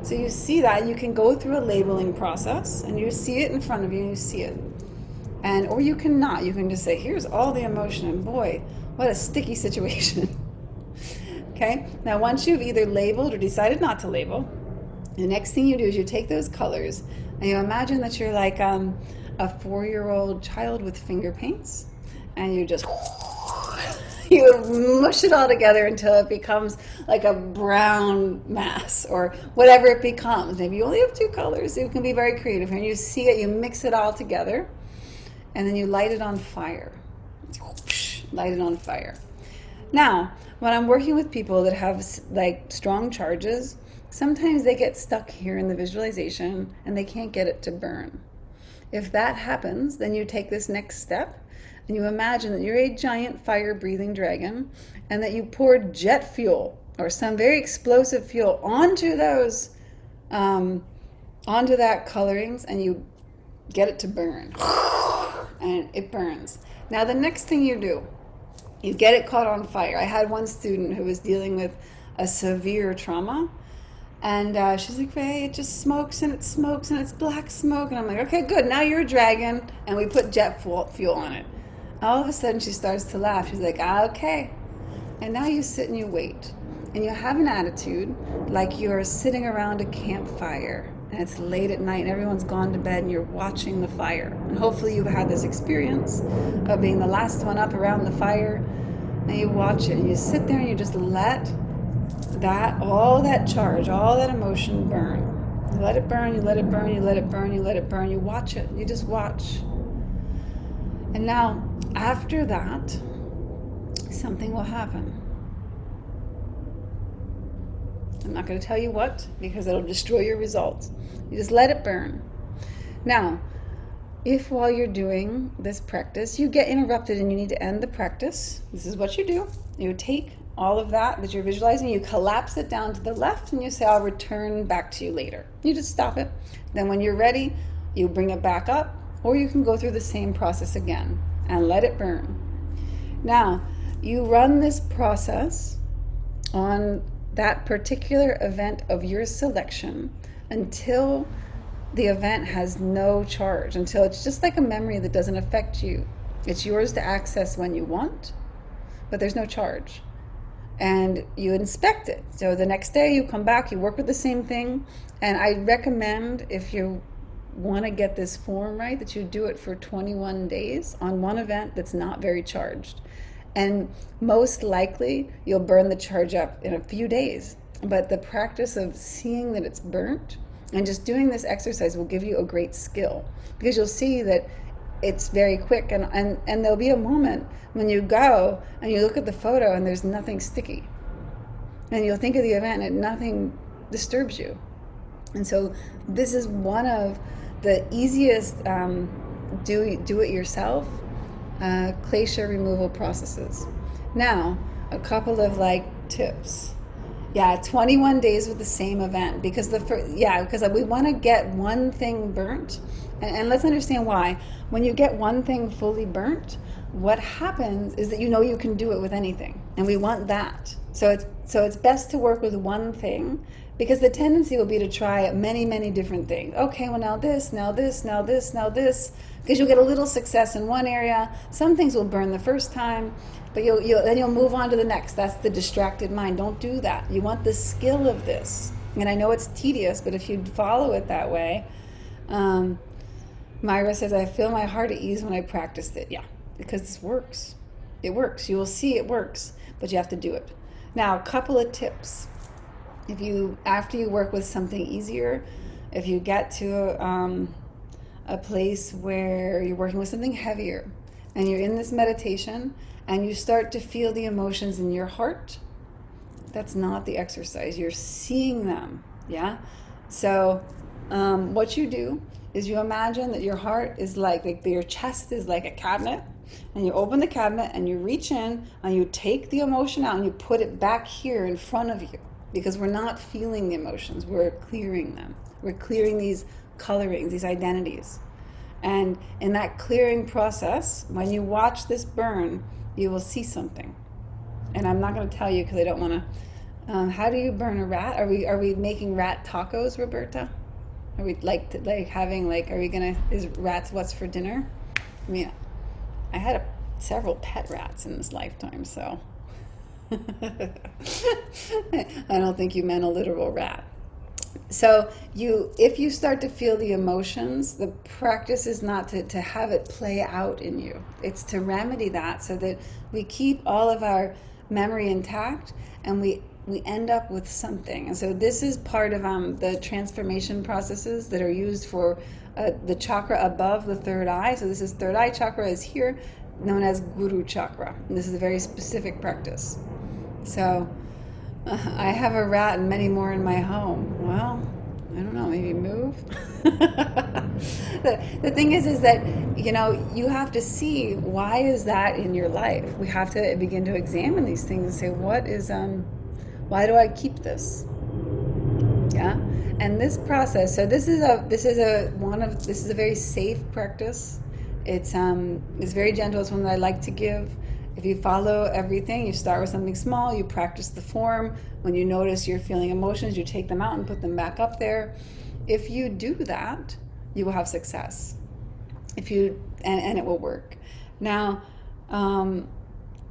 So you see that, you can go through a labeling process, and you see it in front of you, and you see it. Or you can not. You can just say, here's all the emotion, and boy, what a sticky situation. Okay? Now, once you've either labeled or decided not to label, the next thing you do is you take those colors, and you imagine that you're like a 4-year-old child with finger paints, and you just you mush it all together until it becomes like a brown mass, or whatever it becomes. Maybe you only have 2 colors. You can be very creative. And you see it, you mix it all together, and then you light it on fire. Light it on fire. Now, when I'm working with people that have like strong charges, sometimes they get stuck here in the visualization and they can't get it to burn. If that happens, then you take this next step and you imagine that you're a giant fire-breathing dragon and that you pour jet fuel or some very explosive fuel onto those, onto that colorings, and you get it to burn. And it burns. Now the next thing you do, you get it caught on fire. I had one student who was dealing with a severe trauma, and she's like, Ray, it just smokes and it smokes and it's black smoke. And I'm like, okay, good, now you're a dragon. And we put jet fuel on it. All of a sudden she starts to laugh. She's like, okay. And now you sit and you wait. And you have an attitude like you're sitting around a campfire. And it's late at night and everyone's gone to bed and you're watching the fire. And hopefully you've had this experience of being the last one up around the fire, and you watch it and you sit there and you just let that, all that charge, all that emotion burn. You let it burn, you let it burn, you let it burn, you let it burn, you watch it, you just watch. And now, after that, something will happen. I'm not going to tell you what, because it'll destroy your results. You just let it burn. Now, if while you're doing this practice, you get interrupted and you need to end the practice, this is what you do. You take all of that you're visualizing, you collapse it down to the left, and you say, I'll return back to you later. You just stop it. Then when you're ready, you bring it back up, or you can go through the same process again and let it burn. Now, you run this process on that particular event of your selection until the event has no charge, until it's just like a memory that doesn't affect you. It's yours to access when you want, but there's no charge. And you inspect it. So the next day you come back, you work with the same thing, and I recommend, if you want to get this form right, that you do it for 21 days on one event that's not very charged. And most likely, you'll burn the charge up in a few days. But the practice of seeing that it's burnt and just doing this exercise will give you a great skill, because you'll see that it's very quick. And there'll be a moment when you go and you look at the photo and there's nothing sticky. And you'll think of the event and nothing disturbs you. And so this is one of the easiest do-it-yourself Klesha removal processes. Now, a couple of tips. Yeah, 21 days with the same event because because we want to get one thing burnt, and let's understand why. When you get one thing fully burnt, what happens is that you know you can do it with anything, and we want that. So it's best to work with one thing because the tendency will be to try many different things. Okay, well now this, now this, now this, now this, because you'll get a little success in one area. Some things will burn the first time, but you'll move on to the next. That's the distracted mind. Don't do that. You want the skill of this. And I know it's tedious, but if you follow it that way, Myra says, I feel my heart at ease when I practiced it. Yeah, because this works. It works. You will see it works, but you have to do it. Now, a couple of tips. After you work with something easier, if you get to a place where you're working with something heavier and you're in this meditation and you start to feel the emotions in your heart, that's not the exercise. You're seeing them. Yeah. So what you do is you imagine that your heart is like your chest is like a cabinet, and you open the cabinet and you reach in and you take the emotion out and you put it back here in front of you, because we're not feeling the emotions, we're clearing them. We're clearing these colorings, these identities. And in that clearing process, when you watch this burn, you will see something. And I'm not going to tell you because I don't want to. How do you burn a rat? Are we making rat tacos, Roberta? Are we is rats what's for dinner? I mean, I had several pet rats in this lifetime, so I don't think you meant a literal rat. So if you start to feel the emotions, the practice is not to have it play out in you. It's to remedy that so that we keep all of our memory intact and we end up with something. And so this is part of the transformation processes that are used for the chakra above the third eye. So this is third eye chakra is here, known as Guru chakra. And this is a very specific practice. So I have a rat and many more in my home. Well, I don't know, maybe move. The thing is that, you have to see, why is that in your life? We have to begin to examine these things and say, why do I keep this? Yeah. And this process, so this is a very safe practice. It's very gentle. It's one that I like to give. If you follow everything, you start with something small, you practice the form. When you notice you're feeling emotions, you take them out and put them back up there. If you do that, you will have success. And it will work. Now,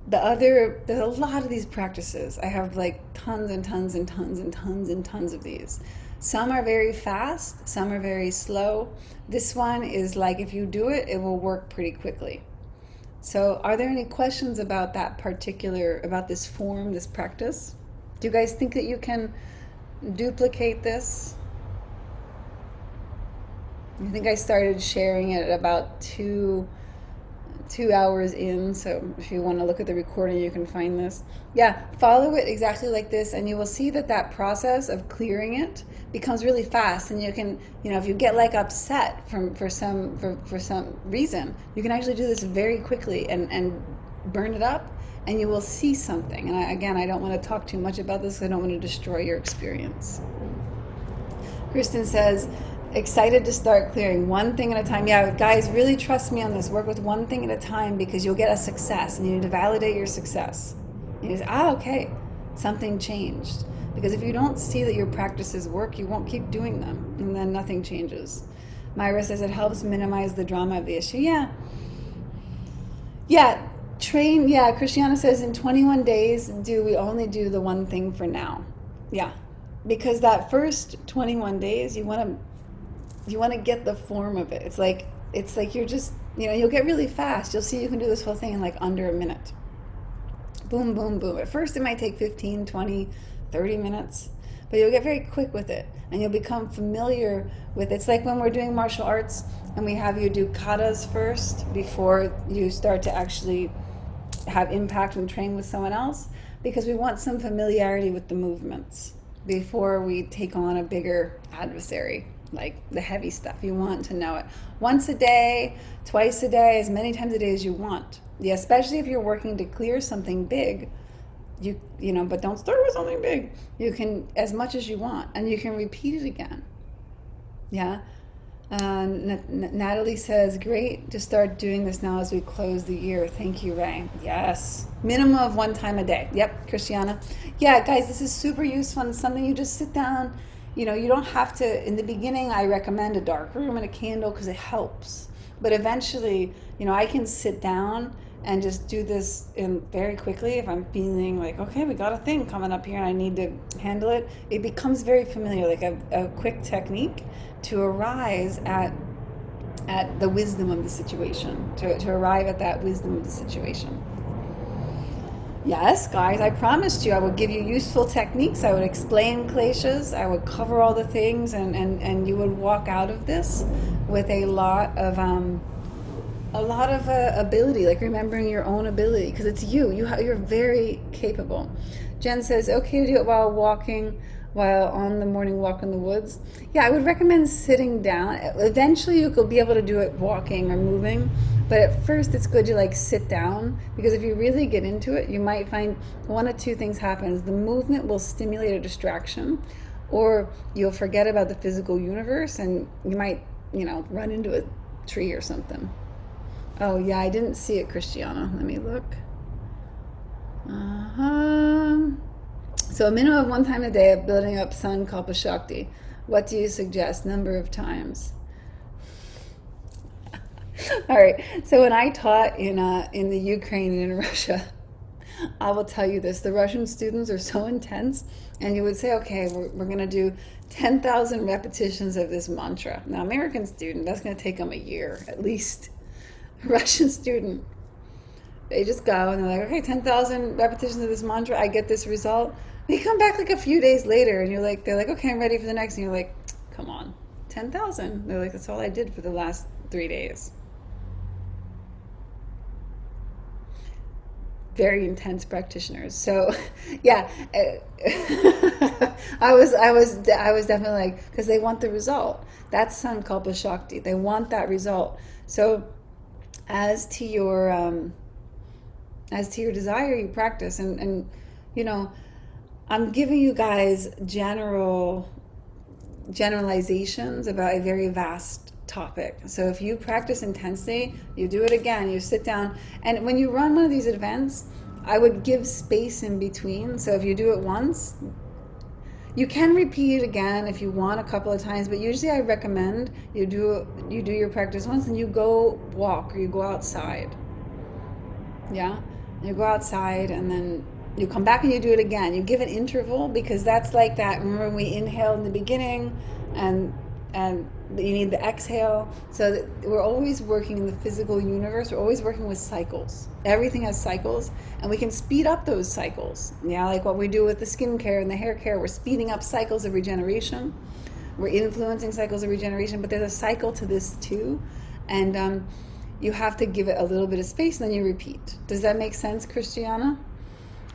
there's a lot of these practices. I have tons and tons and tons and tons and tons of these. Some are very fast, some are very slow. This one is if you do it, it will work pretty quickly. So are there any questions about about this form, this practice? Do you guys think that you can duplicate this? I think I started sharing it about two hours in, so if you want to look at the recording, you can find this. Yeah, follow it exactly like this, and you will see that process of clearing it becomes really fast. And you can, if you get upset for some reason, you can actually do this very quickly and burn it up, and you will see something. And I don't want to talk too much about this, because I don't want to destroy your experience. Kristen says, excited to start clearing one thing at a time. Yeah, guys, really trust me on this. Work with one thing at a time, because you'll get a success, and you need to validate your success. You say, okay, something changed. Because if you don't see that your practices work, you won't keep doing them, and then nothing changes. Myra says it helps minimize the drama of the issue. Yeah. Christiana says in 21 days, we only do the one thing for now? Yeah, because that first 21 days, you want to get the form of it. It's like you're just, you'll get really fast. You'll see you can do this whole thing in under a minute. Boom, boom, boom. At first it might take 15, 20, 30 minutes, but you'll get very quick with it, and you'll become familiar with it. It's like when we're doing martial arts and we have you do katas first before you start to actually have impact and train with someone else, because we want some familiarity with the movements before we take on a bigger adversary. Like the heavy stuff, you want to know it once a day, twice a day, as many times a day as you want. Yeah, especially if you're working to clear something big, but don't start with something big. You can, as much as you want, and you can repeat it again. Yeah. Natalie says, great to start doing this now as we close the year. Thank you, Ray. Yes. Minimum of 1 time a day. Yep, Christiana. Yeah, guys, this is super useful. It's something you just sit down. You don't have to, in the beginning, I recommend a dark room and a candle because it helps. But eventually, I can sit down and just do this very quickly if I'm feeling like, okay, we got a thing coming up here and I need to handle it. It becomes very familiar, like a quick technique to arise at the wisdom of the situation, to arrive at that wisdom of the situation. Yes, guys, I promised you I would give you useful techniques. I would explain kleshas. I would cover all the things, and you would walk out of this with a lot of ability, like remembering your own ability, because it's you're very capable. Jen says, okay to do it while on the morning walk in the woods. Yeah, I would recommend sitting down. Eventually you could be able to do it walking or moving, but at first it's good to sit down, because if you really get into it, you might find one of two things happens. The movement will stimulate a distraction, or you'll forget about the physical universe and you might run into a tree or something. Oh yeah, I didn't see it, Christiana. Let me look. So a minimum of 1 time a day of building up Sankalpa Shakti. What do you suggest? Number of times. All right. So when I taught in the Ukraine and in Russia, I will tell you this: the Russian students are so intense, and you would say, okay, we're going to do 10,000 repetitions of this mantra. Now, American student, that's going to take them a year at least. Russian student, they just go and they're like, okay, 10,000 repetitions of this mantra, I get this result. They come back a few days later and they're like, okay, I'm ready for the next. And you're like, come on, 10,000. They're like, that's all I did for the last 3 days. Very intense practitioners. So yeah, I was definitely because they want the result. That's Sankalpa Shakti. They want that result. So as to your desire, you practice, and I'm giving you guys generalizations about a very vast topic. So if you practice intensely, you do it again, you sit down, and when you run one of these events, I would give space in between. So if you do it once, you can repeat it again if you want a couple of times, but usually I recommend you do your practice once and you go walk or you go outside. Yeah? You go outside and then you come back and you do it again. You give an interval, because that's like that. Remember when we inhale in the beginning and you need the exhale. So that we're always working in the physical universe. We're always working with cycles. Everything has cycles, and we can speed up those cycles. Yeah, like what we do with the skincare and the hair care. We're speeding up cycles of regeneration. We're influencing cycles of regeneration, but there's a cycle to this too. And you have to give it a little bit of space, and then you repeat. Does that make sense, Christiana?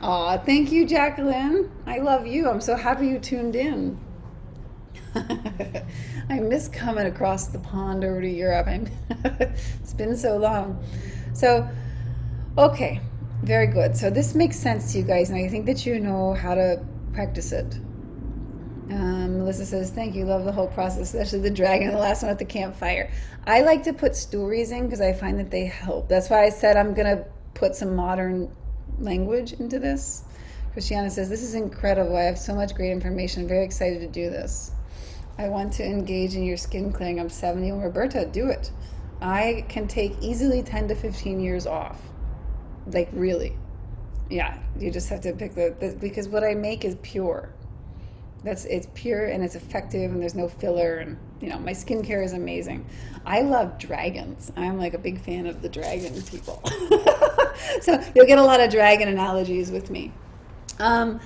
Aw, thank you, Jacqueline. I love you. I'm so happy you tuned in. I miss coming across the pond over to Europe. It's been so long. So, okay, very good. So this makes sense to you guys, and I think that you know how to practice it. Melissa says, thank you, love the whole process, especially the dragon, the last one at the campfire. I like to put stories in because I find that they help. That's why I said I'm going to put some modern language into this. Christiana says, this is incredible. I have so much great information. I'm very excited to do this. I want to engage in your skin clearing. I'm 70. And Roberta, do it. I can take easily 10 to 15 years off. Like, really. Yeah, you just have to pick because what I make is pure. It's pure and it's effective, and there's no filler, and my skincare is amazing. I love dragons. I'm like a big fan of the dragon people. So you'll get a lot of dragon analogies with me. All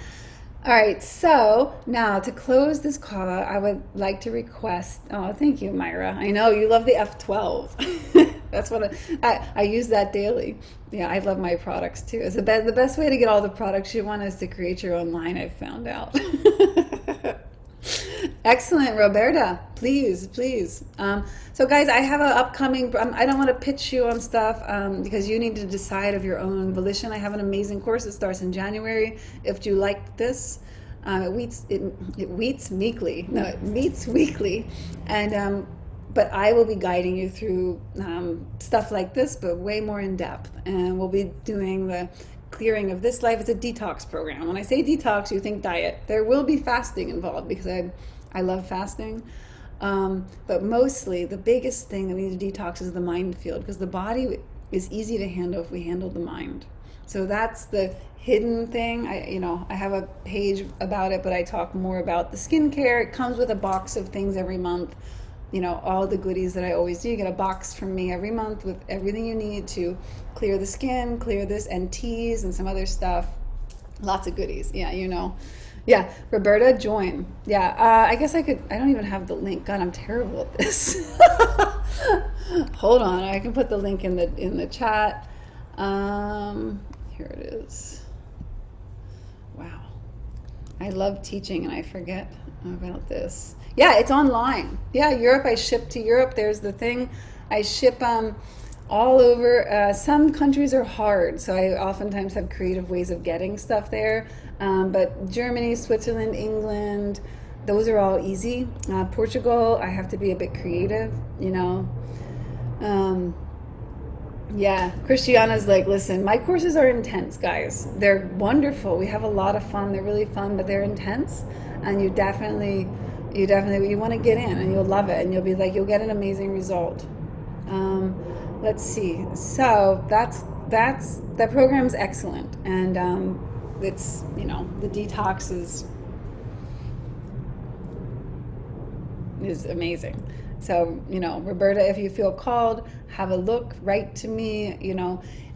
right, so now to close this call, I would like to request, oh, thank you, Myra. I know you love the F12. That's what I use that daily. Yeah, I love my products too. It's the best way to get all the products you want is to create your own line, I've found out. Excellent, Roberta. Please, please. So, guys, I have an upcoming. I don't want to pitch you on stuff because you need to decide of your own volition. I have an amazing course that starts in January. If you like this, it meets weekly. No, it meets weekly, and but I will be guiding you through stuff like this, but way more in depth. And we'll be doing the clearing of this life. It's a detox program. When I say detox, you think diet. There will be fasting involved because I love fasting. But mostly the biggest thing that we need to detox is the mind field, because the body is easy to handle if we handle the mind. So that's the hidden thing. I have a page about it, but I talk more about the skincare. It comes with a box of things every month. All the goodies that I always do. You get a box from me every month with everything you need to clear the skin, clear this, and teas and some other stuff. Lots of goodies. Yeah, Yeah, Roberta, join. Yeah, I guess I don't even have the link. God, I'm terrible at this. Hold on, I can put the link in the chat. Here it is. Wow. I love teaching and I forget about this. Yeah, it's online. Yeah, Europe, I ship to Europe. There's the thing. I ship all over. Some countries are hard, so I oftentimes have creative ways of getting stuff there. But Germany, Switzerland, England, those are all easy. Portugal, I have to be a bit creative, Yeah, Christiana's like, listen, my courses are intense, guys. They're wonderful. We have a lot of fun. They're really fun, but they're intense. And you definitely want to get in and you'll love it. And you'll get an amazing result. Let's see. So that program's excellent. And it's, the detox is amazing. So, Roberta, if you feel called, have a look, write to me.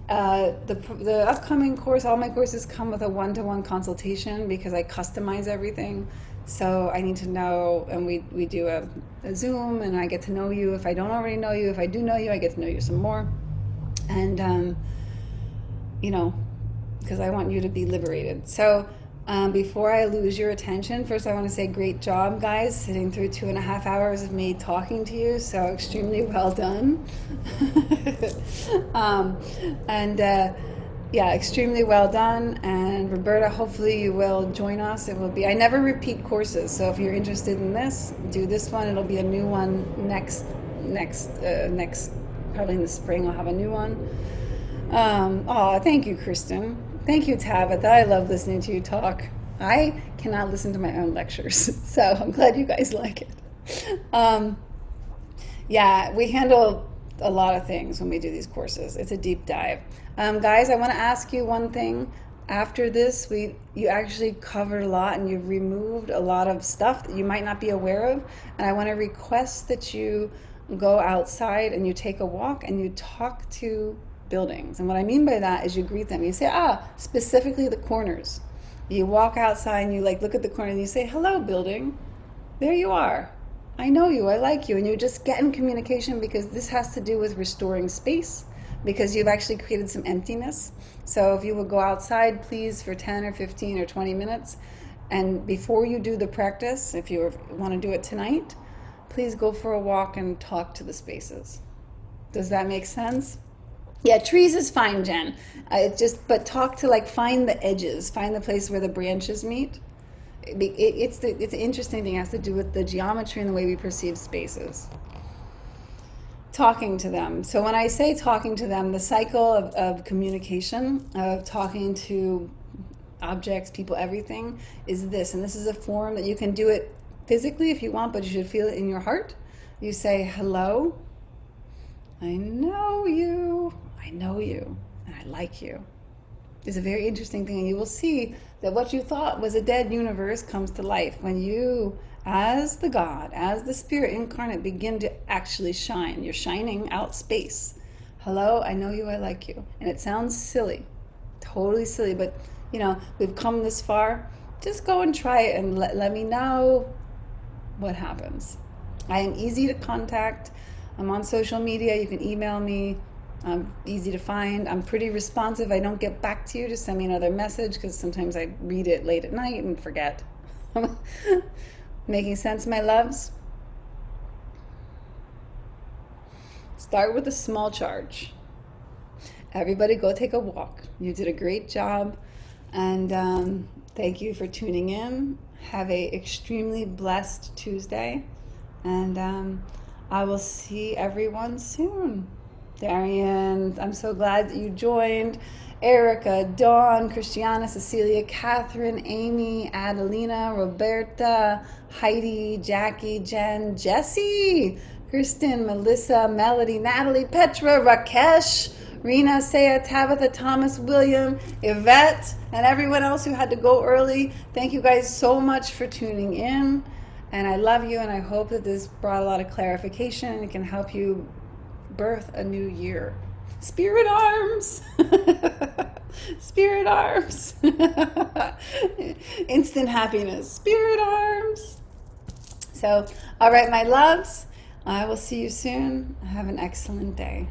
The upcoming course, all my courses come with a one-to-one consultation because I customize everything. So I need to know, and we do a Zoom, and I get to know you. If I don't already know you, if I do know you, I get to know you some more. And, because I want you to be liberated. So before I lose your attention, first I want to say great job, guys, sitting through 2.5 hours of me talking to you. So extremely well done. Yeah, extremely well done. And Roberta, hopefully you will join us. It will be, I never repeat courses. So if you're interested in this, do this one. It'll be a new one next, probably in the spring, I'll have a new one. Thank you, Kristen. Thank you, Tabitha. I love listening to you talk. I cannot listen to my own lectures, so I'm glad you guys like it. Yeah, we handle a lot of things when we do these courses. It's a deep dive. Guys, I want to ask you one thing. After this, you actually covered a lot and you've removed a lot of stuff that you might not be aware of. And I want to request that you go outside and you take a walk and you talk to buildings. And what I mean by that is you greet them. You say, specifically the corners. You walk outside and you look at the corner and you say, hello, building. There you are. I know you. I like you. And you just get in communication, because this has to do with restoring space, because you've actually created some emptiness. So if you would go outside, please, for 10 or 15 or 20 minutes. And before you do the practice, if you want to do it tonight, please go for a walk and talk to the spaces. Does that make sense? Yeah, trees is fine, Jen. But talk to, find the edges, find the place where the branches meet. It's an interesting thing. It has to do with the geometry and the way we perceive spaces. Talking to them. So when I say talking to them, the cycle of communication, of talking to objects, people, everything, is this. And this is a form that you can do it physically if you want, but you should feel it in your heart. You say, hello, I know you, and I like you. It's a very interesting thing, and you will see that what you thought was a dead universe comes to life when you, as the God, as the Spirit incarnate, begin to actually shine. You're shining out space. Hello, I know you, I like you. And it sounds silly, totally silly, but we've come this far. Just go and try it and let me know what happens. I am easy to contact. I'm on social media. You can email me. I'm easy to find. I'm pretty responsive. I don't get back to you. Just send me another message, because sometimes I read it late at night and forget. Making sense, my loves? Start with a small charge. Everybody go take a walk. You did a great job. And thank you for tuning in. Have a extremely blessed Tuesday. And I will see everyone soon. Darian, I'm so glad that you joined. Erica, Dawn, Christiana, Cecilia, Catherine, Amy, Adelina, Roberta, Heidi, Jackie, Jen, Jessie, Kristen, Melissa, Melody, Natalie, Petra, Rakesh, Rena, Saya, Tabitha, Thomas, William, Yvette, and everyone else who had to go early. Thank you guys so much for tuning in. And I love you, and I hope that this brought a lot of clarification and it can help you birth a new year. Spirit arms! Spirit arms! Instant happiness. Spirit arms! So, all right, my loves, I will see you soon. Have an excellent day.